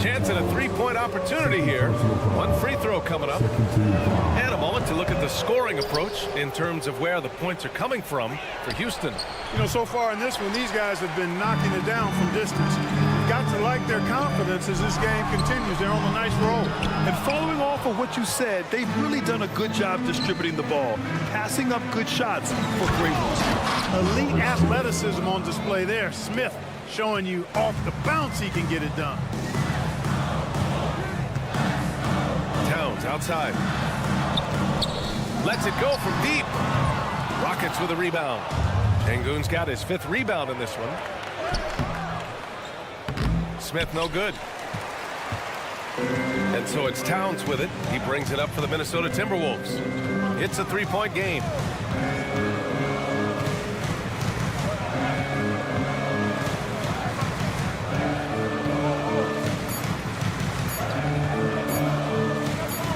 S1: Chance at a three-point opportunity here. One free throw coming up. And a moment to look at the scoring approach in terms of where the points are coming from for Houston.
S14: You know, so far in this one, these guys have been knocking it down from distance. You've got to like their confidence as this game continues. They're on a nice roll.
S2: And following off of what you said, they've really done a good job distributing the ball, passing up good shots for great ones.
S14: Elite athleticism on display there. Smith showing you off the bounce he can get it done.
S1: Towns outside. Lets it go from deep. Rockets with a rebound. Şengün's got his 5th rebound in this one. Smith no good. And so it's Towns with it. He brings it up for the Minnesota Timberwolves. It's a 3-point game.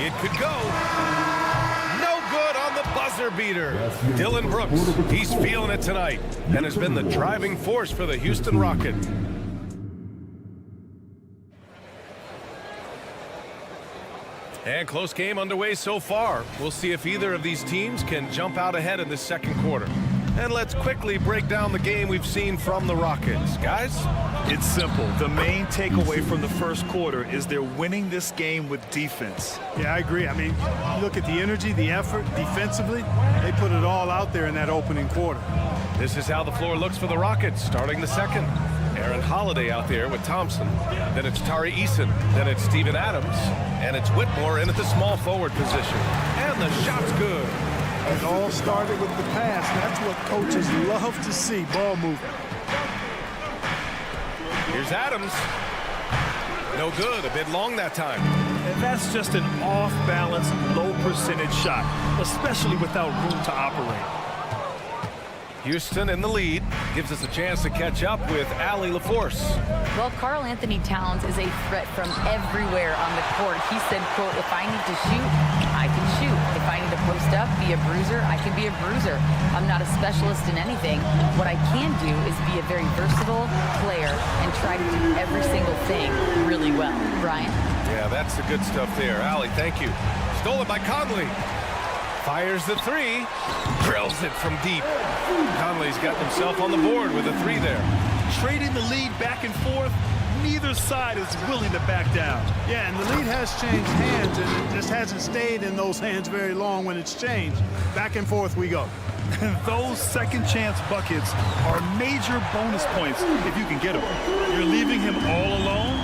S1: It could go. No good on the buzzer beater. Dylan Brooks, he's feeling it tonight and has been the driving force for the Houston Rockets. And close game underway so far. We'll see if either of these teams can jump out ahead in this second quarter. And let's quickly break down the game we've seen from the Rockets. Guys?
S2: It's simple. The main takeaway from the first quarter is they're winning this game with defense.
S14: Yeah, I agree. I mean, look at the energy, the effort defensively. They put it all out there in that opening quarter.
S1: This is how the floor looks for the Rockets starting the second. Aaron Holiday out there with Thompson. Then it's Tari Eason. Then it's Steven Adams. And it's Whitmore in at the small forward position. And the shot's good.
S14: It all started with the pass. That's what coaches love to see, ball movement.
S1: Here's Adams. No good. A bit long that time.
S2: And that's just an off-balance, low-percentage shot, especially without room to operate.
S1: Houston in the lead. Gives us a chance to catch up with Allie LaForce.
S4: Well, Karl Anthony Towns is a threat from everywhere on the court. He said, quote, if I need to shoot, I can shoot. If I need to post up, be a bruiser, I can be a bruiser. I'm not a specialist in anything. What I can do is be a very versatile player and try to do every single thing really well. Brian?
S1: Yeah, that's the good stuff there. Allie, thank you. Stolen by Conley. Fires the 3. Drills it from deep. Conley's got himself on the board with a 3 there.
S2: Trading the lead back and forth, neither side is willing to back down.
S14: Yeah, and the lead has changed hands, and it just hasn't stayed in those hands very long when it's changed. Back and forth we go.
S2: And those second chance buckets are major bonus points if you can get them. You're leaving him all alone?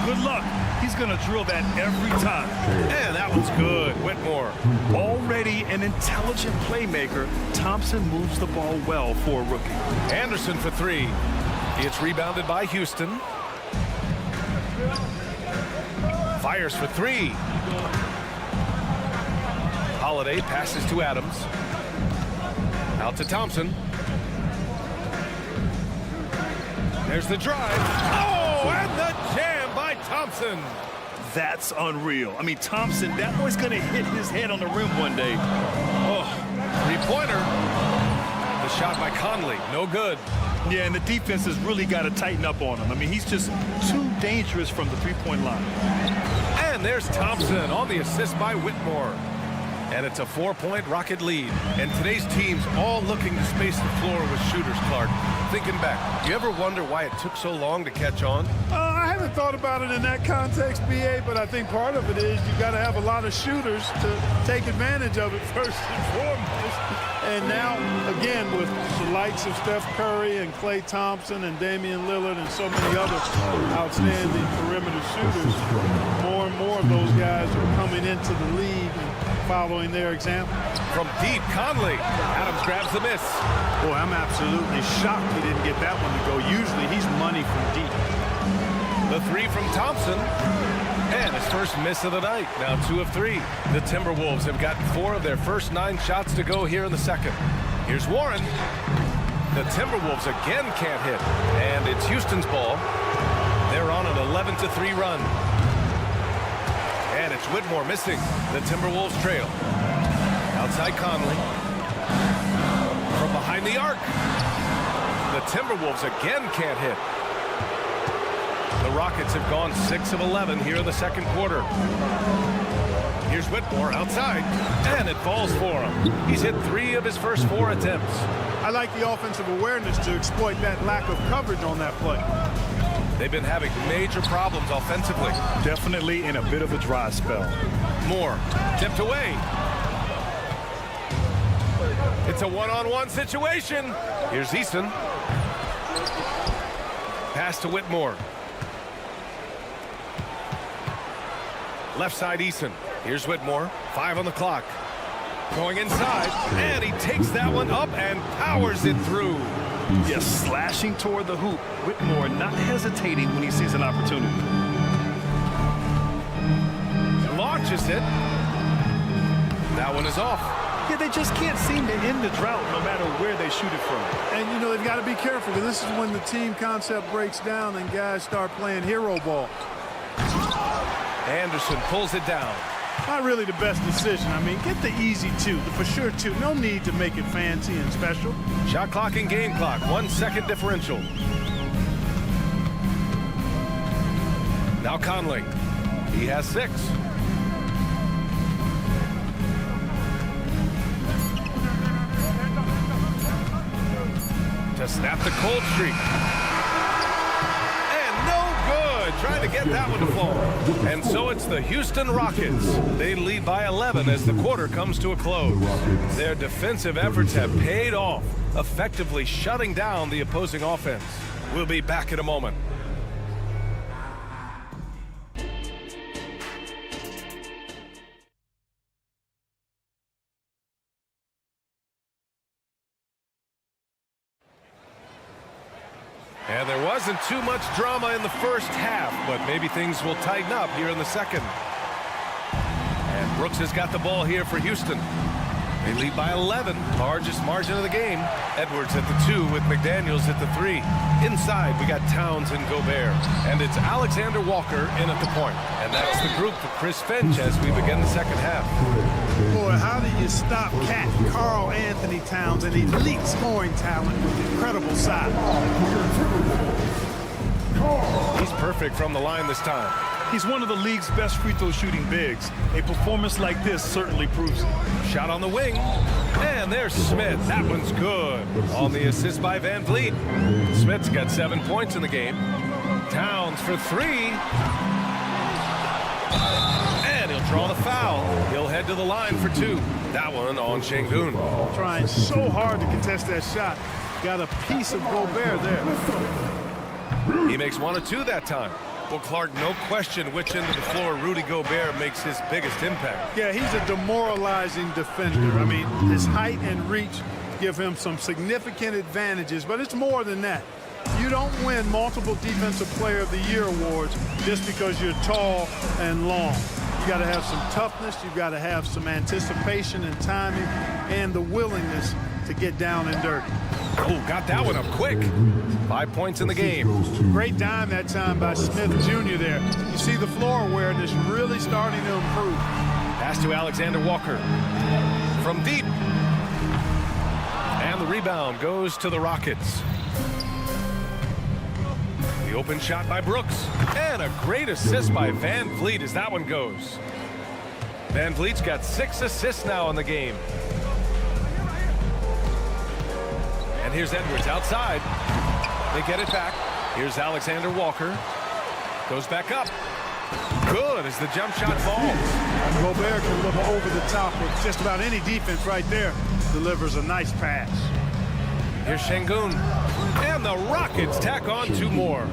S2: Good luck. He's going to drill that every time.
S1: And that one's good. Whitmore.
S2: Already an intelligent playmaker, Thompson moves the ball well for a rookie.
S1: Anderson for 3. It's rebounded by Houston. Fires for 3. Holiday passes to Adams. Out to Thompson. There's the drive. Oh, and the jam by Thompson.
S2: That's unreal. I mean, Thompson, that boy's going to hit his head on the rim one day.
S1: Oh, 3-pointer. The shot by Conley. No good.
S2: Yeah, and the defense has really got to tighten up on him. I mean, he's just too dangerous from the 3-point line.
S1: And there's Thompson on the assist by Whitmore. And it's a 4-point Rocket lead. And today's team's all looking to space the floor with shooters, Clark. Thinking back, do you ever wonder why it took so long to catch on?
S14: I haven't thought about it in that context, B.A., but I think part of it is you got to have a lot of shooters to take advantage of it first and foremost. And now, again, with the likes of Steph Curry and Klay Thompson and Damian Lillard and so many other outstanding perimeter shooters, more and more of those guys are coming into the league and following their example.
S1: From deep, Conley. Adams grabs the miss.
S14: Boy, I'm absolutely shocked he didn't get that one to go. Usually he's money from deep.
S1: The 3 from Thompson. And his first miss of the night. Now 2 of 3. The Timberwolves have gotten 4 of their first 9 shots to go here in the second. Here's Warren. The Timberwolves again can't hit. And it's Houston's ball. They're on an 11-3 run. And it's Whitmore missing. The Timberwolves trail. Outside Conley. From behind the arc. The Timberwolves again can't hit. The Rockets have gone 6 of 11 here in the second quarter. Here's Whitmore outside, and it falls for him. He's hit 3 of his first 4 attempts.
S14: I like the offensive awareness to exploit that lack of coverage on that play.
S1: They've been having major problems offensively.
S2: Definitely in a bit of a dry spell.
S1: Moore tipped away. It's a one-on-one situation. Here's Easton. Pass to Whitmore. Left side Easton. Here's Whitmore. 5 on the clock. Going inside, and he takes that one up and powers it through.
S2: Yes, slashing toward the hoop. Whitmore not hesitating when he sees an opportunity.
S1: Launches it. That one is off.
S2: Yeah, they just can't seem to end the drought no matter where they shoot it from.
S14: And, you know, they've got to be careful because this is when the team concept breaks down and guys start playing hero ball.
S1: Anderson pulls it down.
S14: Not really the best decision. I mean, get the easy 2, the for sure 2. No need to make it fancy and special.
S1: Shot clock and game clock, 1 second differential. Now Conley. He has 6. To snap the cold streak. And no good. Trying to get that one to fall. And so it's the Houston Rockets. They lead by 11 as the quarter comes to a close. Their defensive efforts have paid off, effectively shutting down the opposing offense. We'll be back in a moment. And there wasn't too much drama in the first half, but maybe things will tighten up here in the second. And Brooks has got the ball here for Houston. They lead by 11, largest margin of the game. Edwards at the 2 with McDaniels at the 3. Inside, we got Towns and Gobert. And it's Alexander Walker in at the point. And that's the group for Chris Finch as we begin the second half.
S14: Boy, how do you stop Cat Karl Anthony Towns, an elite scoring talent with incredible size?
S1: He's perfect from the line this time.
S2: He's one of the league's best free throw shooting bigs. A performance like this certainly proves it.
S1: Shot on the wing. And there's Smith. That one's good. On the assist by Van Vliet. Smith's got 7 points in the game. Towns for 3. And he'll draw the foul. He'll head to the line for 2. That one on Şengün.
S14: Trying so hard to contest that shot. Got a piece of Gobert there.
S1: He makes 1 of 2 that time. Well, Clark, no question which end of the floor Rudy Gobert makes his biggest impact.
S14: Yeah, he's a demoralizing defender. I mean, his height and reach give him some significant advantages, but it's more than that. You don't win multiple Defensive Player of the Year awards just because you're tall and long. You got to have some toughness, you've got to have some anticipation and timing, and the willingness to get down and dirty.
S1: Oh, got that one up quick. 5 points in the game.
S14: Great dime that time by Smith Jr. there. You see the floor awareness really starting to improve.
S1: Pass to Alexander Walker. From deep. And the rebound goes to the Rockets. The open shot by Brooks. And a great assist by Van Vliet as that one goes. Van Vliet's got 6 assists now in the game. And here's Edwards outside. They get it back. Here's Alexander Walker. Goes back up. Good as the jump shot falls.
S14: Gobert can look over the top with just about any defense right there. Delivers a nice pass.
S1: Here's Şengün. And the Rockets tack on 2 more.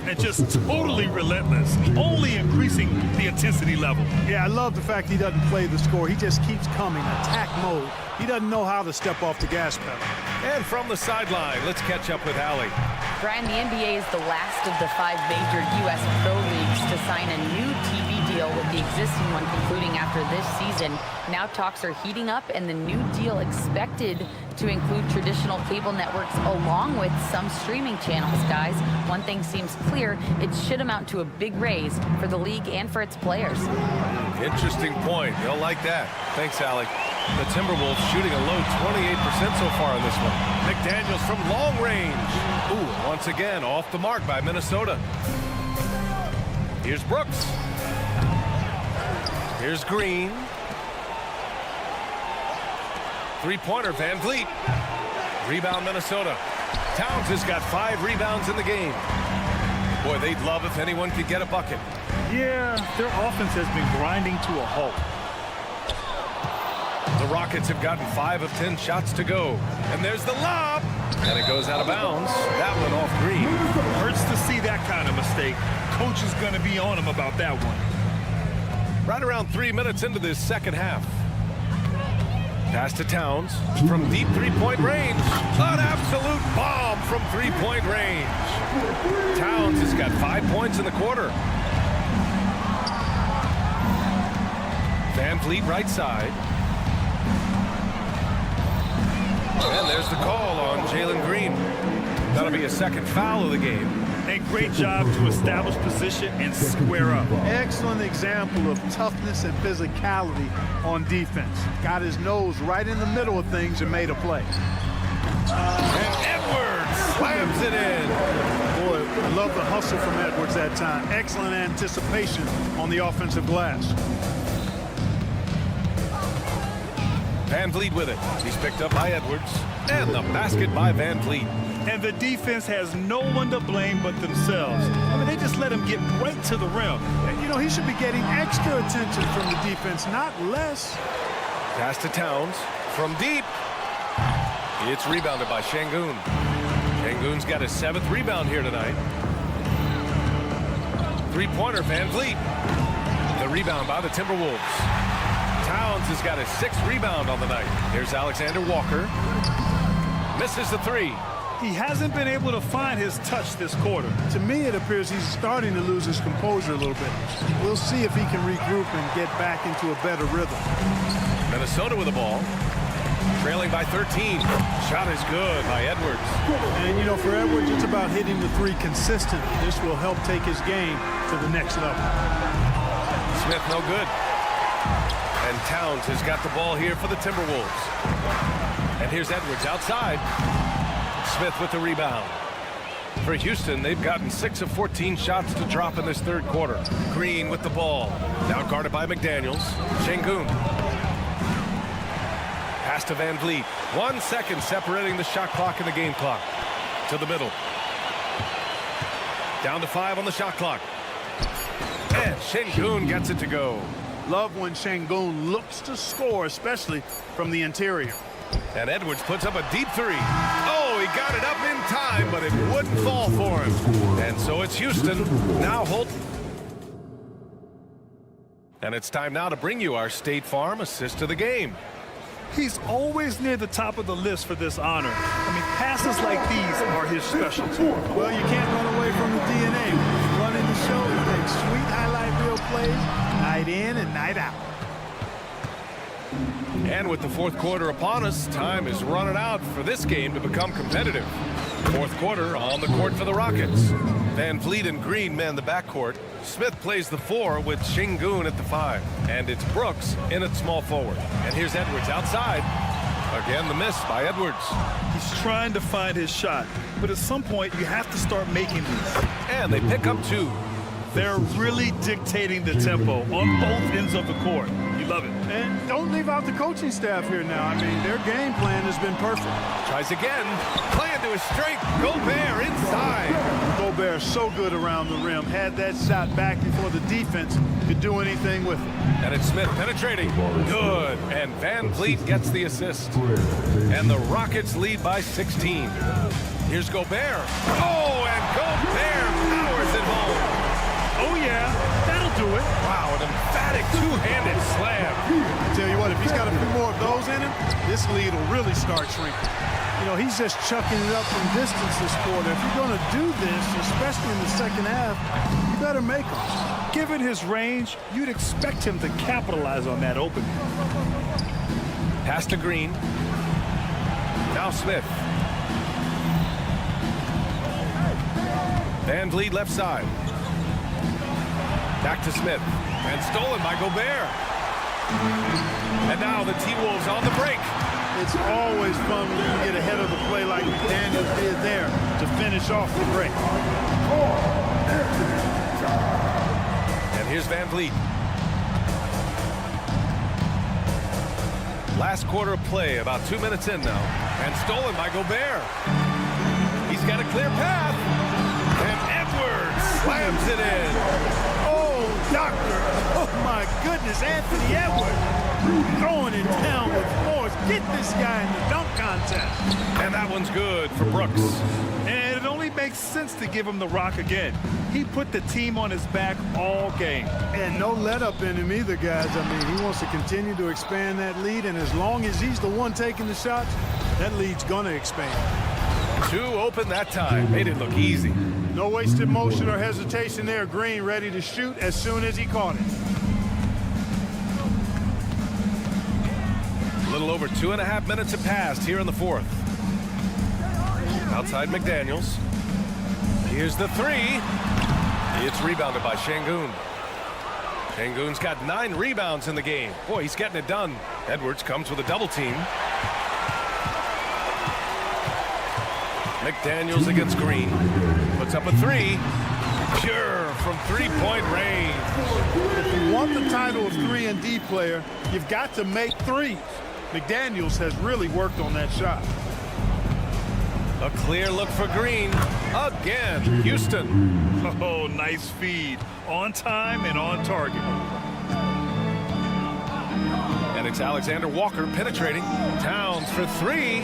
S2: And just totally relentless, only increasing the intensity level.
S14: Yeah, I love the fact he doesn't play the score. He just keeps coming, attack mode. He doesn't know how to step off the gas pedal.
S1: And from the sideline, let's catch up with Allie.
S4: Brian, the NBA is the last of the 5 major U.S. pro leagues to sign a new TV deal, with the existing one concluding after this season. Now talks are heating up, and the new deal expected to include traditional cable networks along with some streaming channels. Guys, one thing seems clear: it should amount to a big raise for the league and for its players.
S1: Interesting point. You'll like that. Thanks, Allie. The Timberwolves shooting a low 28% so far in this one. McDaniels from long range. Ooh, once again, off the mark by Minnesota. Here's Brooks. Here's Green. Three-pointer, Van Vliet. Rebound, Minnesota. Towns has got 5 rebounds in the game. Boy, they'd love if anyone could get a bucket.
S2: Yeah, their offense has been grinding to a halt.
S1: The Rockets have gotten 5 of 10 shots to go. And there's the lob. And it goes out of bounds. That one off Green.
S2: Hurts to see that kind of mistake. Coach is going to be on him about that one.
S1: Right around 3 minutes into this second half. Pass to Towns from deep three-point range. An absolute bomb from three-point range. Towns has got 5 points in the quarter. Van Vliet right side. And there's the call on Jalen Green. That'll be a second foul of the game.
S2: A great job to establish position and square up.
S14: Excellent example of toughness and physicality on defense. Got his nose right in the middle of things and made a play.
S1: And Edwards slams it in.
S14: Boy, I love the hustle from Edwards that time. Excellent anticipation on the offensive glass.
S1: Van Vliet with it. He's picked up by Edwards. And the basket by Van Vliet.
S2: And the defense has no one to blame but themselves. I mean, they just let him get right to the rim.
S14: And, you know, he should be getting extra attention from the defense, not less.
S1: Pass to Towns from deep. It's rebounded by Şengün. Şengün's got his 7th rebound here tonight. Three-pointer, Van Vliet. The rebound by the Timberwolves. Towns has got his 6th rebound on the night. Here's Alexander Walker. Misses the 3.
S2: He hasn't been able to find his touch this quarter.
S14: To me, it appears he's starting to lose his composure a little bit. We'll see if he can regroup and get back into a better rhythm.
S1: Minnesota with the ball. Trailing by 13. Shot is good by Edwards.
S14: And, you know, for Edwards, it's about hitting the 3 consistently. This will help take his game to the next level.
S1: Smith no good. And Towns has got the ball here for the Timberwolves. And here's Edwards outside. Smith with the rebound. For Houston, they've gotten 6 of 14 shots to drop in this third quarter. Green with the ball. Now guarded by McDaniels. Şengün. Pass to Van Vliet. 1 second separating the shot clock and the game clock. To the middle. Down to 5 on the shot clock. And Şengün gets it to go.
S14: Love when Şengün looks to score, especially from the interior.
S1: And Edwards puts up a deep 3. Oh, he got it up in time, but it wouldn't fall for him. And so it's Houston. Now Holt. And it's time now to bring you our State Farm assist of the game.
S2: He's always near the top of the list for this honor. I mean, passes like these are his specialty.
S14: Well, you can't run away from the DNA. He's running the show. He makes sweet highlight reel plays night in and night out.
S1: And with the fourth quarter upon us, time is running out for this game to become competitive. Fourth quarter on the court for the Rockets. Van Vliet and Green man the backcourt. Smith plays the 4 with Şengün at the 5. And it's Brooks in at small forward. And here's Edwards outside. Again, the miss by Edwards.
S2: He's trying to find his shot, but at some point you have to start making these.
S1: And they pick up 2.
S2: They're really dictating the tempo on both ends of the court. You love it.
S14: And don't leave out the coaching staff here now. I mean, their game plan has been perfect.
S1: Tries again. Playing to his strength. Gobert inside.
S14: Gobert so good around the rim. Had that shot back before the defense could do anything with it.
S1: And it's Smith penetrating. Good. And Van Vliet gets the assist. And the Rockets lead by 16. Here's Gobert. Oh, and Gobert powers it home.
S2: Oh, yeah, that'll do it.
S1: Wow, an emphatic two-handed slam.
S14: I tell you what, if he's got a few more of those in him, this lead will really start shrinking. You know, he's just chucking it up from distance this quarter. If you're going to do this, especially in the second half, you better make them.
S2: Given his range, you'd expect him to capitalize on that opening.
S1: Pass to Green. Now Smith. Van Vliet left side. Back to Smith. And stolen by Gobert. And now the T-Wolves on the break.
S14: It's always fun when you can get ahead of the play like McDaniels did there to finish off the break.
S1: And here's Van Vliet. Last quarter of play, about 2 minutes in now. And stolen by Gobert. He's got a clear path. And Edwards slams it in.
S14: Oh, doctor. Oh, my goodness. Anthony Edwards going in town with force. Get this guy in the dunk contest.
S1: And that one's good for Brooks.
S2: And it only makes sense to give him the rock again. He put the team on his back all game.
S14: And no let up in him either, guys. I mean, he wants to continue to expand that lead, and as long as he's the one taking the shots, that lead's going to expand.
S1: 2 open that time. Made it look easy.
S14: No wasted motion or hesitation there. Green ready to shoot as soon as he caught it.
S1: A little over 2.5 minutes have passed here in the fourth. Outside McDaniels. Here's the 3. It's rebounded by Şengün. Şengün's got 9 rebounds in the game. Boy, he's getting it done. Edwards comes with a double team. McDaniels against Green. Puts up a 3. Pure from three-point range.
S14: If you want the title of 3-and-D player, you've got to make threes. McDaniels has really worked on that shot.
S1: A clear look for Green. Again, Houston.
S2: Oh, nice feed. On time and on target.
S1: And it's Alexander Walker penetrating. Towns for 3.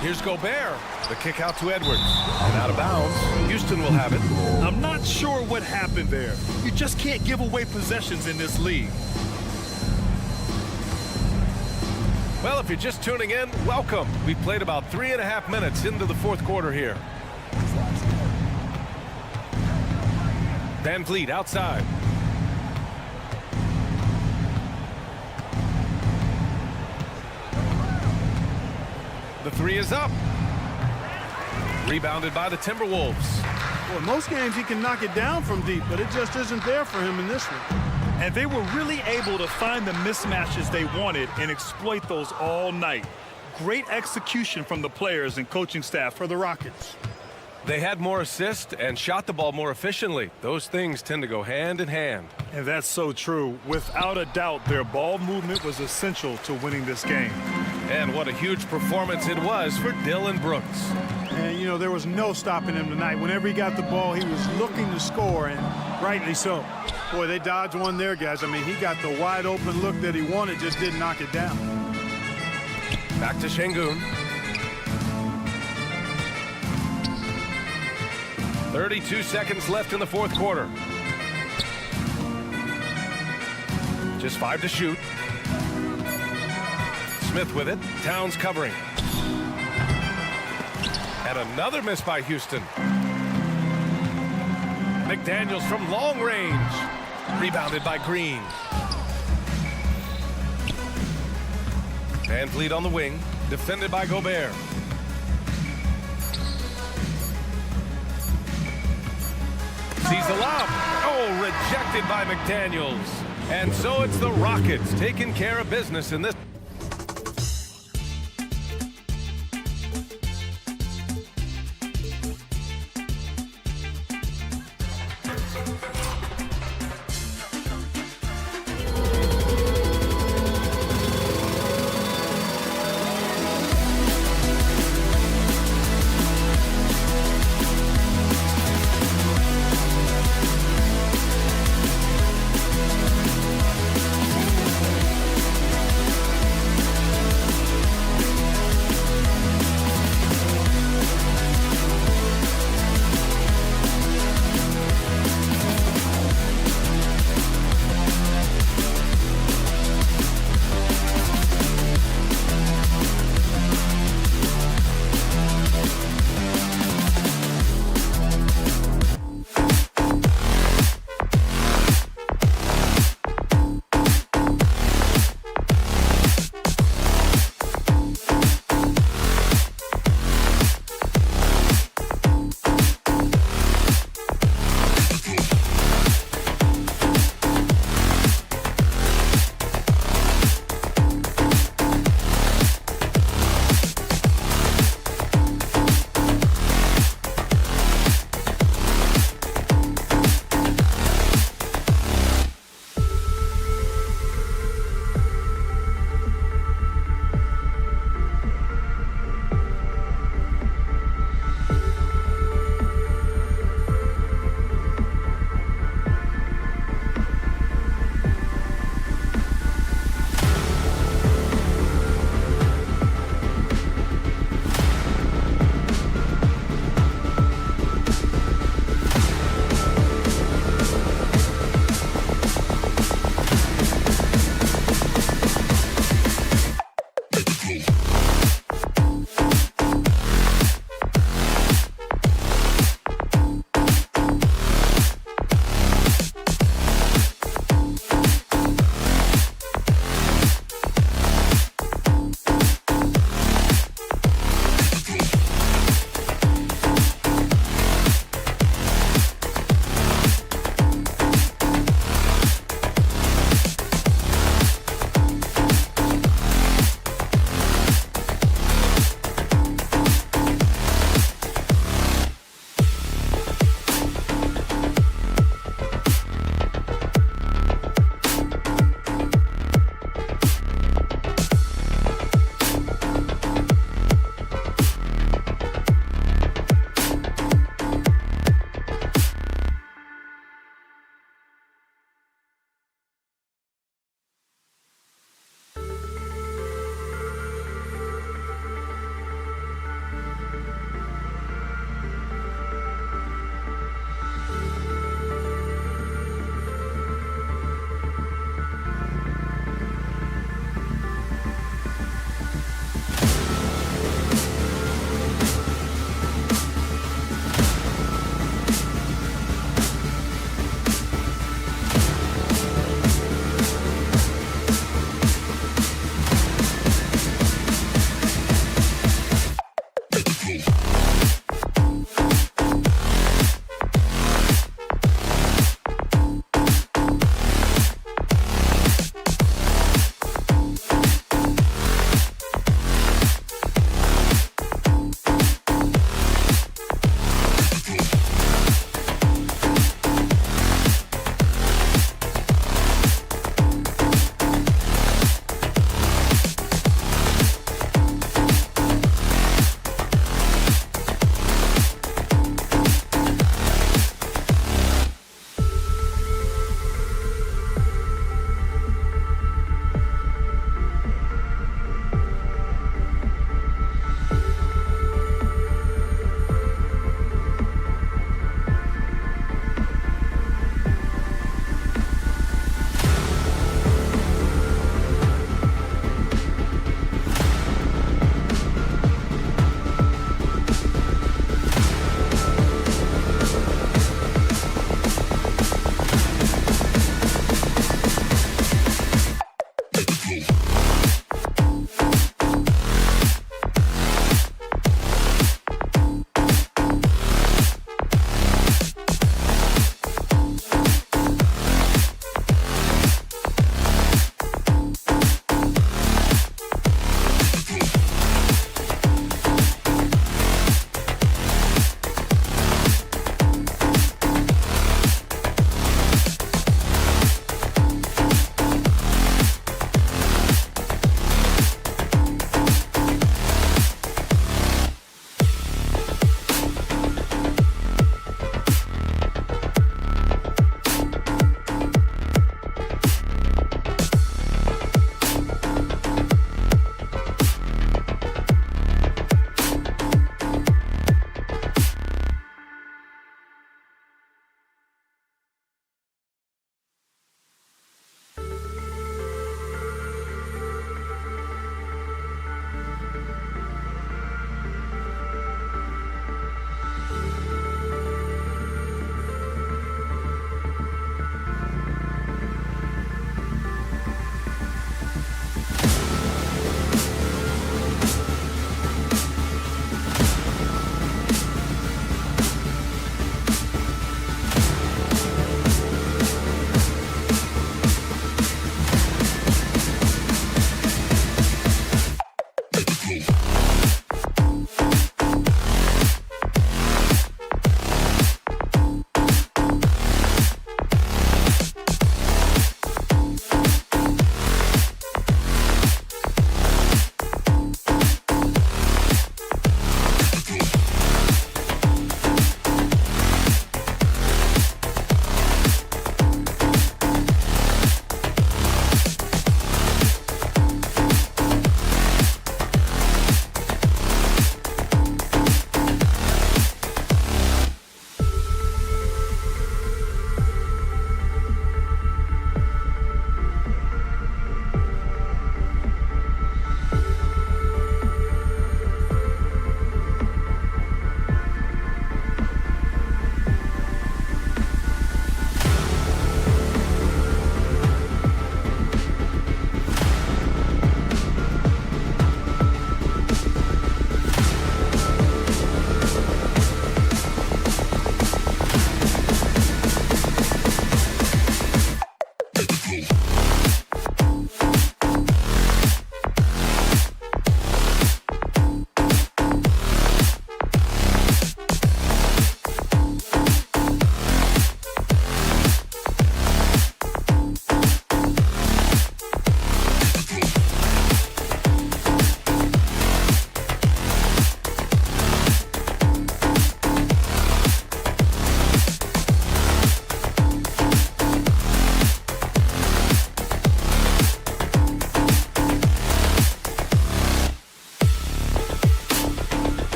S1: Here's Gobert. The kick out to Edwards. And out of bounds. Houston will have it.
S2: I'm not sure what happened there. You just can't give away possessions in this league.
S1: Well, if you're just tuning in, welcome. We played about 3.5 minutes into the fourth quarter here. Van Vliet outside. The 3 is up. Rebounded by the Timberwolves.
S14: Well, most games he can knock it down from deep, but it just isn't there for him in this one.
S2: And they were really able to find the mismatches they wanted and exploit those all night. Great execution from the players and coaching staff for the Rockets.
S1: They had more assists and shot the ball more efficiently. Those things tend to go hand in hand.
S2: And that's so true. Without a doubt, their ball movement was essential to winning this game.
S1: And what a huge performance it was for Dillon Brooks.
S14: And, you know, there was no stopping him tonight. Whenever he got the ball, he was looking to score, and rightly so. Boy, they dodged one there, guys. I mean, he got the wide open look that he wanted, just didn't knock it down.
S1: Back to Şengün. 32 seconds left in the fourth quarter. Just 5 to shoot. Smith with it. Towns covering. And another miss by Houston. McDaniels from long range. Rebounded by Green. Van Vliet on the wing. Defended by Gobert. Sees the lob. Oh, rejected by McDaniels. And so it's the Rockets taking care of business in this.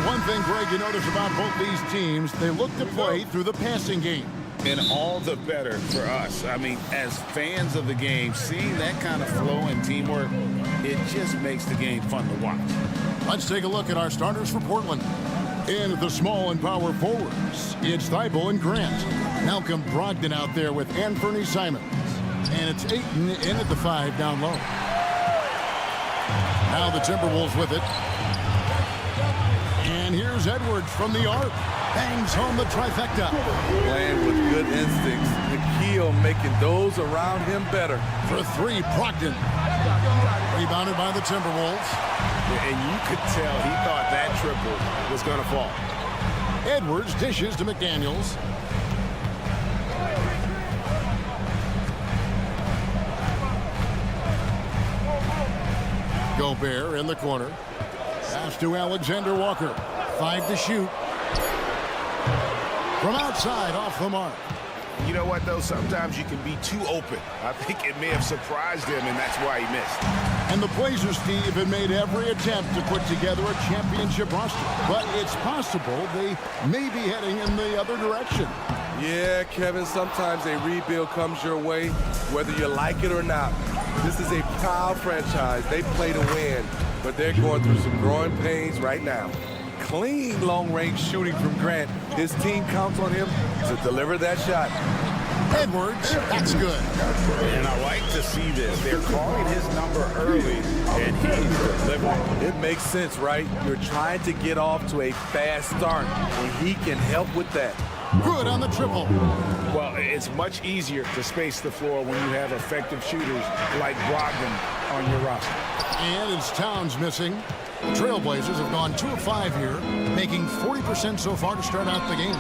S6: one thing, Greg, you notice about both these teams, they look to play through the passing game.
S7: And all the better for us. I mean, as fans of the game, seeing that kind of flow and teamwork, it just makes the game fun to watch.
S6: Let's take a look at our starters for Portland. In at the small and power forwards, it's Thibault and Grant. Malcolm Brogdon out there with Anthony Simons. And it's Ayton in at the 5 down low. Now the Timberwolves with it. And here's Edwards from the arc. Bangs home the trifecta.
S3: Playing with good instincts. The key on making those around him better.
S6: For 3, Brogdon. Rebounded by the Timberwolves.
S13: And you could tell he thought that triple was going to fall.
S6: Edwards dishes to McDaniels. Gobert in the corner. Pass to Alexander Walker. 5 to shoot. From outside, off the mark.
S13: You know what, though? Sometimes you can be too open. I think it may have surprised him, and that's why he missed.
S6: And the Blazers, Steve, have made every attempt to put together a championship roster. But it's possible they may be heading in the other direction.
S3: Yeah, Kevin, sometimes a rebuild comes your way, whether you like it or not. This is a proud franchise. They play to win, but they're going through some growing pains right now. Clean long-range shooting from Grant. His team counts on him to deliver that shot.
S6: Edwards, that's good.
S7: And I like to see this. They're calling his number early, and he's delivering.
S3: It makes sense, right? You're trying to get off to a fast start, and he can help with that.
S6: Good on the triple.
S13: Well, it's much easier to space the floor when you have effective shooters like Brogdon on your roster.
S6: And it's Towns missing. Trailblazers have gone 2 of 5 here, making 40% so far to start out the game.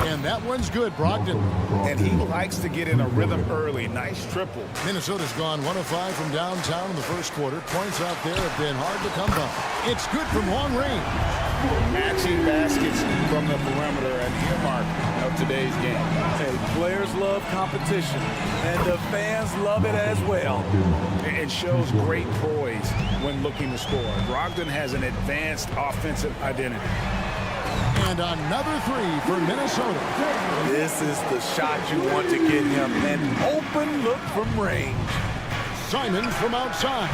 S6: And that one's good, Brogdon.
S13: And he likes to get in a rhythm early. Nice triple.
S6: Minnesota's gone 1 of 5 from downtown in the first quarter. Points out there have been hard to come by. It's good from long range.
S7: Matching baskets from the perimeter and earmark of today's game.
S3: Hey, players love competition, and the fans love it as well.
S13: It shows great poise when looking to score. Brogdon has an advanced offensive identity.
S6: And another 3 for Minnesota.
S3: This is the shot you want to get him. An open look from range.
S6: Simons from outside.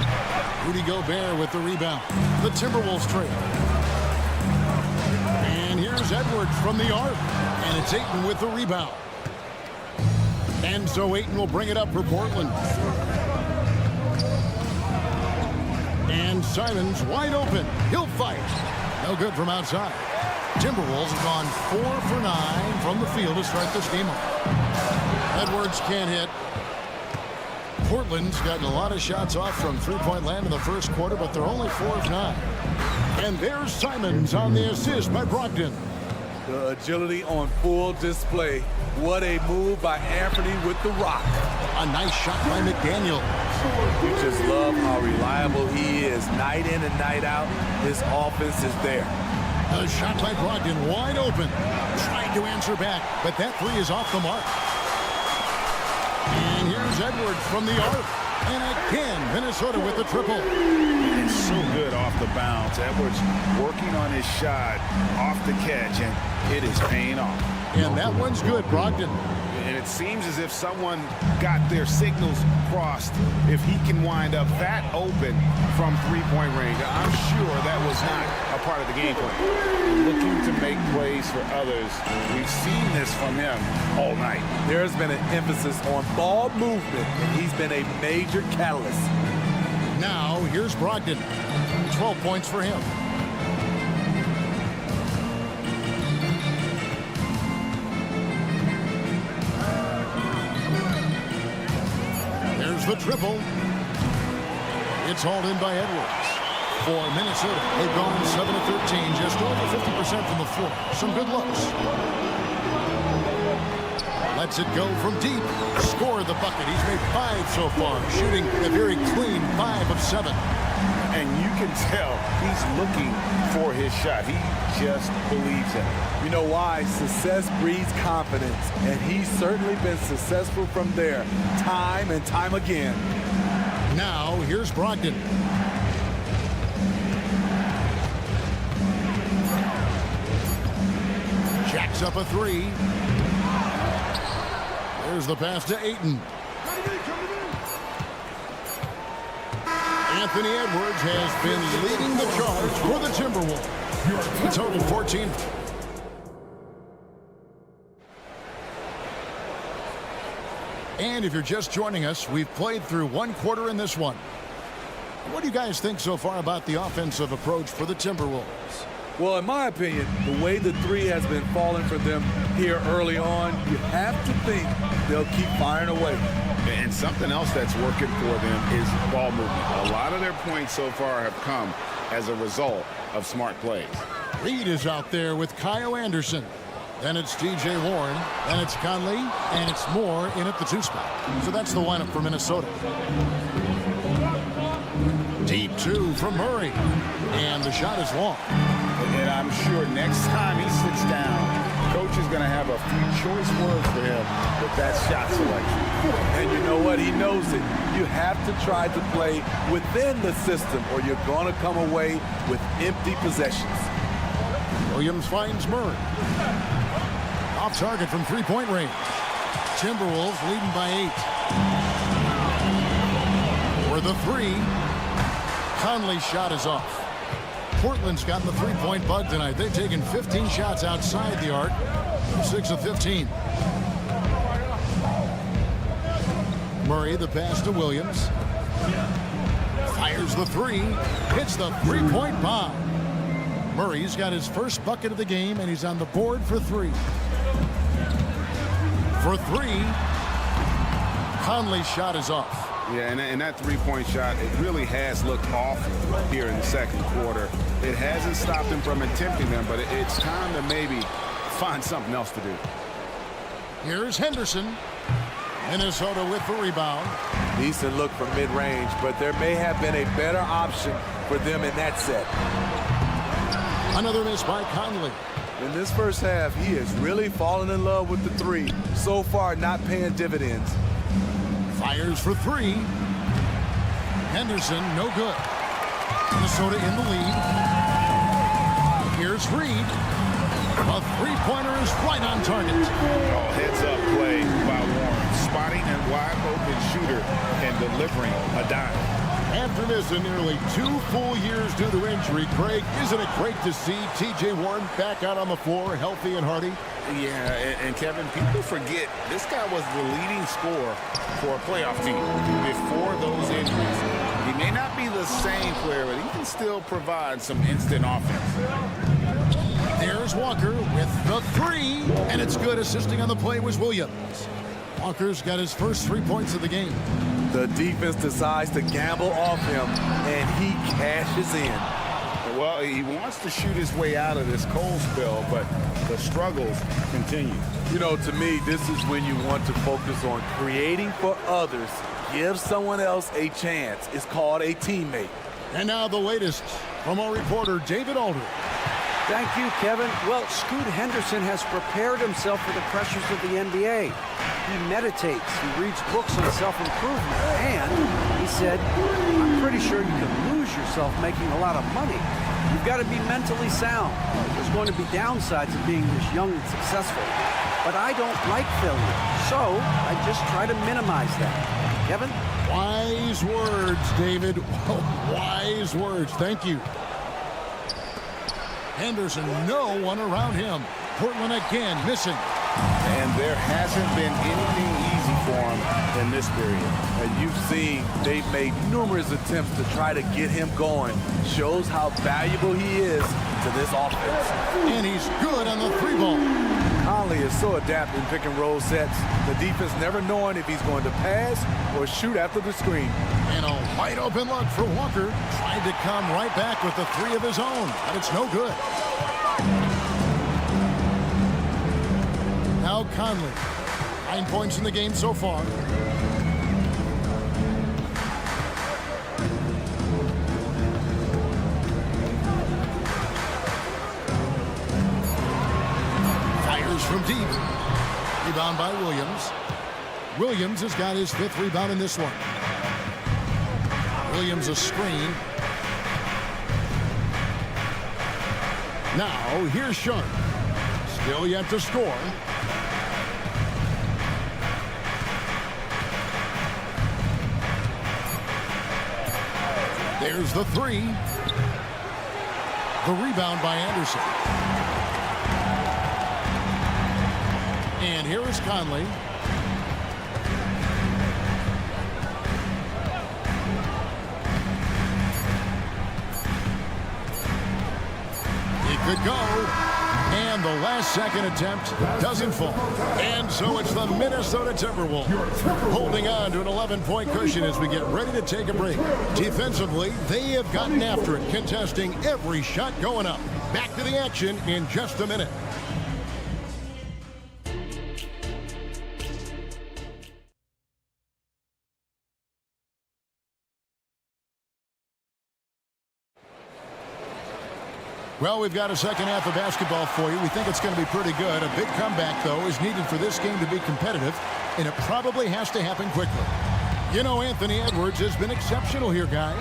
S6: Rudy Gobert with the rebound. The Timberwolves trail. And here's Edwards from the arc. And it's Ayton with the rebound. And so Ayton will bring it up for Portland. And Simons wide open. He'll fight. No good from outside. Timberwolves have gone 4 for 9 from the field to start this game off. Edwards can't hit. Portland's gotten a lot of shots off from three-point land in the first quarter, but they're only 4 of 9. And there's Simons on the assist by Brogdon.
S3: The agility on full display. What a move by Anthony with the rock.
S6: A nice shot by McDaniel.
S3: You just love how reliable he is. Night in and night out, his offense is there.
S6: A shot by Brogdon, wide open. Tried to answer back, but that 3 is off the mark. And here's Edwards from the arc. And again, Minnesota with the triple.
S7: It's so good off the bounce. Edwards working on his shot off the catch, and it is paying off.
S6: And that one's good, Brogdon.
S13: And it seems as if someone got their signals crossed if he can wind up that open from three-point range. I'm sure that was not a part of the game plan.
S7: Looking to make plays for others. We've seen this from him all night.
S3: There's been an emphasis on ball movement, and he's been a major catalyst.
S6: Now, here's Brogdon. 12 points for him. The triple. It's hauled in by Edwards. For Minnesota, they've gone 7 of 13, just over 50% from the floor. Some good looks. Lets it go from deep. Scored the bucket. He's made 5 so far, shooting a very clean 5 of 7.
S7: And you can tell he's looking for his shot. He just believes in it.
S3: You know why? Success breeds confidence, and he's certainly been successful from there, time and time again.
S6: Now, here's Brogdon.
S5: Jacks up a three. There's the pass to Ayton. Anthony Edwards has been leading the charge for the Timberwolves. A total 14. And if you're just joining us, we've played through one quarter in this one. What do you guys think so far about the offensive approach for the Timberwolves?
S3: Well, in my opinion, the way the three has been falling for them here early on, you have to think they'll keep firing away.
S13: And something else that's working for them is ball movement. A lot of their points so far have come as a result of smart plays.
S5: Reed is out there with Kyle Anderson. Then it's T.J. Warren, then it's Conley, and it's Moore in at the two spot. So that's the lineup for Minnesota. Deep two from Murray, and the shot is long.
S13: And I'm sure next time he sits down, coach is going to have a few choice words for him with that shot selection.
S3: And you know what? He knows it. You have to try to play within the system, or you're going to come away with empty possessions.
S5: Williams finds Murray. Off target from three-point range. Timberwolves leading by 8. For the three, Conley's shot is off. Portland's gotten the three-point bug tonight. They've taken 15 shots outside the arc, 6 of 15. Murray, the pass to Williams. Fires the three, hits the three-point bomb. Murray's got his first bucket of the game, and he's on the board for three. For three, Conley's shot is off.
S13: Yeah, and that three-point shot, it really has looked awful here in the second quarter. It hasn't stopped him from attempting them, but it's time to maybe find something else to do.
S5: Here's Henderson. Minnesota with the rebound.
S3: Decent look from mid-range, but there may have been a better option for them in that set.
S5: Another miss by Conley.
S3: In this first half, he is really fallen in love with the three. So far, not paying dividends.
S5: Fires for three. Henderson, no good. Minnesota in the lead. Here's Reed. A three-pointer is right on target.
S13: Oh, heads-up play by Warren. Spotting a wide-open shooter and delivering a dime.
S5: After missing nearly 2 full years due to injury, Craig, isn't it great to see T.J. Warren back out on the floor, healthy and hearty?
S13: Yeah, and Kevin, people forget this guy was the leading scorer for a playoff team before those injuries. He may not be the same player, but he can still provide some instant offense.
S5: There's Walker with the three, and it's good. Assisting on the play was Williams. Walker's got his first 3 points of the game.
S3: The defense decides to gamble off him, and he cashes in.
S13: Well, he wants to shoot his way out of this cold spell, but the struggles continue.
S3: You know, to me, this is when you want to focus on creating for others. Give someone else a chance. It's called a teammate.
S5: And now the latest from our reporter, David Aldridge.
S10: Thank you, Kevin. Well, Scoot Henderson has prepared himself for the pressures of the NBA. He meditates, he reads books on self-improvement, and he said, I'm pretty sure you can lose yourself making a lot of money. You've got to be mentally sound. There's going to be downsides of being this young and successful. But I don't like failure, so I just try to minimize that. Kevin?
S5: Wise words, David. Wise words. Thank you. Henderson, no one around him. Portland again missing.
S13: And there hasn't been anything easy for him in this period.
S3: And you've seen they've made numerous attempts to try to get him going. Shows how valuable he is to this offense.
S5: And he's good on the three ball.
S3: Conley is so adept in pick and roll sets. The defense never knowing if he's going to pass or shoot after the screen.
S5: And a wide open look for Walker. Tried to come right back with the three of his own, but it's no good. Now Conley. 9 points in the game so far. Fires from deep. Rebound by Williams. Williams has got his 5th rebound in this one. Williams a screen. Now here's Sharp. Still yet to score. There's the three. The rebound by Anderson. And here is Conley. He could go. And the last second attempt doesn't fall. And so it's the Minnesota Timberwolves holding on to an 11-point cushion as we get ready to take a break. Defensively, they have gotten after it, contesting every shot going up. Back to the action in just a minute. Well, we've got a second half of basketball for you. We think it's going to be pretty good. A big comeback, though, is needed for this game to be competitive, and it probably has to happen quickly. You know, Anthony Edwards has been exceptional here, guys.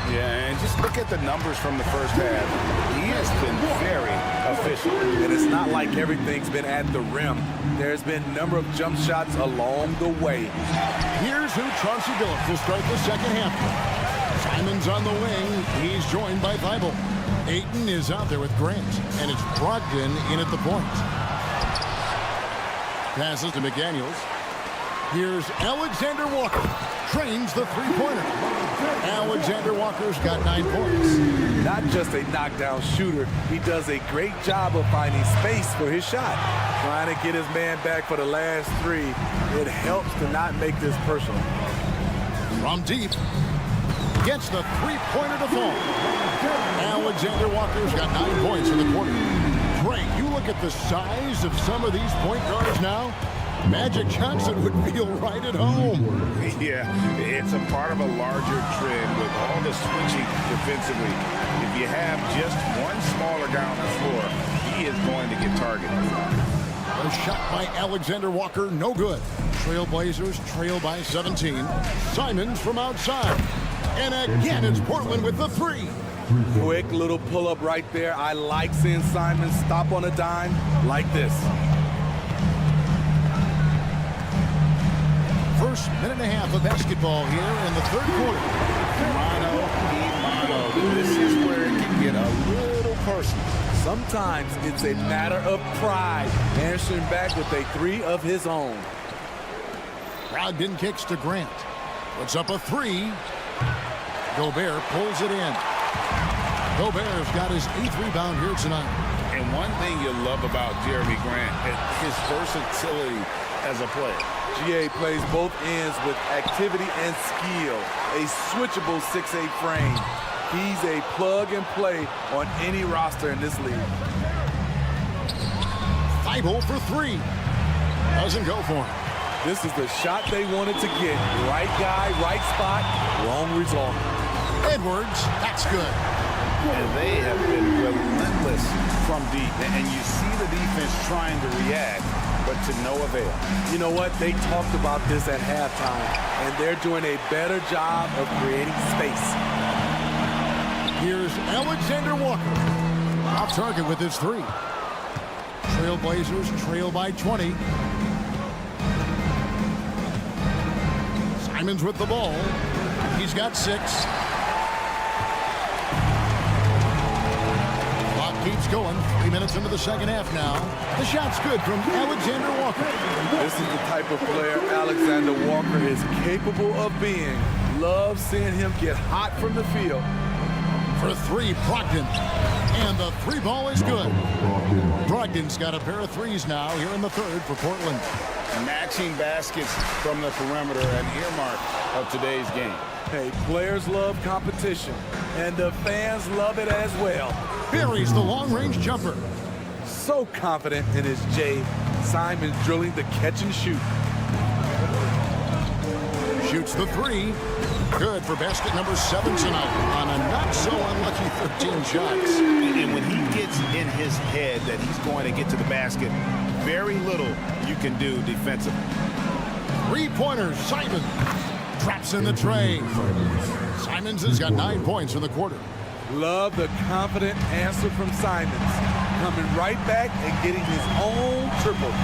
S7: Yeah, and just look at the numbers from the first half. He has been very efficient.
S3: And it's not like everything's been at the rim. There's been a number of jump shots along the way.
S5: Here's who Chauncey Billups will start the second half. Simon's on the wing. He's joined by Thibault. Ayton is out there with Grant, and it's Brogdon in at the point. Passes to McDaniels. Here's Alexander Walker. Trains the three-pointer. Alexander Walker's got 9 points.
S3: Not just a knockdown shooter, he does a great job of finding space for his shot. Trying to get his man back for the last three. It helps to not make this personal.
S5: From deep. Gets the three-pointer to fall. Alexander Walker's got 9 points in the quarter. Drake, you look at the size of some of these point guards now. Magic Johnson would feel right at home.
S7: Yeah, it's a part of a larger trend with all the switching defensively. If you have just one smaller guy on the floor, he is going to get targeted.
S5: A shot by Alexander Walker, no good. Trailblazers trail by 17. Simons from outside. And again, it's Portland with the three.
S3: Quick little pull-up right there. I like seeing Simon stop on a dime like this.
S5: First minute and a half of basketball here in the third quarter.
S7: Mano. This is where it can get a little personal.
S3: Sometimes it's a matter of pride. Answering back with a three of his own.
S5: Brogdon kicks to Grant. Puts up a three. Gobert pulls it in. Gobert's got his 8th rebound here tonight.
S7: And one thing you love about Jeremy Grant is his versatility as a player.
S3: GA plays both ends with activity and skill. A switchable 6'8" frame. He's a plug-and-play on any roster in this league.
S5: Thibault for three. Doesn't go for him.
S3: This is the shot they wanted to get. Right guy, right spot, wrong result.
S5: Edwards, that's good.
S7: And they have been relentless from deep. And you see the defense trying to react, but to no avail.
S3: You know what? They talked about this at halftime, and they're doing a better job of creating space.
S5: Here's Alexander Walker. Off target with his three. Trailblazers trail by 20. Simons with the ball. He's got 6. Keeps going. 3 minutes into the second half now. The shot's good from Alexander Walker.
S3: This is the type of player Alexander Walker is capable of being. Love seeing him get hot from the field.
S5: For three, Brogdon. And the three ball is good. Brogdon's got a pair of threes now here in the third for Portland.
S7: Matching baskets from the perimeter, an earmark of today's game.
S3: Hey, players love competition, and the fans love it as well.
S5: Buries the long-range jumper.
S3: So confident in his J. Simon drilling the catch and shoot.
S5: Shoots the three. Good for basket number 7 tonight on a not-so-unlucky 13 shots.
S7: And when he gets in his head that he's going to get to the basket, very little you can do defensively.
S5: Three-pointers, Simon. Drops in the tray. Simons has got 9 points in the quarter.
S3: Love the confident answer from Simons. coming right back and getting his own triple.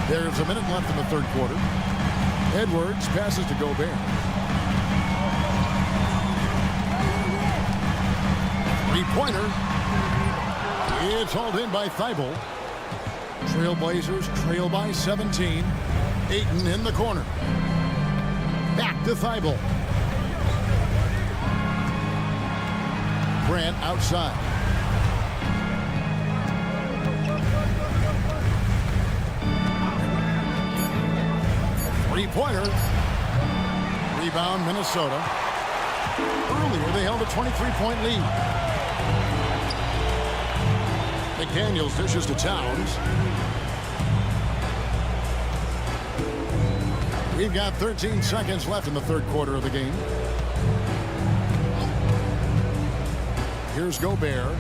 S5: There's a minute left in the third quarter. Edwards passes to Gobert. Three-pointer. It's hauled in by Thibault. Trailblazers trail by 17. Ayton in the corner. Back to Thibault. Grant outside. Three-pointer. Rebound, Minnesota. Earlier, they held a 23-point lead. McDaniels dishes to Towns. We've got 13 seconds left in the third quarter of the game. Here's Gobert.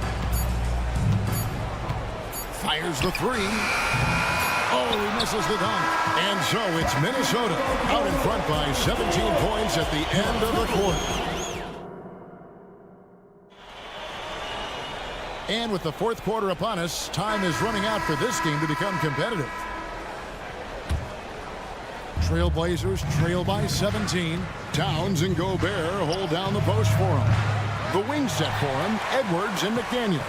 S5: Fires the three. Oh, he misses the dunk. And so it's Minnesota out in front by 17 points at the end of the quarter. And with the fourth quarter upon us, time is running out for this game to become competitive. Trailblazers trail by 17. Towns and Gobert hold down the post for him. The wing set for him, Edwards and McDaniel.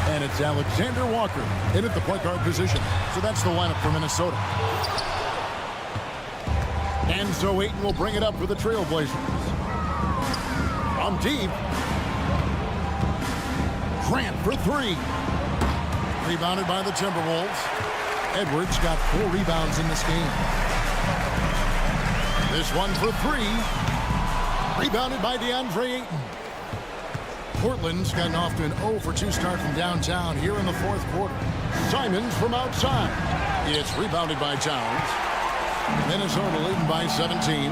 S5: And it's Alexander Walker in at the point guard position. So that's the lineup for Minnesota. And so Ayton will bring it up for the Trailblazers. From deep. Grant for three. Rebounded by the Timberwolves. Edwards got 4 rebounds in this game. This one for three. Rebounded by DeAndre Ayton. Portland's gotten off to an 0-for-2 start from downtown here in the fourth quarter. Simons from outside. It's rebounded by Towns. Minnesota leading by 17.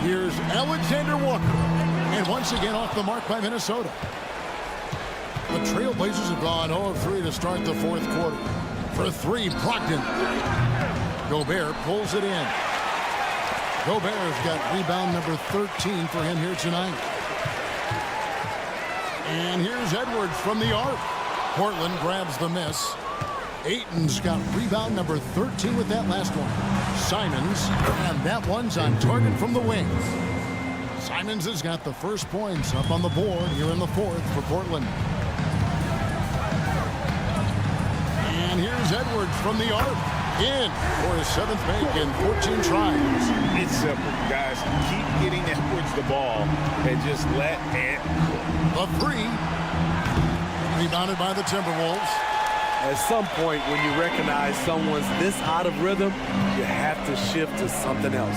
S5: Here's Alexander Walker. And once again off the mark by Minnesota. The Trailblazers have gone 0-of-3 to start the fourth quarter. For three, Brogdon. Gobert pulls it in. Gobert's got rebound number 13 for him here tonight. And here's Edwards from the arc. Portland grabs the miss. Ayton's got rebound number 13 with that last one. Simons, and that one's on target from the wings. Simons has got the first points up on the board here in the fourth for Portland. And here's Edwards from the arc. In for his 7th make in 14 tries.
S7: It's simple, guys. Keep getting Edwards the ball and just let it go.
S5: A three. Rebounded by the Timberwolves.
S3: At some point, when you recognize someone's this out of rhythm, you have to shift to something else.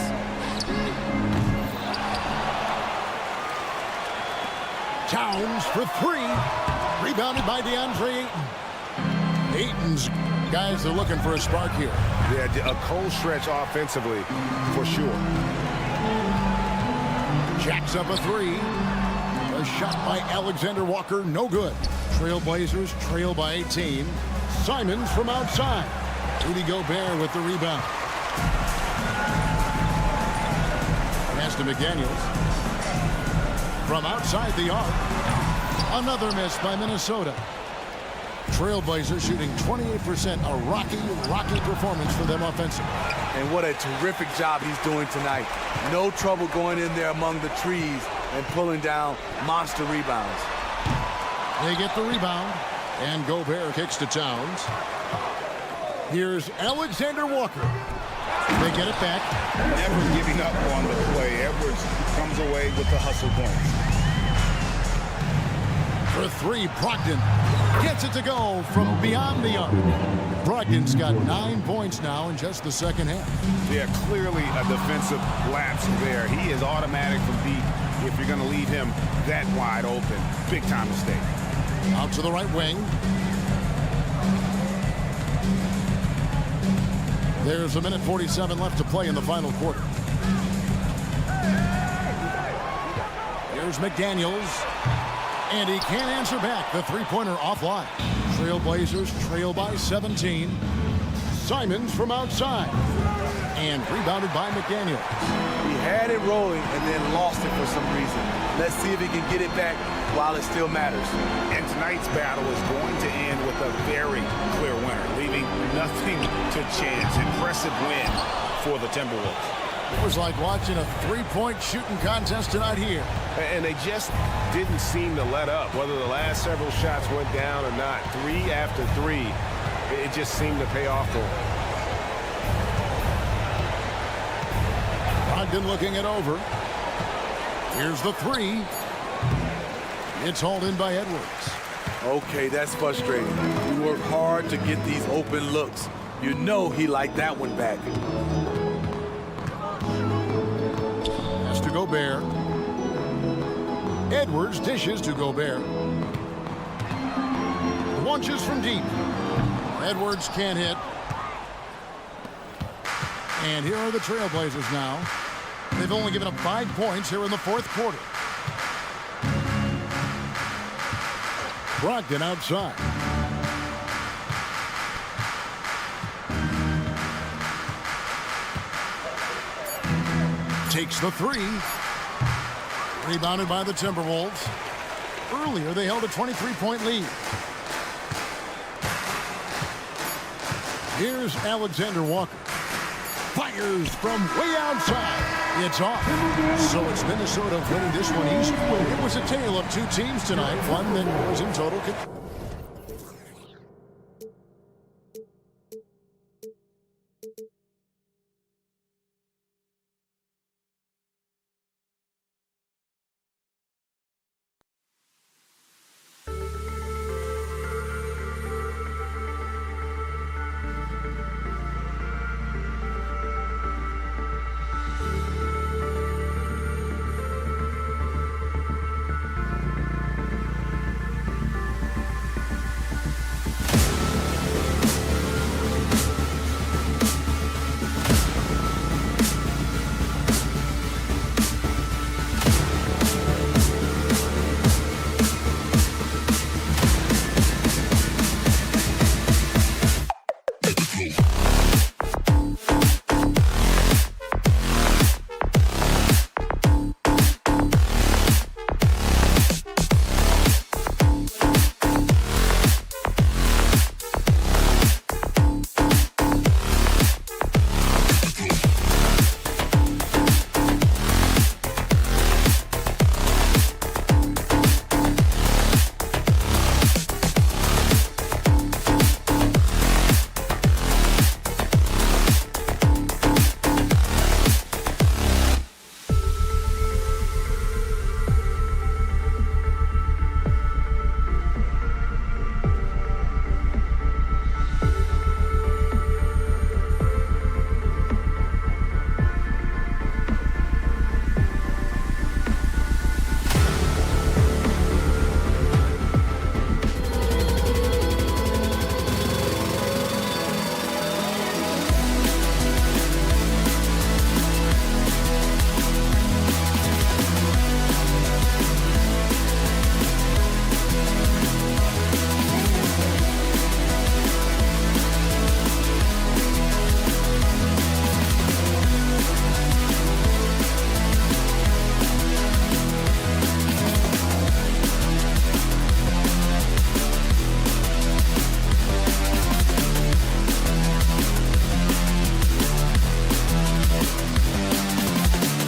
S5: Towns for three. Rebounded by DeAndre Ayton. Ayton's guys are looking for a spark here.
S1: Yeah, a cold stretch offensively, for sure.
S5: Jacks up a three. A shot by Alexander Walker, no good. Trailblazers trail by 18. Simons from outside. Rudy Gobert with the rebound. Pass to McDaniels. From outside the arc. Another miss by Minnesota. Trailblazers shooting 28%, a rocky performance for them offensively.
S3: And what a terrific job he's doing tonight. No trouble going in there among the trees and pulling down monster rebounds.
S5: They get the rebound, and Gobert kicks to Towns. Here's Alexander Walker. They get it back.
S7: Never giving up on the play. Edwards comes away with the hustle points.
S5: For three, Brogdon gets it to go from beyond the arc. Brogdon's got 9 points now in just the second half.
S1: Yeah, clearly a defensive lapse there. He is automatic from deep if you're going to leave him that wide open. Big time mistake.
S5: Out to the right wing. There's a minute 47 left to play in the final quarter. Here's McDaniels. And he can't answer back. The three-pointer offline. Trailblazers trail by 17. Simons from outside. And rebounded by McDaniel.
S3: He had it rolling and then lost it for some reason. Let's see if he can get it back while it still matters.
S13: And tonight's battle is going to end with a very clear winner, leaving nothing to chance. Impressive win for the Timberwolves.
S6: It was like watching a three-point shooting contest tonight here.
S1: And they just didn't seem to let up, whether the last several shots went down or not. 3 after 3, it just seemed to pay off for them.
S6: Brogdon looking it over. Here's the 3. It's hauled in by Edwards.
S3: Okay, that's frustrating. We work hard to get these open looks. You know he liked that one back.
S6: Has to Gobert. Edwards dishes to Gobert. Launches from deep. Edwards can't hit. And here are the Trailblazers now. They've only given up 5 points here in the fourth quarter. Brogdon outside. Takes the 3. Rebounded by the Timberwolves. Earlier, they held a 23-point lead. Here's Alexander Walker. Fires from way outside. It's off. So it's Minnesota winning this one easily. It was a tale of 2 teams tonight. One that was in total control.